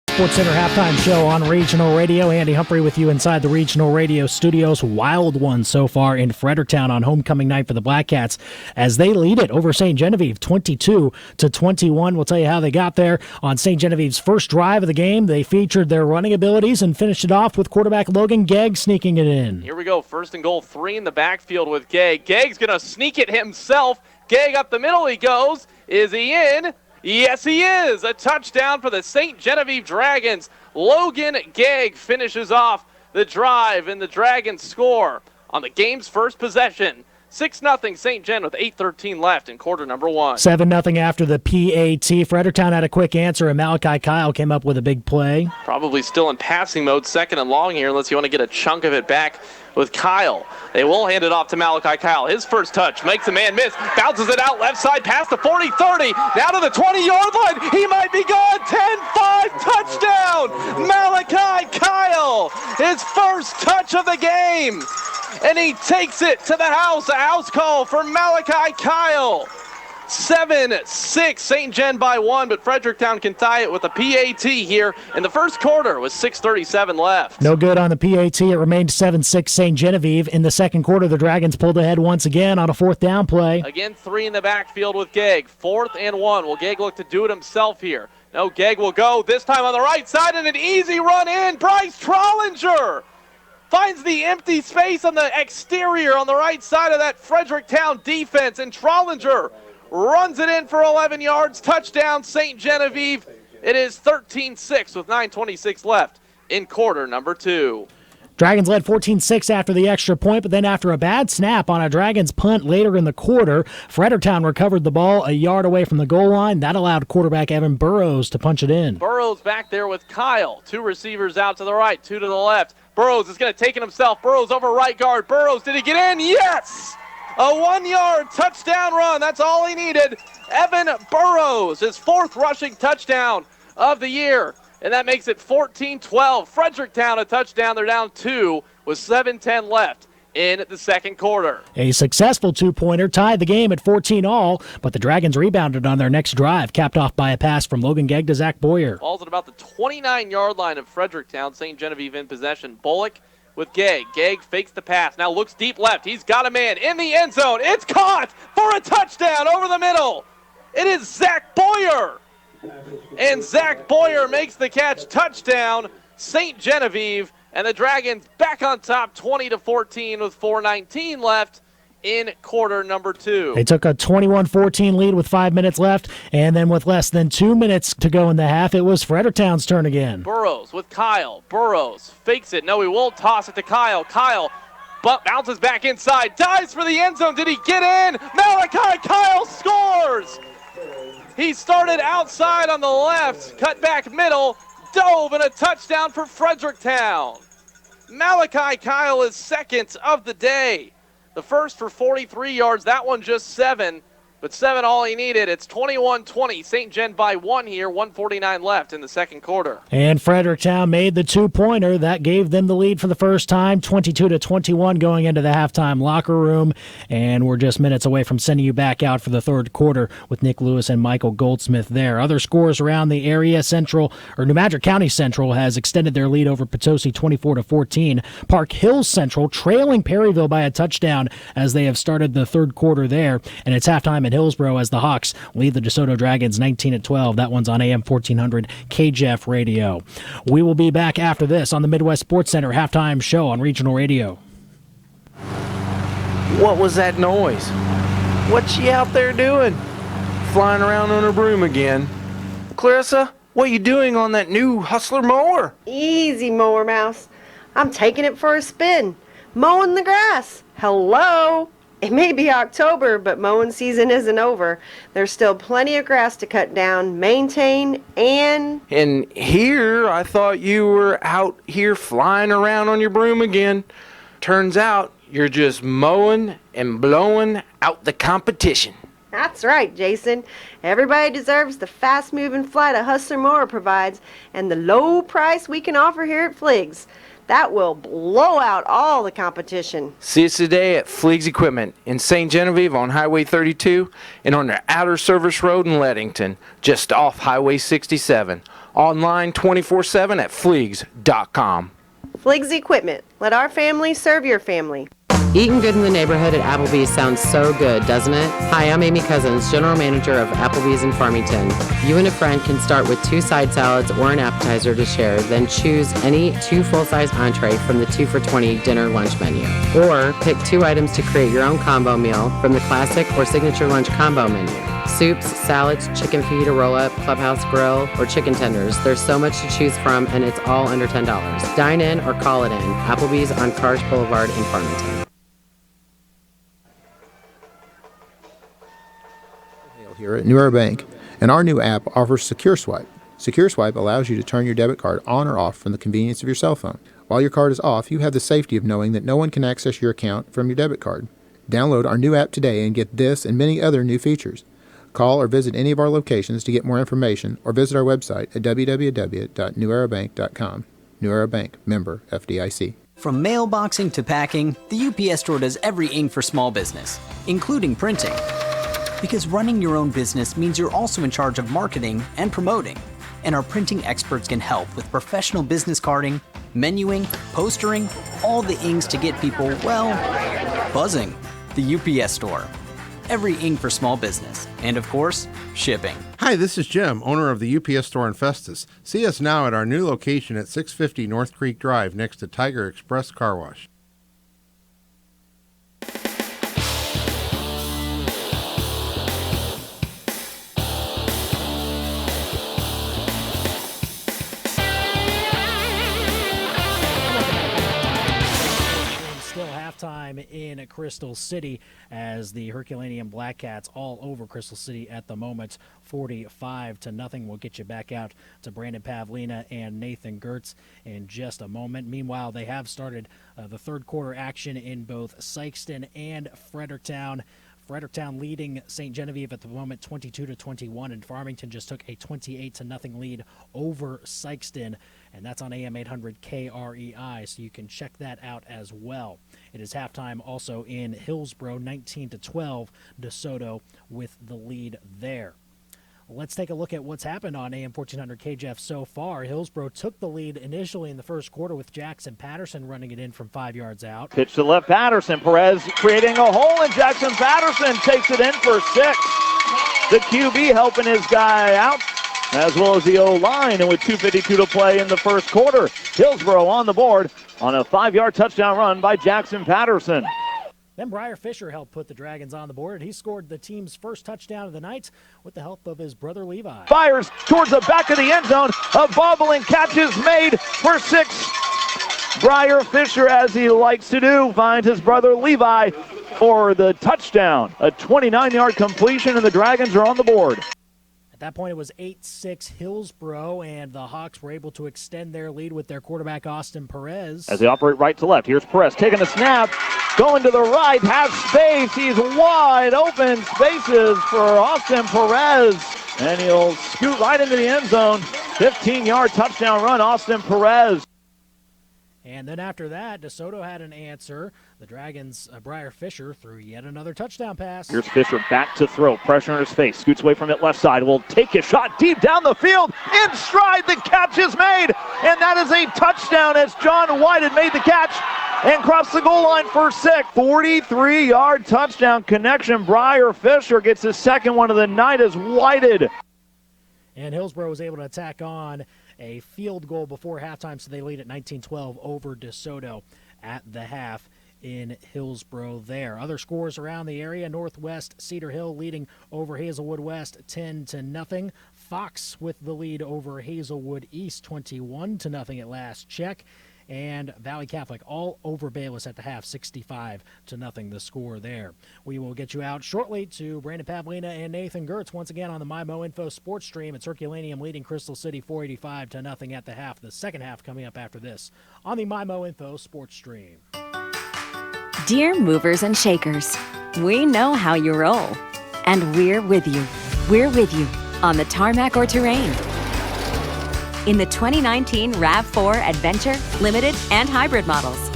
Sports Center halftime show on Regional Radio. Andy Humphrey with you inside the Regional Radio studios. Wild one so far in Fredericktown on homecoming night for the Blackcats as they lead it over St. Genevieve 22-21. We'll tell you how they got there on St. Genevieve's first drive of the game. They featured their running abilities and finished it off with quarterback Logan Gegg sneaking it in. Here we go. First and goal, 3 in the backfield with Gegg. Gegg's going to sneak it himself. Gegg up the middle he goes. Is he in? Yes, he is. A touchdown for the St. Genevieve Dragons. Logan Gegg finishes off the drive, and the Dragons score on the game's first possession. 6-0 St. Gen with 8:13 left in quarter number 1. 7-0 after the PAT. Fredericktown had a quick answer, and Malachi Kyle came up with a big play. Probably still in passing mode, 2nd and long here, unless you want to get a chunk of it back with Kyle. They will hand it off to Malachi Kyle. His first touch makes a man miss, bounces it out left side past the 40-30, now to the 20-yard line. He might be gone. 10-5 touchdown. Malachi Kyle, his first touch of the game. And he takes it to the house. A house call for Malachi Kyle. 7-6, St. Gen by 1, but Fredericktown can tie it with a PAT here in the first quarter with 6:37 left. No good on the PAT. It remained 7-6 St. Genevieve. In the second quarter, the Dragons pulled ahead once again on a 4th down play. Again, 3 in the backfield with Gegg. 4th and 1. Will Gegg look to do it himself here? No, Gegg will go this time on the right side, and an easy run in. Bryce Trollinger finds the empty space on the exterior on the right side of that Fredericktown defense, and Trollinger runs it in for 11 yards. Touchdown, St. Genevieve. It is 13-6 with 9:26 left in quarter number 2. Dragons led 14-6 after the extra point, but then after a bad snap on a Dragons punt later in the quarter, Fredericktown recovered the ball a yard away from the goal line. That allowed quarterback Evan Burrows to punch it in. Burrows back there with Kyle. 2 receivers out to the right, 2 to the left. Burrows is going to take it himself. Burrows over right guard. Burrows, did he get in? Yes! A 1-yard touchdown run. That's all he needed. Evan Burrows, his 4th rushing touchdown of the year. And that makes it 14-12. Fredericktown a touchdown. They're down 2 with 7:10 left in the second quarter. A successful 2-pointer tied the game at 14-all, but the Dragons rebounded on their next drive, capped off by a pass from Logan Gegg to Zach Boyer. Ball's at about the 29-yard line of Fredericktown. St. Genevieve in possession. Bullock with Gegg. Gegg fakes the pass. Now looks deep left. He's got a man in the end zone. It's caught for a touchdown over the middle. It is Zach Boyer. And Zach Boyer makes the catch. Touchdown, St. Genevieve. And the Dragons back on top 20-14 with 4:19 left in quarter number 2. They took a 21-14 lead with 5 minutes left, and then with less than 2 minutes to go in the half, it was Fredericktown's turn again. Burrows with Kyle. Burrows fakes it. No, he won't toss it to Kyle. Kyle bounces back inside, dives for the end zone. Did he get in? Malachi Kyle scores! He started outside on the left, cut back middle, dove, and a touchdown for Fredericktown. Malachi Kyle is second of the day. The first for 43 yards, that one just 7. But 7 all he needed. It's 21-20. St. Gen by 1 here, 1:49 left in the second quarter. And Fredericktown made the two-pointer. That gave them the lead for the first time, 22-21 going into the halftime locker room. And we're just minutes away from sending you back out for the third quarter with Nick Lewis and Michael Goldsmith there. Other scores around the area, New Madrid County Central has extended their lead over Potosi 24-14. Park Hills Central trailing Perryville by a touchdown as they have started the third quarter there. And it's halftime in Hillsboro as the Hawks lead the DeSoto Dragons 19-12. That one's on AM 1400 KJEF radio. We will be back after this on the Midwest Sports Center halftime show on regional radio. What was that noise? What's she out there doing? Flying around on her broom again. Clarissa, what you doing on that new Hustler mower? Easy, Mower Mouse. I'm taking it for a spin. Mowing the grass. Hello? It may be October, but mowing season isn't over. There's still plenty of grass to cut down, maintain, and here, I thought you were out here flying around on your broom again. Turns out you're just mowing and blowing out the competition. That's right, Jason. Everybody deserves the fast-moving flight a Hustler mower provides and the low price we can offer here at Fliggs. That will blow out all the competition. See us today at Fliggs Equipment in St. Genevieve on Highway 32 and on the Outer Service Road in Leadington, just off Highway 67. Online 24/7 at Fliggs.com. Fliggs Equipment. Let our family serve your family. Eating good in the neighborhood at Applebee's sounds so good, doesn't it? Hi, I'm Amy Cousins, General Manager of Applebee's in Farmington. You and a friend can start with 2 side salads or an appetizer to share, then choose any 2 full-size entree from the 2 for $20 dinner lunch menu. Or pick 2 items to create your own combo meal from the classic or signature lunch combo menu. Soups, salads, chicken fajita roll-up, clubhouse grill, or chicken tenders. There's so much to choose from, and it's all under $10. Dine in or call it in. Applebee's on Karsh Boulevard in Farmington. Here at New Era Bank, and our new app offers Secure Swipe. Secure Swipe allows you to turn your debit card on or off from the convenience of your cell phone. While your card is off, you have the safety of knowing that no one can access your account from your debit card. Download our new app today and get this and many other new features. Call or visit any of our locations to get more information, or visit our website at www.newerabank.com. New Era Bank, member FDIC. From mailboxing to packing, the UPS Store does everything for small business, including printing. Because running your own business means you're also in charge of marketing and promoting. And our printing experts can help with professional business carding, menuing, postering, all the ings to get people, well, buzzing. The UPS Store. Every ing for small business. And of course, shipping. Hi, this is Jim, owner of the UPS Store in Festus. See us now at our new location at 650 North Creek Drive next to Tiger Express Car Wash. Time in Crystal City as the Herculaneum Blackcats all over Crystal City at the moment, 45-0. We'll get you back out to Brandon Pavlina and Nathan Gertz in just a moment. Meanwhile, they have started the third quarter action in both Sykeston and Fredericktown. Fredericktown leading St. Genevieve at the moment 22-21, and Farmington just took a 28-0 lead over Sykeston, and that's on AM 800 KREI, so you can check that out as well. It is halftime also in Hillsboro, 19-12, DeSoto with the lead there. Let's take a look at what's happened on AM 1400 KJEF so far. Hillsboro took the lead initially in the first quarter with Jackson Patterson running it in from 5 yards out. Pitch to left, Patterson. Perez creating a hole, and Jackson Patterson takes it in for 6. The QB helping his guy out, as well as the O-line, and with 2:52 to play in the first quarter. Hillsboro on the board on a 5-yard touchdown run by Jackson Patterson. Then Briar Fisher helped put the Dragons on the board, and he scored the team's first touchdown of the night with the help of his brother Levi. Fires towards the back of the end zone. A bobbling catch is made for 6. Briar Fisher, as he likes to do, finds his brother Levi for the touchdown. A 29-yard completion, and the Dragons are on the board. At that point, it was 8-6 Hillsboro, and the Hawks were able to extend their lead with their quarterback, Austin Perez. As they operate right to left, here's Perez taking the snap, going to the right, has space. He's wide open, spaces for Austin Perez, and he'll scoot right into the end zone. 15-yard touchdown run, Austin Perez. And then after that, DeSoto had an answer. The Dragons' Briar Fisher threw yet another touchdown pass. Here's Fisher back to throw. Pressure on his face. Scoots away from it left side. Will take his shot deep down the field. In stride, the catch is made. And that is a touchdown as John White had made the catch and crossed the goal line for 6. 43-yard touchdown connection. Briar Fisher gets his second one of the night as Whited. And Hillsboro was able to tack on a field goal before halftime, so they lead at 19-12 over DeSoto at the half in Hillsboro there. Other scores around the area: Northwest Cedar Hill leading over Hazelwood West 10-0. Fox with the lead over Hazelwood East 21-0 at last check. And Valley Catholic all over Bayless at the half, 65-0, the score there. We will get you out shortly to Brandon Pavlina and Nathan Gertz once again on the MyMo Info Sports Stream. It's Herculaneum leading Crystal City 485-0 at the half. The second half coming up after this on the MyMo Info Sports Stream. Dear movers and shakers, we know how you roll, and we're with you. We're with you on the tarmac or terrain. In the 2019 RAV4 Adventure, Limited, and Hybrid models.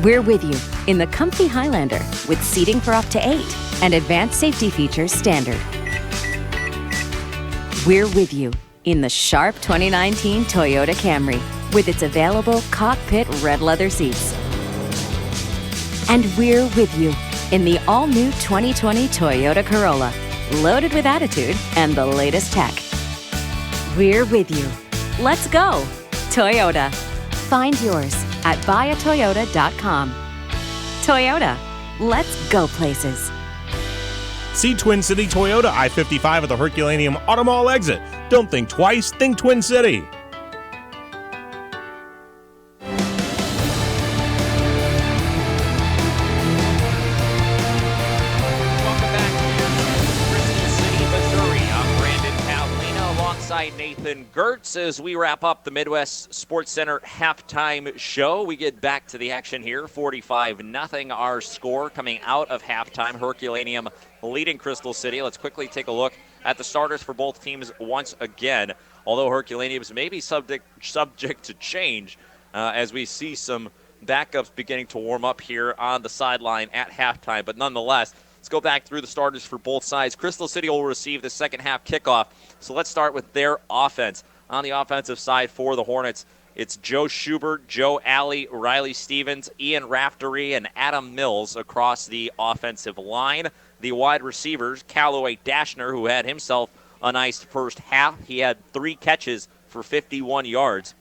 We're with you in the comfy Highlander with seating for up to 8 and advanced safety features standard. We're with you in the sharp 2019 Toyota Camry with its available cockpit red leather seats. And we're with you in the all-new 2020 Toyota Corolla, loaded with attitude and the latest tech. We're with you. Let's go, Toyota. Find yours at buyatoyota.com. Toyota, let's go places. See Twin City Toyota I-55 at the Herculaneum Auto Mall exit. Don't think twice, think Twin City. Nathan Gertz as we wrap up the Midwest Sports Center halftime show. We get back to the action here. 45-0 our score coming out of halftime. Herculaneum leading Crystal City. Let's quickly take a look at the starters for both teams once again. Although Herculaneum's may be subject to change as we see some backups beginning to warm up here on the sideline at halftime. But nonetheless, let's go back through the starters for both sides. Crystal City will receive the second half kickoff. So let's start with their offense. On the offensive side for the Hornets, it's Joe Schubert, Joe Alley, Riley Stevens, Ian Raftery, and Adam Mills across the offensive line. The wide receivers, Callaway Dashner, who had himself a nice first half. He had 3 catches for 51 yards.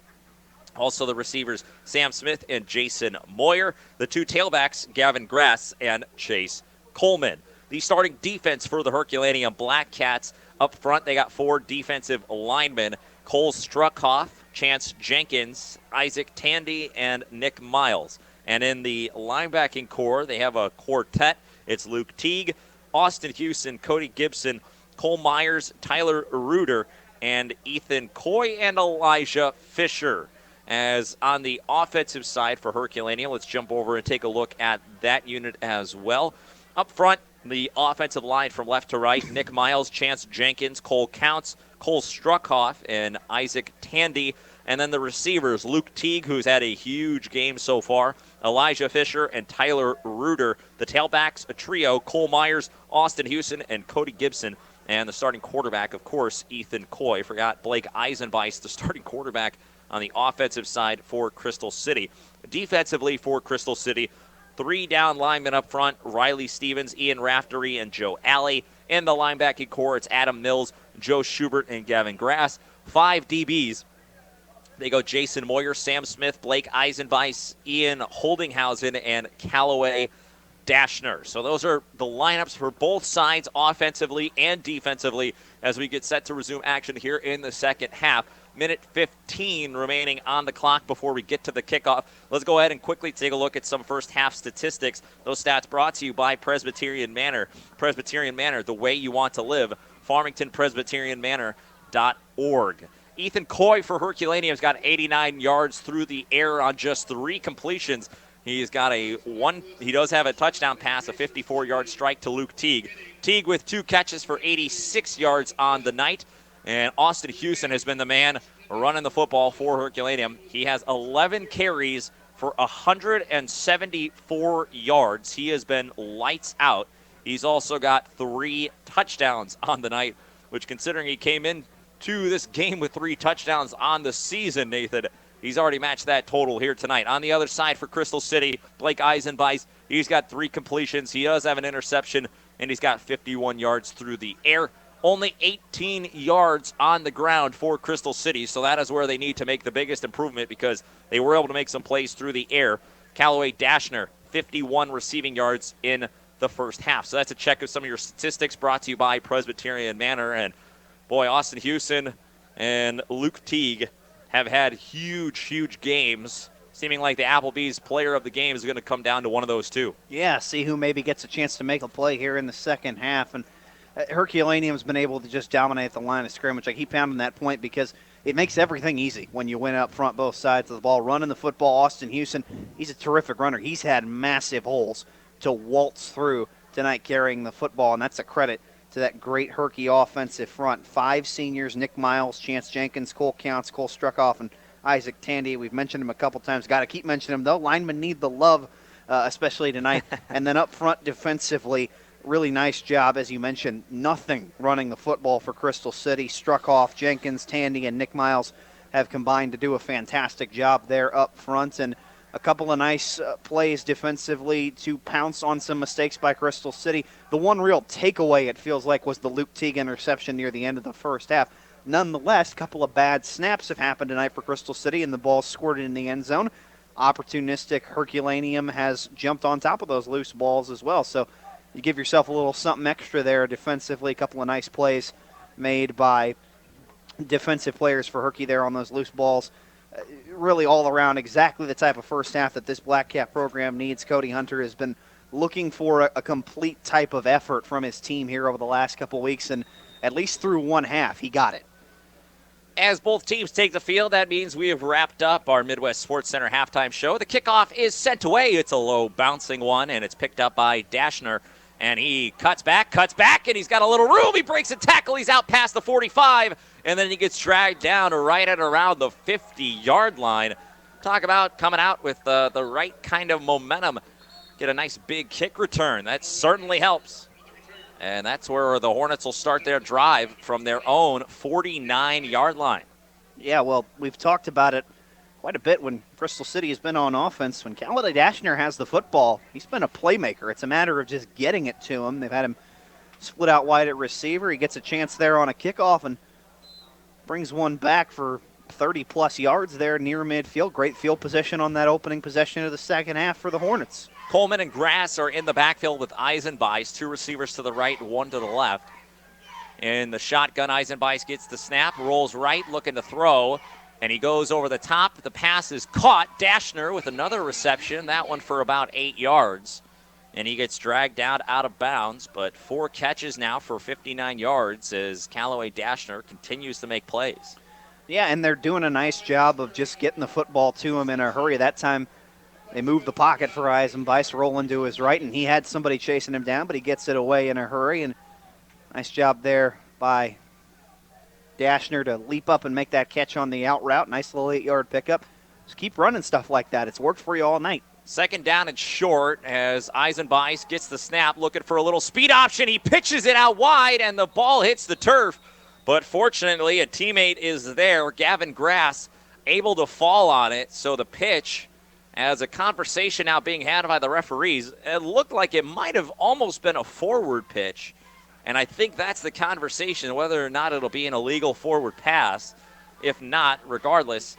Also the receivers, Sam Smith and Jason Moyer. The 2 tailbacks, Gavin Grass and Chase Coleman. The starting defense for the Herculaneum Blackcats. Up front, they got 4 defensive linemen, Cole Struckhoff, Chance Jenkins, Isaac Tandy, and Nick Miles. And in the linebacking core, they have a quartet. It's Luke Teague, Austin Houston, Cody Gibson, Cole Myers, Tyler Reuter, and Ethan Coy and Elijah Fisher. As on the offensive side for Herculaneum, let's jump over and take a look at that unit as well. Up front, the offensive line from left to right, Nick Miles, Chance Jenkins, Cole Counts, Cole Struckhoff, and Isaac Tandy. And then the receivers, Luke Teague, who's had a huge game so far, Elijah Fisher, and Tyler Reuter. The tailbacks, a trio, Cole Myers, Austin Houston, and Cody Gibson. And the starting quarterback, of course, Ethan Coy. Forgot Blake Eisenbeis, the starting quarterback on the offensive side for Crystal City. Defensively for Crystal City, 3 down linemen up front, Riley Stevens, Ian Raftery, and Joe Alley. In the linebacking core, it's Adam Mills, Joe Schubert, and Gavin Grass. 5 DBs. They go Jason Moyer, Sam Smith, Blake Eisenbeis, Ian Holdinghausen, and Callaway Dashner. So those are the lineups for both sides, offensively and defensively, as we get set to resume action here in the second half. Minute 15 remaining on the clock before we get to the kickoff. Let's go ahead and quickly take a look at some first half statistics. Those stats brought to you by Presbyterian Manor. Presbyterian Manor, the way you want to live. farmingtonpresbyterianmanor.org. Ethan Coy for Herculaneum's got 89 yards through the air on just 3 completions. He does have a touchdown pass, a 54-yard strike to Luke Teague. Teague with 2 catches for 86 yards on the night. And Austin Houston has been the man running the football for Herculaneum. He has 11 carries for 174 yards. He has been lights out. He's also got 3 touchdowns on the night, which, considering he came in to this game with 3 touchdowns on the season, Nathan, he's already matched that total here tonight. On the other side for Crystal City, Blake Eisenbeis, he's got 3 completions. He does have an interception, and he's got 51 yards through the air. Only 18 yards on the ground for Crystal City, so that is where they need to make the biggest improvement because they were able to make some plays through the air. Callaway Dashner, 51 receiving yards in the first half. So that's a check of some of your statistics brought to you by Presbyterian Manor. And, boy, Austin Houston and Luke Teague have had huge games, seeming like the Applebee's player of the game is going to come down to one of those two. Yeah, see who maybe gets a chance to make a play here in the second half. And Herculaneum's been able to just dominate the line of scrimmage. I keep pounding that point because it makes everything easy when you win up front both sides of the ball. Running the football, Austin Houston, he's a terrific runner. He's had massive holes to waltz through tonight carrying the football, and that's a credit to that great Herky offensive front. 5 seniors, Nick Miles, Chance Jenkins, Cole Counts, Cole Struckoff, and Isaac Tandy. We've mentioned him a couple times. Got to keep mentioning him, though. Linemen need the love, especially tonight. And then up front defensively, really nice job, as you mentioned. Nothing running the football for Crystal City. Struckoff, Jenkins, Tandy, and Nick Miles have combined to do a fantastic job there up front. And a couple of nice plays defensively to pounce on some mistakes by Crystal City. The one real takeaway, it feels like, was the Luke Teague interception near the end of the first half. Nonetheless, a couple of bad snaps have happened tonight for Crystal City, and the ball squirted in the end zone. Opportunistic Herculaneum has jumped on top of those loose balls as well. So you give yourself a little something extra there defensively. A couple of nice plays made by defensive players for Herky there on those loose balls. Really all around exactly the type of first half that this Blackcat program needs. Cody Hunter has been looking for a complete type of effort from his team here over the last couple weeks, and at least through one half, he got it. As both teams take the field, that means we have wrapped up our Midwest Sports Center halftime show. The kickoff is sent away. It's a low bouncing one, and it's picked up by Dashner. And he cuts back, and he's got a little room. He breaks a tackle. He's out past the 45, and then he gets dragged down right at around the 50-yard line. Talk about coming out with the right kind of momentum. Get a nice big kick return. That certainly helps. And that's where the Hornets will start their drive from their own 49-yard line. Yeah, well, we've talked about it quite a bit when Crystal City has been on offense. When Callaway Dashner has the football, he's been a playmaker. It's a matter of just getting it to him. They've had him split out wide at receiver. He gets a chance there on a kickoff and brings one back for 30-plus yards there near midfield. Great field position on that opening possession of the second half for the Hornets. Coleman and Grass are in the backfield with Eisenbeis, 2 receivers to the right, 1 to the left. In the shotgun, Eisenbeis gets the snap, rolls right, looking to throw, and he goes over the top. The pass is caught. Dashner with another reception, that one for about 8 yards. And he gets dragged out of bounds, but 4 catches now for 59 yards as Callaway Dashner continues to make plays. Yeah, and they're doing a nice job of just getting the football to him in a hurry. That time they moved the pocket for Eisenbeis, rolling to his right, and he had somebody chasing him down, but he gets it away in a hurry. And nice job there by Dashner to leap up and make that catch on the out route. Nice little 8-yard pickup. Just keep running stuff like that. It's worked for you all night. Second down and short as Eisenbeis gets the snap, looking for a little speed option. He pitches it out wide, and the ball hits the turf. But fortunately, a teammate is there, Gavin Grass, able to fall on it. So the pitch, as a conversation now being had by the referees, it looked like it might have almost been a forward pitch. And I think that's the conversation, whether or not it'll be an illegal forward pass. If not, regardless,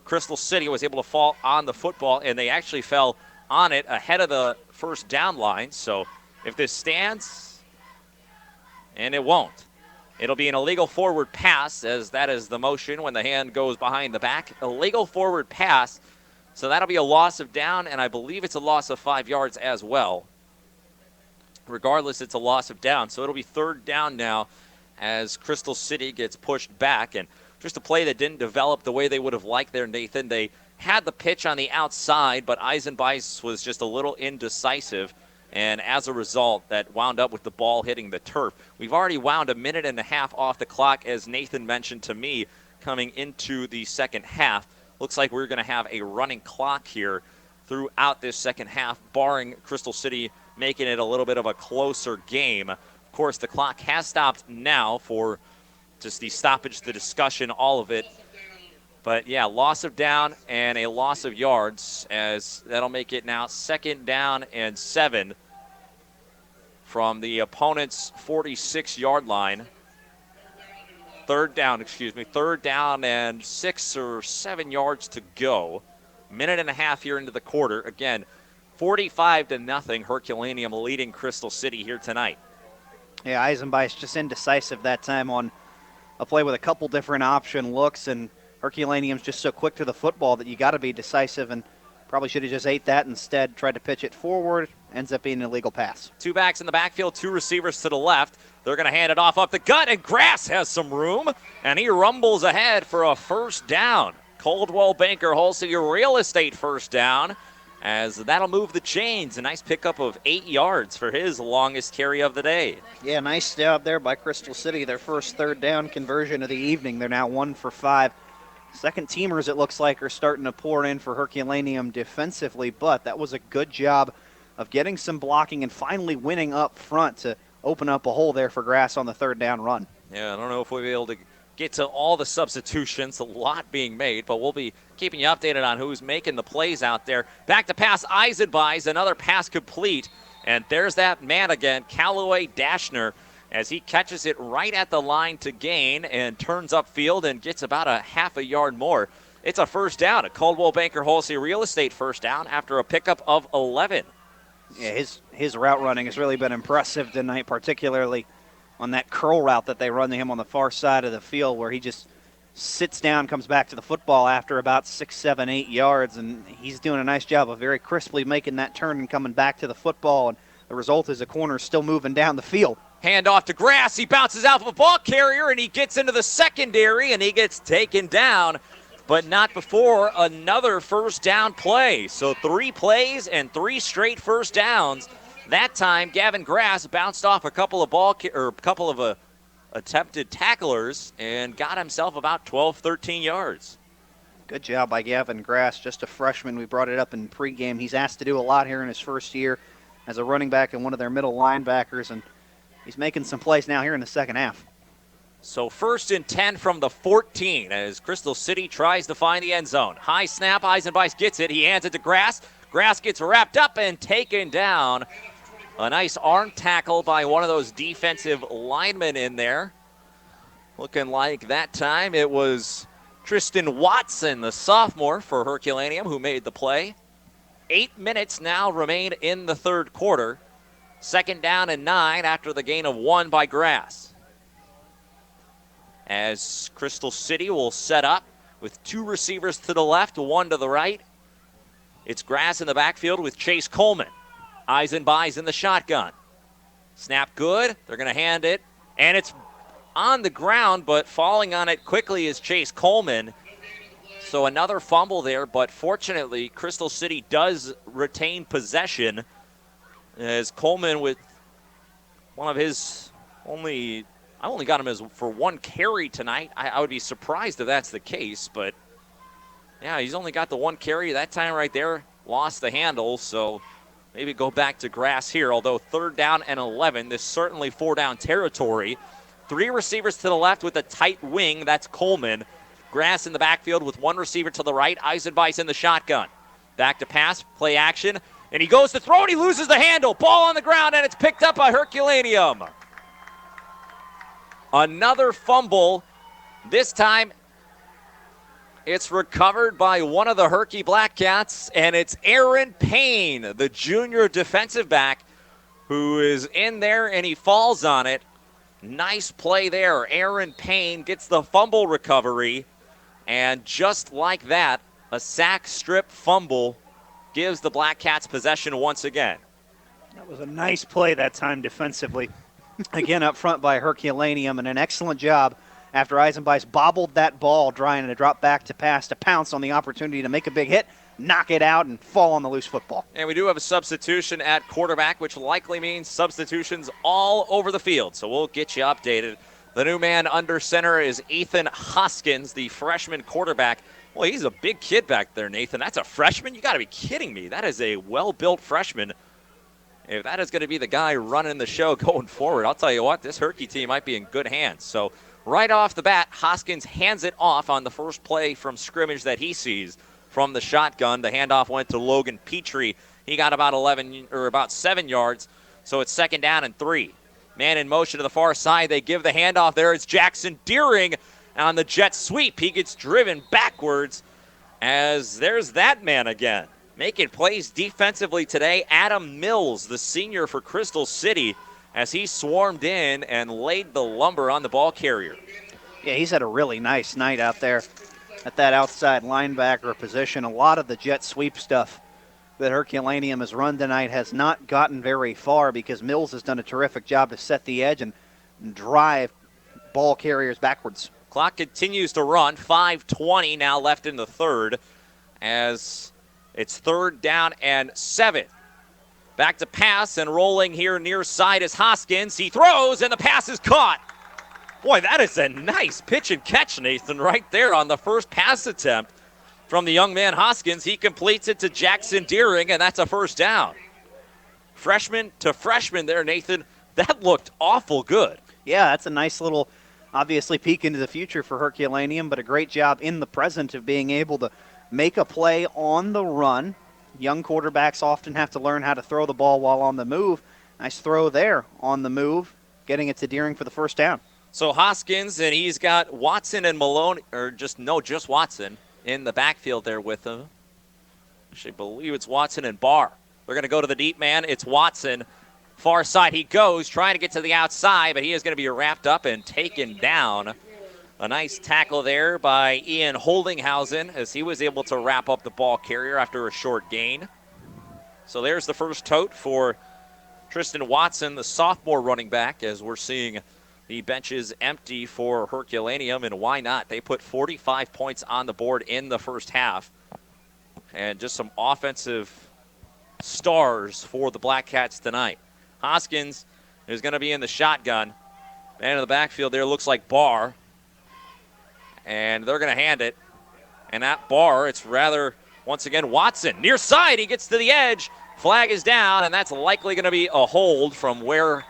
Crystal City was able to fall on the football, and they actually fell on it ahead of the first down line. So if this stands, and it won't, it'll be an illegal forward pass, as that is the motion when the hand goes behind the back. Illegal forward pass, so that'll be a loss of down, and I believe it's a loss of 5 yards as well. regardless, it's a loss of down. So it'll be third down now as Crystal City gets pushed back. And just a play that didn't develop the way they would have liked there, Nathan. They had the pitch on the outside, but Eisenbeis was just a little indecisive. And as a result, that wound up with the ball hitting the turf. We've already wound a minute and a half off the clock, as Nathan mentioned to me, coming into the second half. Looks like we're going to have a running clock here throughout this second half, barring Crystal City making it a little bit of a closer game. Of course, the clock has stopped now for just the stoppage, the discussion, all of it. But, yeah, loss of down and a loss of yards, as that'll make it now 2nd down and 7 from the opponent's 46-yard line. Third down and 6 or 7 yards to go. Minute and a half here into the quarter. Again, 45-0, Herculaneum leading Crystal City here tonight. Yeah, Eisenbeis just indecisive that time on a play with a couple different option looks, and Herculaneum's just so quick to the football that you got to be decisive, and probably should have just ate that instead, tried to pitch it forward. Ends up being an illegal pass. 2 backs in the backfield, 2 receivers to the left. They're going to hand it off up the gut, and Grass has some room, and he rumbles ahead for a first down. Coldwell Banker Wholesale Real Estate first down, as that'll move the chains. A nice pickup of 8 yards for his longest carry of the day. Yeah, nice job there by Crystal City. Their first third down conversion of the evening. They're now 1 for 5. Second teamers, it looks like, are starting to pour in for Herculaneum defensively, but that was a good job of getting some blocking and finally winning up front to open up a hole there for Grass on the third down run. Yeah, I don't know if we'll be able to get to all the substitutions, a lot being made, but we'll be keeping you updated on who's making the plays out there. Back to pass, Eisenbeis, another pass complete, and there's that man again, Callaway Dashner, as he catches it right at the line to gain and turns upfield and gets about a half a yard more. It's a first down, a Coldwell Banker Wholesale Real Estate first down after a pickup of 11. Yeah, his route running has really been impressive tonight, particularly on that curl route that they run to him on the far side of the field, where he just sits down, comes back to the football after about 6, 7, 8 yards, and he's doing a nice job of very crisply making that turn and coming back to the football, and the result is the corner still moving down the field. Hand off to Grass. He bounces out of a ball carrier, and he gets into the secondary, and he gets taken down, but not before another first down play. So 3 plays and 3 straight first downs. That time, Gavin Grass bounced off a couple of attempted tacklers and got himself about 12, 13 yards. Good job by Gavin Grass, just a freshman. We brought it up in pregame. He's asked to do a lot here in his first year as a running back and one of their middle linebackers, and he's making some plays now here in the second half. So 1st and 10 from the 14 as Crystal City tries to find the end zone. High snap, Eisenbeis gets it. He hands it to Grass. Grass gets wrapped up and taken down. A nice arm tackle by one of those defensive linemen in there. Looking like that time it was Tristan Watson, the sophomore for Herculaneum, who made the play. 8 minutes now remain in the third quarter. 2nd down and 9 after the gain of 1 by Grass. As Crystal City will set up with 2 receivers to the left, 1 to the right. It's Grass in the backfield with Chase Coleman. Eisenbeis in the shotgun. Snap good. They're going to hand it. And it's on the ground, but falling on it quickly is Chase Coleman. So another fumble there, but fortunately, Crystal City does retain possession as Coleman with one of his I only got him for 1 carry tonight. I would be surprised if that's the case, but yeah, he's only got the 1 carry. That time right there, lost the handle, so maybe go back to Grass here, although 3rd down and 11. This is certainly 4-down territory. 3 receivers to the left with a tight wing. That's Coleman. Grass in the backfield with 1 receiver to the right. Eisenbeis in the shotgun. Back to pass, play action, and he goes to throw, and he loses the handle. Ball on the ground, and it's picked up by Herculaneum. Another fumble. This time, it's recovered by one of the Herky Blackcats, and it's Aaron Payne, the junior defensive back, who is in there, and he falls on it. Nice play there. Aaron Payne gets the fumble recovery, and just like that, a sack strip fumble gives the Blackcats possession once again. That was a nice play that time defensively. Again, up front by Herculaneum, and an excellent job after Eisenbeis bobbled that ball, trying to drop back to pass to pounce on the opportunity to make a big hit, knock it out, and fall on the loose football. And we do have a substitution at quarterback, which likely means substitutions all over the field. So we'll get you updated. The new man under center is Ethan Hoskins, the freshman quarterback. Well, he's a big kid back there, Nathan. That's a freshman? You got to be kidding me. That is a well-built freshman. If that is going to be the guy running the show going forward, I'll tell you what, this Herky team might be in good hands. So right off the bat, Hoskins hands it off on the first play from scrimmage that he sees from the shotgun. The handoff went to Logan Petrie. He got about 7 yards, so it's 2nd down and 3. Man in motion to the far side. They give the handoff there. It's Jackson Deering on the jet sweep. He gets driven backwards as there's that man again. Making plays defensively today, Adam Mills, the senior for Crystal City, as he swarmed in and laid the lumber on the ball carrier. Yeah, he's had a really nice night out there at that outside linebacker position. A lot of the jet sweep stuff that Herculaneum has run tonight has not gotten very far because Mills has done a terrific job to set the edge and drive ball carriers backwards. Clock continues to run. 5:20 now left in the third as it's 3rd down and 7. Back to pass and rolling here near side is Hoskins. He throws and the pass is caught. Boy, that is a nice pitch and catch, Nathan, right there on the first pass attempt from the young man Hoskins. He completes it to Jackson Deering, and that's a 1st down. Freshman to freshman there, Nathan. That looked awful good. Yeah, that's a nice little, obviously, peek into the future for Herculaneum, but a great job in the present of being able to make a play on the run. Young quarterbacks often have to learn how to throw the ball while on the move. Nice throw there on the move, getting it to Deering for the 1st down. So Hoskins, and he's got Watson and Malone, or just Watson in the backfield there with him. Actually, I believe it's Watson and Barr. They're going to go to the deep man. It's Watson. Far side he goes, trying to get to the outside, but he is going to be wrapped up and taken down. A nice tackle there by Ian Holdinghausen as he was able to wrap up the ball carrier after a short gain. So there's the first tote for Tristan Watson, the sophomore running back, as we're seeing the benches empty for Herculaneum, and why not? They put 45 points on the board in the first half. And just some offensive stars for the Blackcats tonight. Hoskins is going to be in the shotgun. Man in the backfield there looks like Barr. And they're going to hand it. And at Barr, it's rather, once again, Watson. Near side, he gets to the edge. Flag is down, and that's likely going to be a hold from where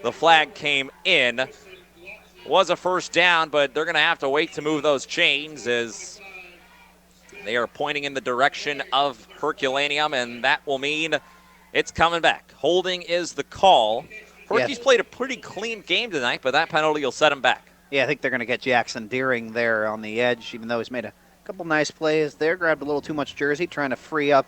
the flag came in. Was a 1st down, but they're going to have to wait to move those chains as they are pointing in the direction of Herculaneum, and that will mean it's coming back. Holding is the call. Herky's played a pretty clean game tonight, but that penalty will set him back. Yeah, I think they're going to get Jackson Deering there on the edge, even though he's made a couple nice plays there. Grabbed a little too much jersey, trying to free up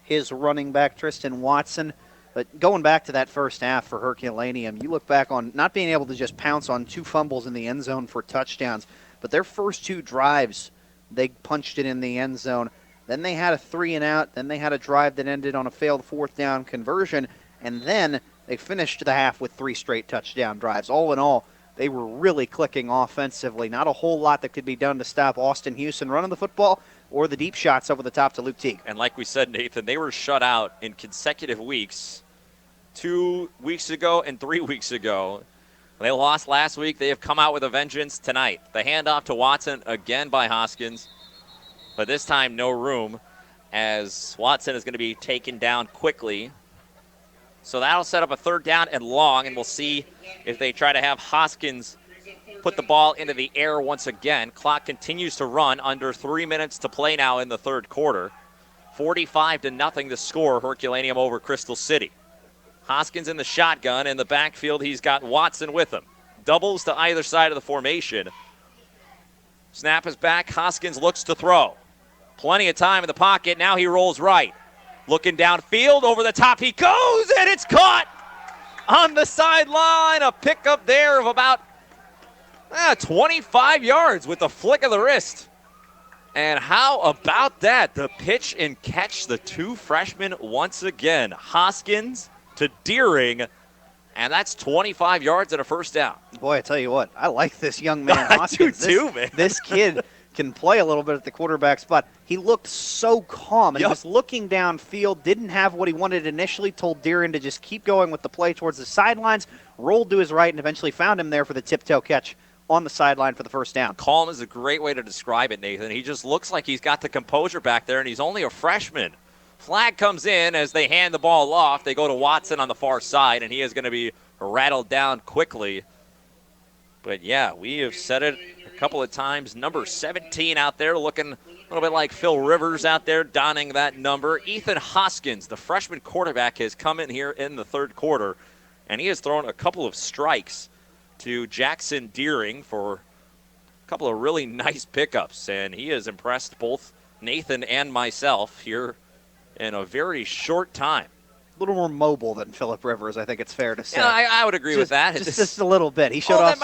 his running back, Tristan Watson. But going back to that first half for Herculaneum, you look back on not being able to just pounce on 2 fumbles in the end zone for touchdowns, but their first 2 drives, they punched it in the end zone. Then they had a 3-and-out. Then they had a drive that ended on a failed 4th down conversion. And then they finished the half with 3 straight touchdown drives. All in all, they were really clicking offensively. Not a whole lot that could be done to stop Austin Houston running the football or the deep shots over the top to Luke Teague. And like we said, Nathan, they were shut out in consecutive weeks. 2 weeks ago and 3 weeks ago. They lost last week. They have come out with a vengeance tonight. The handoff to Watson again by Hoskins. But this time no room as Watson is going to be taken down quickly. So that'll set up a 3rd down and long, and we'll see if they try to have Hoskins put the ball into the air once again. Clock continues to run. Under 3 minutes to play now in the 3rd quarter. 45-0 the score, Herculaneum over Crystal City. Hoskins in the shotgun. In the backfield, he's got Watson with him. Doubles to either side of the formation. Snap is back. Hoskins looks to throw. Plenty of time in the pocket. Now he rolls right. Looking downfield, over the top he goes, and it's caught on the sideline. A pickup there of about 25 yards with a flick of the wrist. And how about that? The pitch and catch, the 2 freshmen once again. Hoskins to Deering, and that's 25 yards and a first down. Boy, I tell you what, I like this young man, Hoskins. I do too, man. This kid can play a little bit at the quarterback spot. He looked so calm, and he was looking downfield, didn't have what he wanted initially, told Deering to just keep going with the play towards the sidelines, rolled to his right, and eventually found him there for the tiptoe catch on the sideline for the first down. Calm is a great way to describe it, Nathan. He just looks like he's got the composure back there, and he's only a freshman. Flag comes in as they hand the ball off. They go to Watson on the far side, and he is going to be rattled down quickly. But, yeah, we have said it a couple of times. Number 17 out there looking a little bit like Phil Rivers out there donning that number. Ethan Hoskins, the freshman quarterback, has come in here in the third quarter, and he has thrown a couple of strikes to Jackson Deering for a couple of really nice pickups, and he has impressed both Nathan and myself here in a very short time. A little more mobile than Philip Rivers, I think it's fair to say. Yeah, I would agree with that. Just a little bit. He showed off.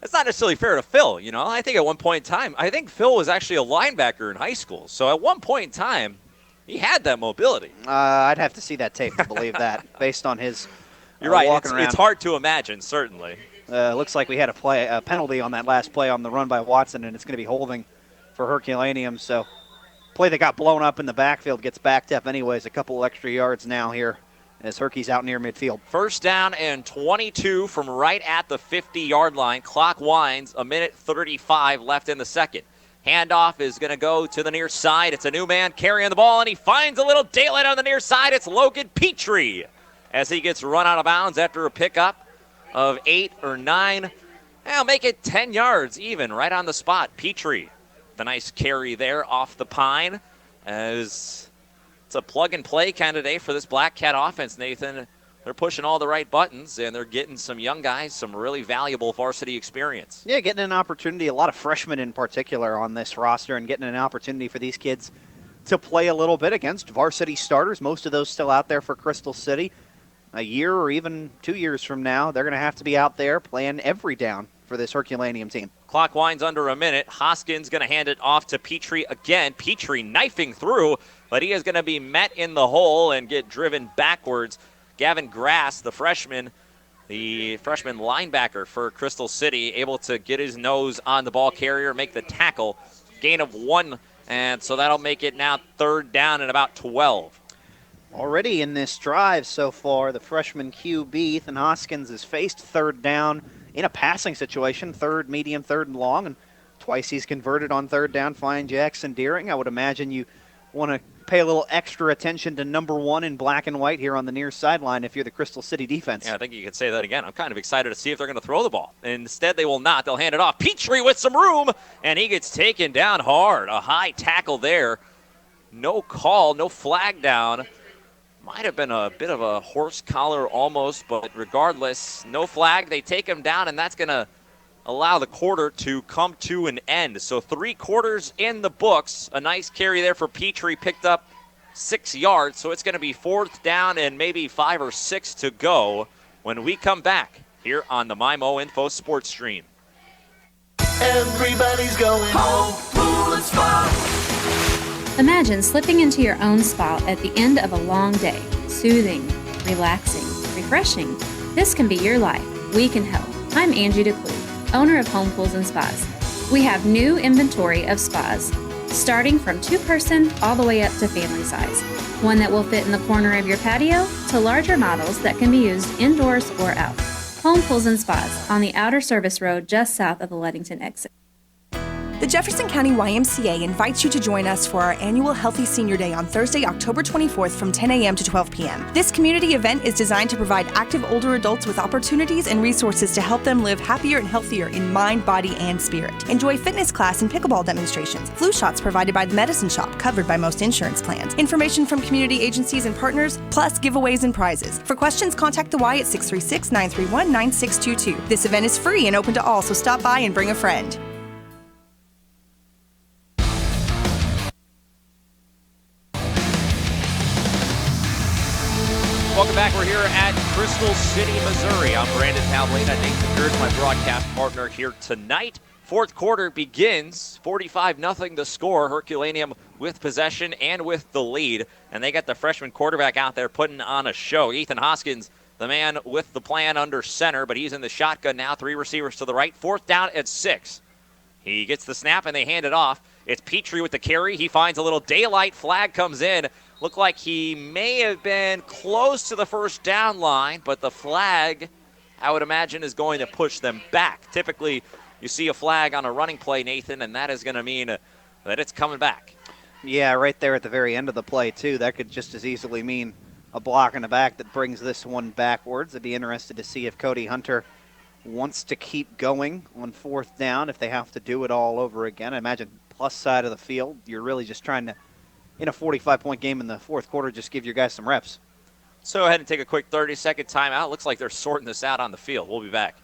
That's not necessarily fair to Phil, you know. I think at one point in time, I think Phil was actually a linebacker in high school. So at one point in time, he had that mobility. I'd have to see that tape to believe that, based on his You're right. walking around. It's hard to imagine, certainly. Looks like we had a penalty on that last play on the run by Watson, and it's going to be holding for Herculaneum. So play that got blown up in the backfield gets backed up anyways. A couple extra yards now here as Herky's out near midfield. First down and 22 from right at the 50-yard line. Clock winds, a minute 35 left in the second. Handoff is going to go to the near side. It's a new man carrying the ball, and he finds a little daylight on the near side. It's Logan Petrie as he gets run out of bounds after a pickup of 8 or 9. I'll make it 10 yards even right on the spot. Petrie, the nice carry there off the pine, as it's a plug-and-play kind of day for this Blackcat offense, Nathan. They're pushing all the right buttons, and they're getting some young guys some really valuable varsity experience. Yeah, getting an opportunity, a lot of freshmen in particular on this roster, and getting an opportunity for these kids to play a little bit against varsity starters. Most of those still out there for Crystal City. A year or even 2 years from now, they're going to have to be out there playing every down for this Herculaneum team. Clock winds under a minute. Hoskins going to hand it off to Petrie again. Petrie knifing through, but he is going to be met in the hole and get driven backwards. Gavin Grass, the freshman linebacker for Crystal City, able to get his nose on the ball carrier, make the tackle. Gain of 1, and so that'll make it now third down and about 12. Already in this drive so far, the freshman QB, Ethan Hoskins, has faced third down in a passing situation, third, medium, third, and long, and twice he's converted on third down, finding Jackson Deering. I would imagine you want to pay a little extra attention to number 1 in black and white here on the near sideline if you're the Crystal City defense. Yeah, I think you could say that again. I'm kind of excited to see if they're going to throw the ball. Instead, they will not. They'll hand it off. Petrie with some room, and he gets taken down hard. A high tackle there. No call, no flag down. Might have been a bit of a horse collar almost, but regardless, no flag. They take him down, and that's going to allow the quarter to come to an end. So 3 quarters in the books. A nice carry there for Petrie, picked up 6 yards. So it's going to be fourth down and maybe 5 or 6 to go when we come back here on the MyMo Info Sports Stream. Everybody's going home, pool and spa. Imagine slipping into your own spa at the end of a long day. Soothing, relaxing, refreshing. This can be your life. We can help. I'm Angie DeClue, owner of Home Pools and Spas. We have new inventory of spas, starting from 2-person all the way up to family size. One that will fit in the corner of your patio to larger models that can be used indoors or out. Home Pools and Spas on the outer service road just south of the Ludington exit. The Jefferson County YMCA invites you to join us for our annual Healthy Senior Day on Thursday, October 24th from 10 a.m. to 12 p.m. This community event is designed to provide active older adults with opportunities and resources to help them live happier and healthier in mind, body, and spirit. Enjoy fitness class and pickleball demonstrations. Flu shots provided by the Medicine Shop, covered by most insurance plans. Information from community agencies and partners, plus giveaways and prizes. For questions, contact the Y at 636-931-9622. This event is free and open to all, so stop by and bring a friend. Welcome back. We're here at Crystal City, Missouri. I'm Brandon Pavlina. Nathan Gerd, my broadcast partner here tonight. Fourth quarter begins. 45-0 the score. Herculaneum with possession and with the lead, and they got the freshman quarterback out there putting on a show. Ethan Hoskins, the man with the plan under center, but he's in the shotgun now. 3 receivers to the right. 4th down at 6. He gets the snap, and they hand it off. It's Petrie with the carry. He finds a little daylight. Flag comes in. Looked like he may have been close to the first down line, but the flag, I would imagine, is going to push them back. Typically, you see a flag on a running play, Nathan, and that is going to mean that it's coming back. Yeah, right there at the very end of the play, too. That could just as easily mean a block in the back that brings this one backwards. I'd be interested to see if Cody Hunter wants to keep going on 4th down, if they have to do it all over again. I imagine plus side of the field, you're really just trying to, in a 45-point game in the 4th quarter, just give your guys some reps. So go ahead and take a quick 30-second timeout. Looks like they're sorting this out on the field. We'll be back.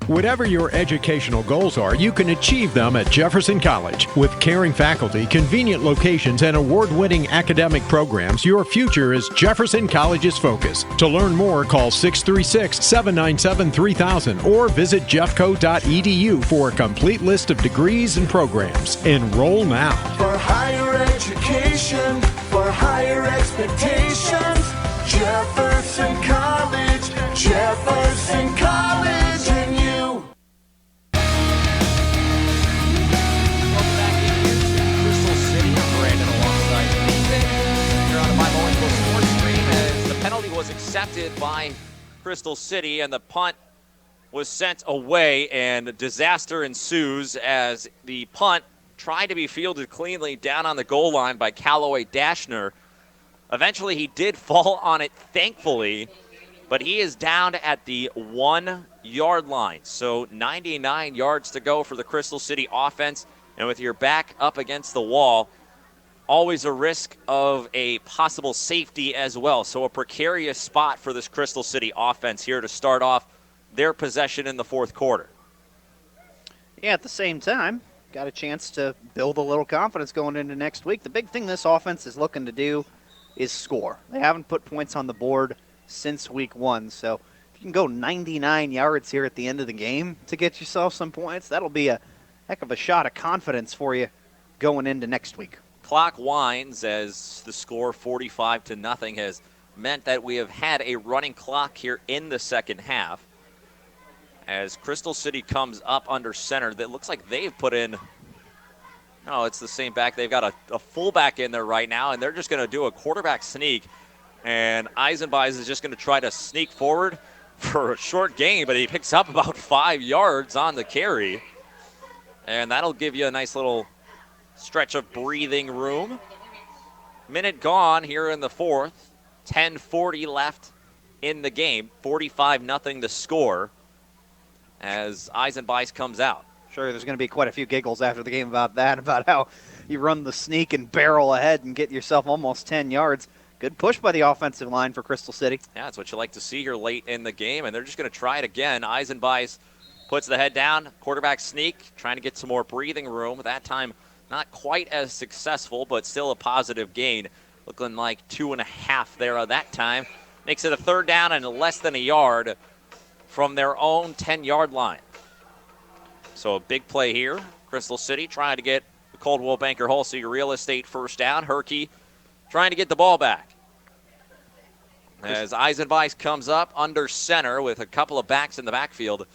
Whatever your educational goals are, you can achieve them at Jefferson College. With caring faculty, convenient locations, and award-winning academic programs, your future is Jefferson College's focus. To learn more, call 636-797-3000 or visit jeffco.edu for a complete list of degrees and programs. Enroll now. For higher education, for higher expectations, Jefferson College, Jefferson College, and you. Welcome back into Crystal City. I'm Brandon alongside Nathan. Here on the Bible Info Sports Stream, as the penalty was accepted by Crystal City and the punt was sent away, and disaster ensues as the punt tried to be fielded cleanly down on the goal line by Callaway Dashner. Eventually, he did fall on it, thankfully, but he is down at the 1-yard line. So 99 yards to go for the Crystal City offense. And with your back up against the wall, always a risk of a possible safety as well. So a precarious spot for this Crystal City offense here to start off their possession in the 4th quarter. Yeah, at the same time, got a chance to build a little confidence going into next week. The big thing this offense is looking to do is score. They haven't put points on the board since week 1, so if you can go 99 yards here at the end of the game to get yourself some points, that'll be a heck of a shot of confidence for you going into next week. Clock winds as the score 45-0 has meant that we have had a running clock here in the second half. As Crystal City comes up under center, that looks like they've put in, no, it's the same back. They've got a fullback in there right now, and they're just going to do a quarterback sneak. And Eisenbeis is just going to try to sneak forward for a short gain, but he picks up about 5 yards on the carry. And that'll give you a nice little stretch of breathing room. Minute gone here in the 4th. 10:40 left in the game. 45-0 the score as Eisenbeis comes out. Sure, there's going to be quite a few giggles after the game about that, about how you run the sneak and barrel ahead and get yourself almost 10 yards. Good push by the offensive line for Crystal City. Yeah, that's what you like to see here late in the game, and they're just going to try it again. Eisenbeis puts the head down, quarterback sneak, trying to get some more breathing room. That time, not quite as successful, but still a positive gain. Looking like 2.5 there that time. Makes it a 3rd down and less than a yard from their own 10-yard line. So a big play here. Crystal City trying to get the Coldwell Banker Halsey Real Estate first down. Herky trying to get the ball back. As Eisenbeis comes up under center with a couple of backs in the backfield.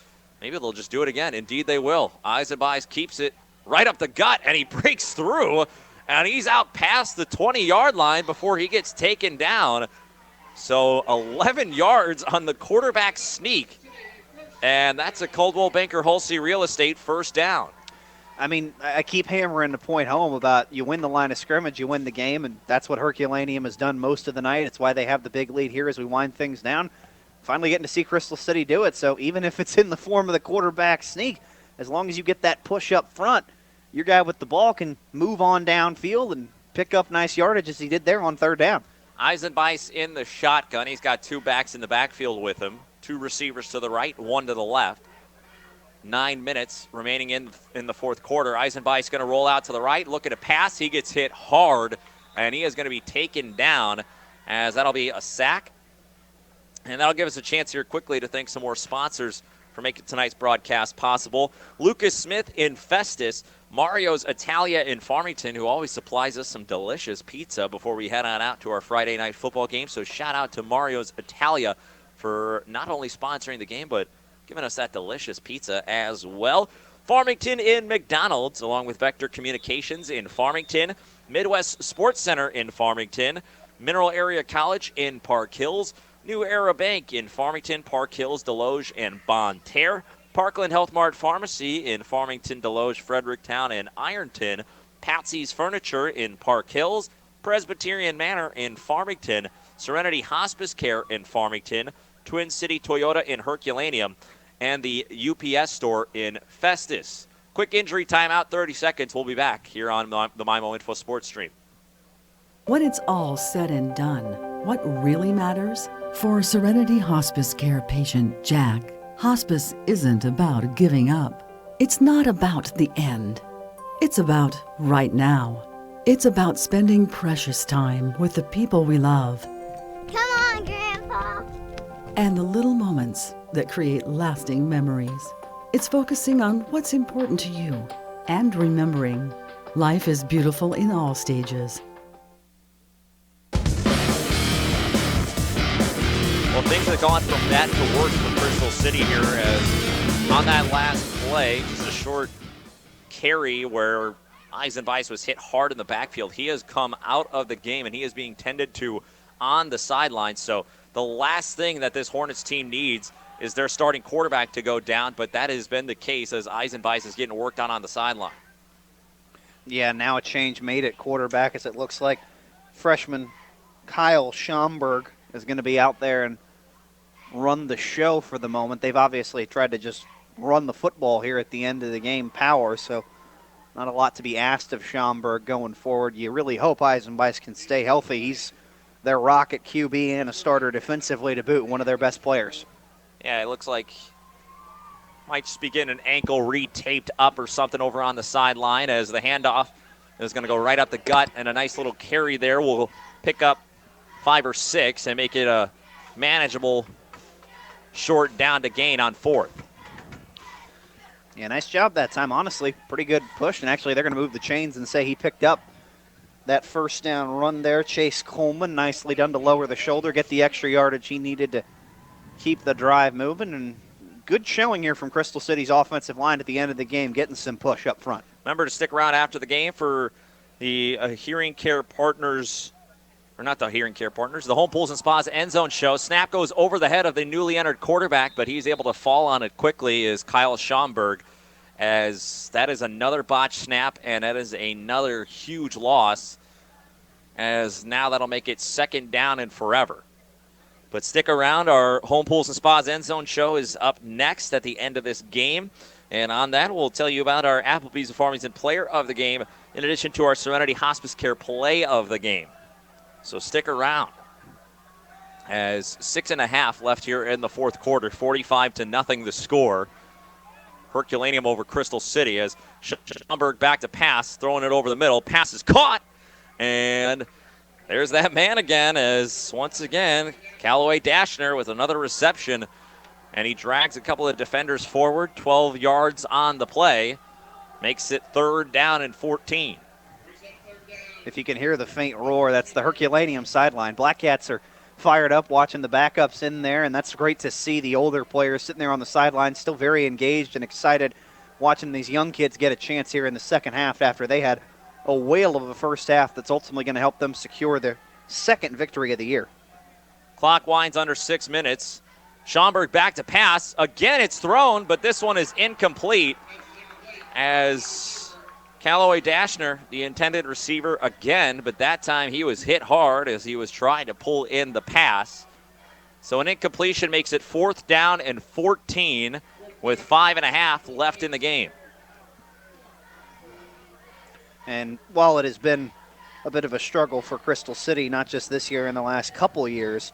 Maybe they'll just do it again. Indeed they will. Eisenbeis keeps it right up the gut, and he breaks through, and he's out past the 20-yard line before he gets taken down. So 11 yards on the quarterback sneak. And that's a Coldwell Banker Halsey Real Estate first down. I mean, I keep hammering the point home about you win the line of scrimmage, you win the game, and that's what Herculaneum has done most of the night. It's why they have the big lead here as we wind things down. Finally getting to see Crystal City do it. So even if it's in the form of the quarterback sneak, as long as you get that push up front, your guy with the ball can move on downfield and pick up nice yardage as he did there on 3rd down. Eisenbeis in the shotgun. He's got 2 backs in the backfield with him. 2 receivers to the right, 1 to the left. 9 minutes remaining in the 4th quarter. Eisenbeis going to roll out to the right, looking to pass. He gets hit hard, and he is going to be taken down as that'll be a sack. And that'll give us a chance here quickly to thank some more sponsors for making tonight's broadcast possible. Lucas Smith in Festus, Mario's Italia in Farmington, who always supplies us some delicious pizza before we head on out to our Friday night football game. So shout out to Mario's Italia for not only sponsoring the game, but giving us that delicious pizza as well. Farmington in McDonald's, along with Vector Communications in Farmington. Midwest Sports Center in Farmington. Mineral Area College in Park Hills. New Era Bank in Farmington, Park Hills, Deloge, and Bonne Terre. Parkland Health Mart Pharmacy in Farmington, Deloge, Fredericktown, and Ironton. Patsy's Furniture in Park Hills. Presbyterian Manor in Farmington. Serenity Hospice Care in Farmington. Twin City Toyota in Herculaneum. And the UPS store in Festus. Quick injury timeout, 30 seconds. We'll be back here on the MyMo Info Sports Stream. When it's all said and done, what really matters? For Serenity Hospice Care patient Jack, hospice isn't about giving up. It's not about the end. It's about right now. It's about spending precious time with the people we love. Come on, Grandpa. And the little moments that create lasting memories. It's focusing on what's important to you and remembering life is beautiful in all stages. Well, things have gone from bad to worse for Crystal City here, as on that last play, just a short carry where Eisenbeis was hit hard in the backfield. He has come out of the game, and he is being tended to on the sideline. So the last thing that this Hornets team needs is their starting quarterback to go down, but that has been the case as Eisenbeis is getting worked on the sideline. Yeah, now a change made at quarterback, as it looks like freshman Kyle Schomburg is going to be out there and run the show for the moment. They've obviously tried to just run the football here at the end of the game, power, so not a lot to be asked of Schomburg going forward. You really hope Eisenbeis can stay healthy. He's their rock at QB and a starter defensively to boot, one of their best players. Yeah, it looks like might just be getting an ankle re-taped up or something over on the sideline, as the handoff is going to go right up the gut, and a nice little carry there will pick up 5 or 6 and make it a manageable short down to gain on 4th. Yeah, nice job that time. Honestly, pretty good push, and actually they're going to move the chains and say he picked up that first down run there. Chase Coleman, nicely done to lower the shoulder, get the extra yardage he needed to keep the drive moving, and good showing here from Crystal City's offensive line at the end of the game, getting some push up front. Remember to stick around after the game for the Hearing Care Partners, or not the Hearing Care Partners, the Home Pools and Spas End Zone show. Snap goes over the head of the newly entered quarterback, but he's able to fall on it quickly as Kyle Schomburg, as that is another botched snap, and that is another huge loss, as now that'll make it 2nd down and forever. But stick around. Our Home Pools and Spas End Zone show is up next at the end of this game. And on that, we'll tell you about our Applebee's of Farmington player of the game, in addition to our Serenity Hospice Care play of the game. So stick around, as 6.5 left here in the 4th quarter, 45-0 the score. Herculaneum over Crystal City, as Schomburg back to pass, throwing it over the middle. Pass is caught, and there's that man again, as once again, Callaway Dashner with another reception, and he drags a couple of defenders forward, 12 yards on the play, makes it 3rd down and 14. If you can hear the faint roar, that's the Herculaneum sideline. Blackcats are fired up watching the backups in there, and that's great to see the older players sitting there on the sideline, still very engaged and excited, watching these young kids get a chance here in the second half after they had a whale of a first half that's ultimately going to help them secure their 2nd victory of the year. Clock winds under 6 minutes. Schomburg back to pass. Again, it's thrown, but this one is incomplete, as Callaway Dashner, the intended receiver again, but that time he was hit hard as he was trying to pull in the pass. So an incompletion makes it 4th down and 14 with 5.5 left in the game. And while it has been a bit of a struggle for Crystal City, not just this year, in the last couple years,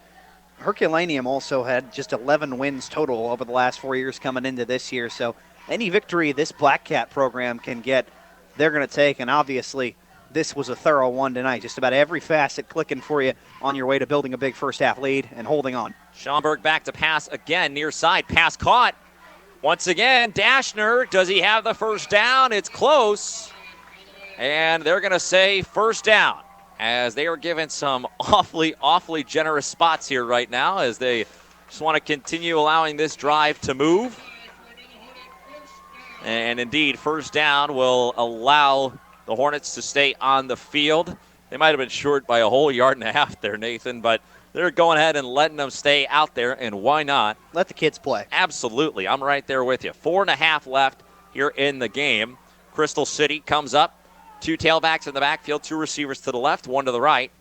Herculaneum also had just 11 wins total over the last 4 years coming into this year. So any victory this Blackcat program can get, they're going to take. And obviously, this was a thorough one tonight. Just about every facet clicking for you on your way to building a big first half lead and holding on. Schomburg back to pass again, near side. Pass caught. Once again, Dashner, does he have the first down? It's close. And they're going to say first down, as they are given some awfully generous spots here right now, as they just want to continue allowing this drive to move. And indeed, first down will allow the Hornets to stay on the field. They might have been short by a whole yard and a half there, Nathan, but they're going ahead and letting them stay out there, and why not? Let the kids play. Absolutely. I'm right there with you. 4.5 left here in the game. Crystal City comes up. 2 tailbacks in the backfield, 2 receivers to the left, 1 to the right.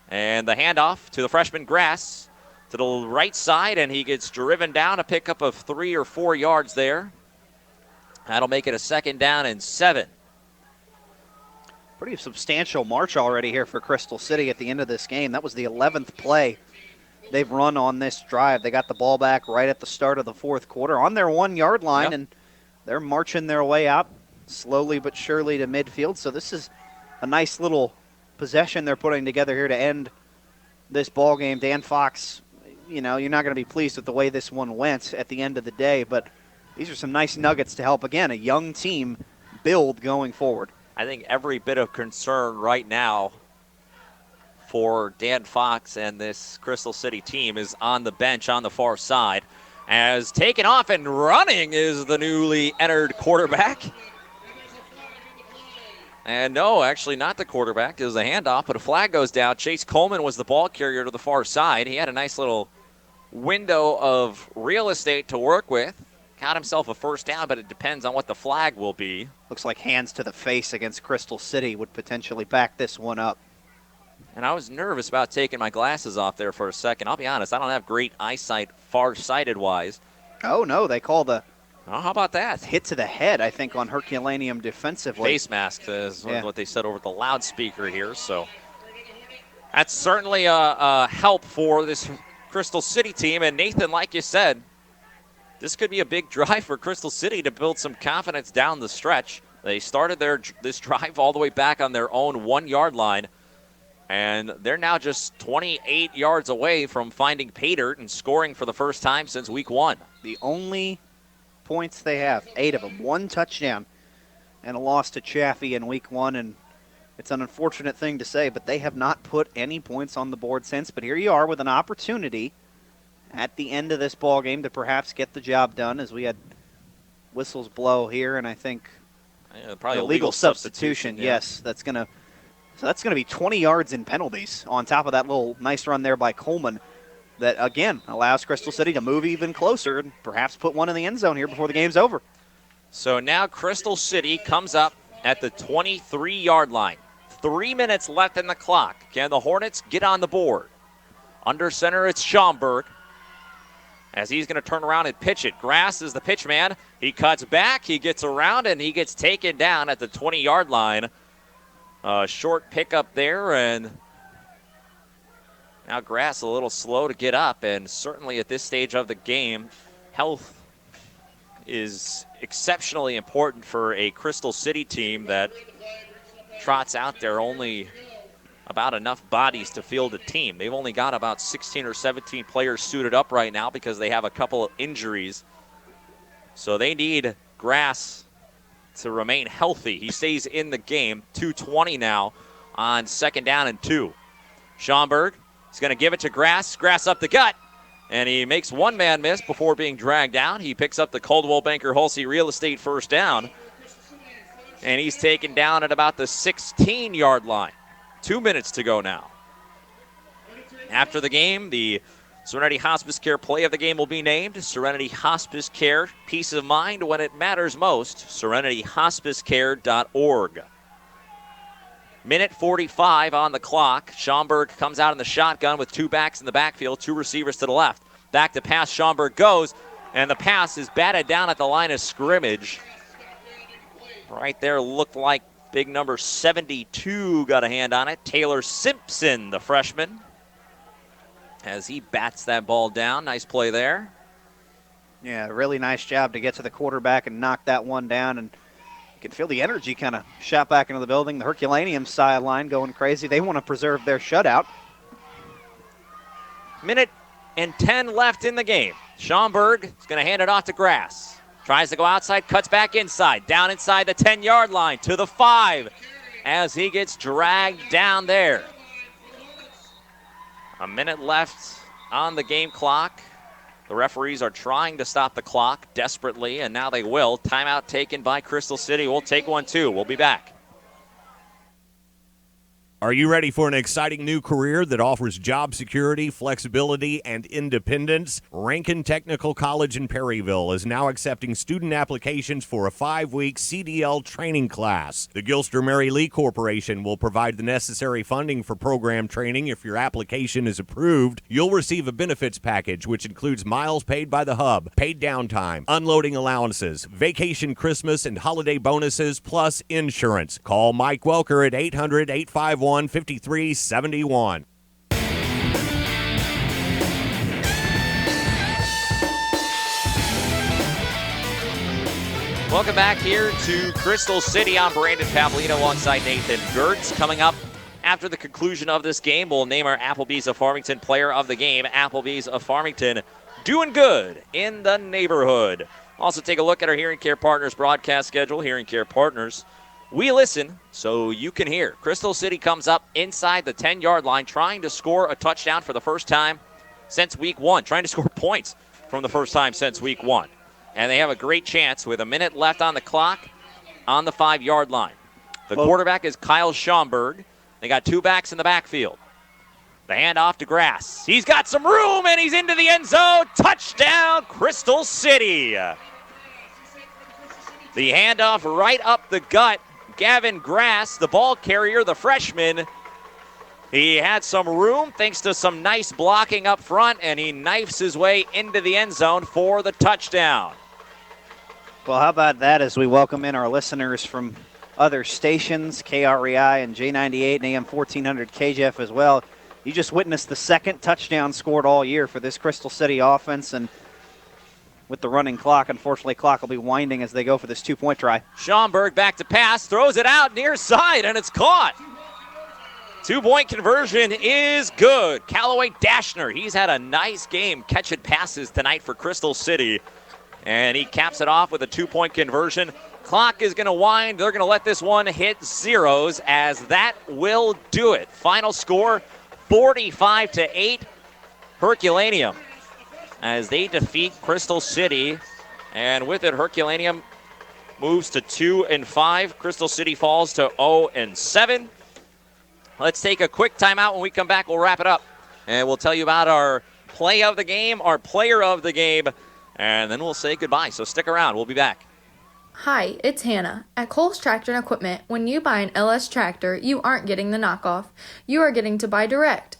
And the handoff to the freshman Grass to the right side, and he gets driven down, a pickup of 3 or 4 yards there. That'll make it a 2nd down and 7. Pretty substantial march already here for Crystal City at the end of this game. That was the 11th play they've run on this drive. They got the ball back right at the start of the 4th quarter on their 1-yard line, and they're marching their way out slowly but surely to midfield. So this is a nice little possession they're putting together here to end this ball game. Dan Fox, you're not going to be pleased with the way this one went at the end of the day, but these are some nice nuggets to help, again, a young team build going forward. I think every bit of concern right now for Dan Fox and this Crystal City team is on the bench on the far side, as taken off and running is the newly entered quarterback. And no, actually not the quarterback. It was a handoff, but a flag goes down. Chase Coleman was the ball carrier to the far side. He had a nice little window of real estate to work with. Got himself a first down, but it depends on what the flag will be. Looks like hands to the face against Crystal City would potentially back this one up. And I was nervous about taking my glasses off there for a second. I'll be honest, I don't have great eyesight far-sighted-wise. Oh, no, they call the how about that? Hit to the head, I think, on Herculaneum defensively. Face mask is what they said over the loudspeaker here. So that's certainly a help for this Crystal City team. And Nathan, like you said, this could be a big drive for Crystal City to build some confidence down the stretch. They started this drive all the way back on their own 1-yard line, and they're now just 28 yards away from finding pay dirt and scoring for the first time since week 1. The only points they have, 8 of them, 1 touchdown and a loss to Chaffee in week 1, and it's an unfortunate thing to say, but they have not put any points on the board since. But here you are with an opportunity at the end of this ball game to perhaps get the job done, as we had whistles blow here, and I think probably a legal substitution. Yes, that's gonna be 20 yards in penalties on top of that little nice run there by Coleman. That, again, allows Crystal City to move even closer and perhaps put one in the end zone here before the game's over. So now Crystal City comes up at the 23-yard line. 3 minutes left in the clock. Can the Hornets get on the board? Under center, it's Schaumburg, as he's going to turn around and pitch it. Grass is the pitch man. He cuts back, he gets around, and he gets taken down at the 20-yard line. Short pickup there, and now Grass a little slow to get up, and certainly at this stage of the game, health is exceptionally important for a Crystal City team that trots out there only about enough bodies to field a team. They've only got about 16 or 17 players suited up right now because they have a couple of injuries. So they need Grass to remain healthy. He stays in the game. 2:20 now on 2nd down and 2. Schaumburg is going to give it to Grass. Grass up the gut, and he makes one man miss before being dragged down. He picks up the Coldwell Banker Hulsey real estate first down, and he's taken down at about the 16-yard line. 2 minutes to go now. After the game, the Serenity Hospice Care play of the game will be named. Serenity Hospice Care, peace of mind when it matters most. SerenityHospiceCare.org. Minute 45 on the clock. Schaumburg comes out in the shotgun with 2 backs in the backfield, 2 receivers to the left. Back to pass, Schaumburg goes, and the pass is batted down at the line of scrimmage. Right there looked like big number 72 got a hand on it. Taylor Simpson, the freshman, as he bats that ball down. Nice play there. Yeah, really nice job to get to the quarterback and knock that one down. And you can feel the energy kind of shot back into the building. The Herculaneum sideline going crazy. They want to preserve their shutout. Minute and 10 left in the game. Schaumburg is going to hand it off to Grass. Tries to go outside, cuts back inside. Down inside the 10-yard line to the 5 as he gets dragged down there. A minute left on the game clock. The referees are trying to stop the clock desperately, and now they will. Timeout taken by Crystal City. We'll take one too. We'll be back. Are you ready for an exciting new career that offers job security, flexibility, and independence? Rankin Technical College in Perryville is now accepting student applications for a 5-week CDL training class. The Gilster Mary Lee Corporation will provide the necessary funding for program training. If your application is approved, you'll receive a benefits package, which includes miles paid by the hub, paid downtime, unloading allowances, vacation, Christmas, and holiday bonuses, plus insurance. Call Mike Welker at 800-851-5371. Welcome back here to Crystal City. I'm Brandon Pavlina alongside Nathan Gertz. Coming up after the conclusion of this game, we'll name our Applebee's of Farmington player of the game. Applebee's of Farmington doing good in the neighborhood. Also take a look at our Hearing Care Partners broadcast schedule. Hearing Care Partners, we listen so you can hear. Crystal City comes up inside the 10-yard line, trying to score a touchdown for the first time since week 1, trying to score points from the first time since week 1. And they have a great chance with a minute left on the clock on the 5-yard line. The quarterback is Kyle Schaumburg. They got 2 backs in the backfield. The handoff to Grass. He's got some room, and he's into the end zone. Touchdown, Crystal City. The handoff right up the gut. Gavin Grass, the ball carrier, the freshman. He had some room thanks to some nice blocking up front, and he knifes his way into the end zone for the touchdown. Well, how about that as we welcome in our listeners from other stations, KREI and J98 and AM 1400 KJF as well. You just witnessed the second touchdown scored all year for this Crystal City offense, and with the running clock, unfortunately, clock will be winding as they go for this 2-point try. Schaumburg back to pass, throws it out near side, and it's caught. 2-point conversion is good. Callaway Dashner, he's had a nice game catching passes tonight for Crystal City, and he caps it off with a 2-point conversion. Clock is going to wind. They're going to let this one hit zeros, as that will do it. Final score, 45-8, Herculaneum, as they defeat Crystal City. And with it, Herculaneum moves to 2-5. Crystal City falls to 0-7. Let's take a quick timeout. When we come back, we'll wrap it up. And we'll tell you about our play of the game, our player of the game, and then we'll say goodbye. So stick around. We'll be back. Hi, it's Hannah. At Cole's Tractor and Equipment, when you buy an LS tractor, you aren't getting the knockoff. You are getting to buy direct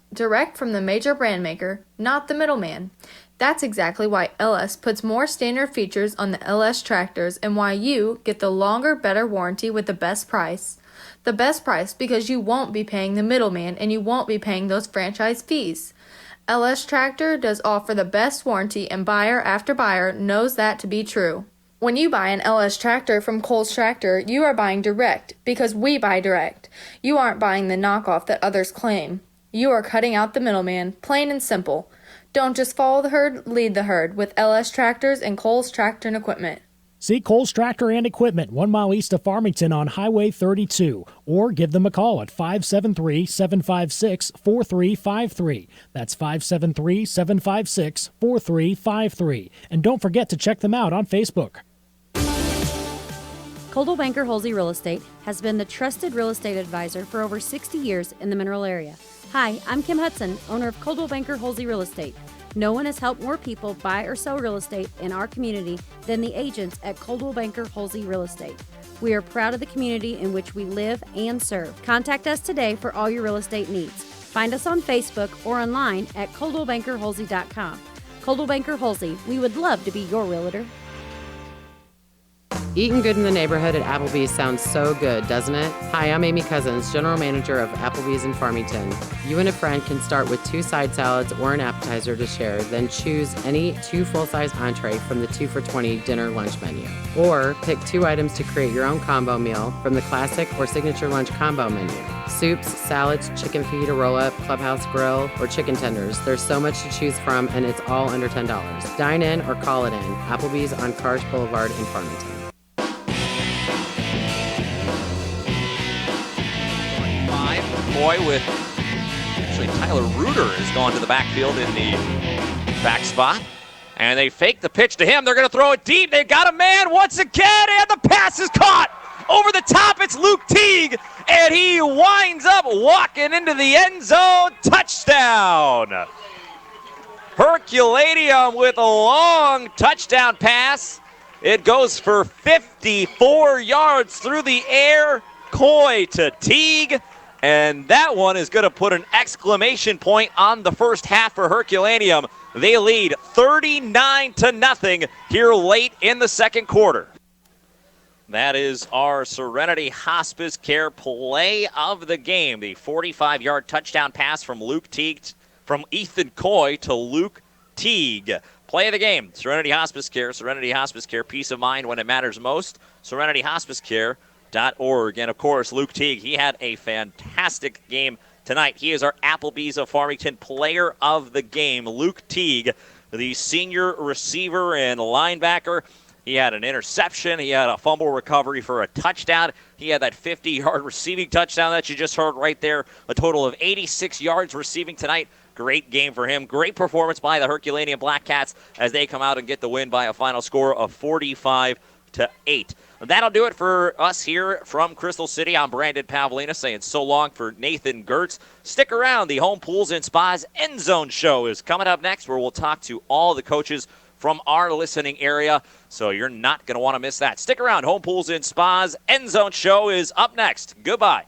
from the major brand maker, not the middleman. That's exactly why LS puts more standard features on the LS tractors and why you get the longer, better warranty with the best price. The best price because you won't be paying the middleman and you won't be paying those franchise fees. LS Tractor does offer the best warranty, and buyer after buyer knows that to be true. When you buy an LS tractor from Cole's Tractor, you are buying direct because we buy direct. You aren't buying the knockoff that others claim. You are cutting out the middleman, plain and simple. Don't just follow the herd, lead the herd with LS Tractors and Cole's Tractor and Equipment. See Cole's Tractor and Equipment 1 mile east of Farmington on Highway 32, or give them a call at 573-756-4353. That's 573-756-4353. And don't forget to check them out on Facebook. Coldwell Banker Holsey Real Estate has been the trusted real estate advisor for over 60 years in the Mineral area. Hi, I'm Kim Hudson, owner of Coldwell Banker Holsey Real Estate. No one has helped more people buy or sell real estate in our community than the agents at Coldwell Banker Holsey Real Estate. We are proud of the community in which we live and serve. Contact us today for all your real estate needs. Find us on Facebook or online at coldwellbankerholsey.com. Coldwell Banker Holsey, we would love to be your realtor. Eating good in the neighborhood at Applebee's sounds so good, doesn't it? Hi, I'm Amy Cousins, General Manager of Applebee's in Farmington. You and a friend can start with 2 side salads or an appetizer to share, then choose any 2 full-size entree from the 2 for $20 dinner lunch menu. Or pick 2 items to create your own combo meal from the classic or signature lunch combo menu. Soups, salads, chicken feet, a roll-up, clubhouse grill, or chicken tenders. There's so much to choose from, and it's all under $10. Dine in or call it in. Applebee's on Cars Boulevard in Farmington. Boy with actually Tyler Reuter has gone to the backfield in the back spot. And they fake the pitch to him. They're going to throw it deep. They've got a man once again, and the pass is caught. Over the top, it's Luke Teague, and he winds up walking into the end zone. Touchdown. Herculaneum with a long touchdown pass. It goes for 54 yards through the air. Coy to Teague. And that one is going to put an exclamation point on the first half for Herculaneum. They lead 39-0 here late in the second quarter. That is our Serenity Hospice Care play of the game. The 45-yard touchdown pass from Luke Teague, from Ethan Coy to Luke Teague. Play of the game, Serenity Hospice Care, peace of mind when it matters most. SerenityHospiceCare.org. And, of course, Luke Teague, he had a fantastic game tonight. He is our Applebee's of Farmington player of the game. Luke Teague, the senior receiver and linebacker. He had an interception. He had a fumble recovery for a touchdown. He had that 50-yard receiving touchdown that you just heard right there. A total of 86 yards receiving tonight. Great game for him. Great performance by the Herculaneum Blackcats as they come out and get the win by a final score of 45-8. That'll do it for us here from Crystal City. I'm Brandon Pavlina saying so long for Nathan Gertz. Stick around. The Home Pools and Spas End Zone Show is coming up next, where we'll talk to all the coaches from our listening area, so you're not going to want to miss that. Stick around. Home Pools and Spas End Zone Show is up next. Goodbye.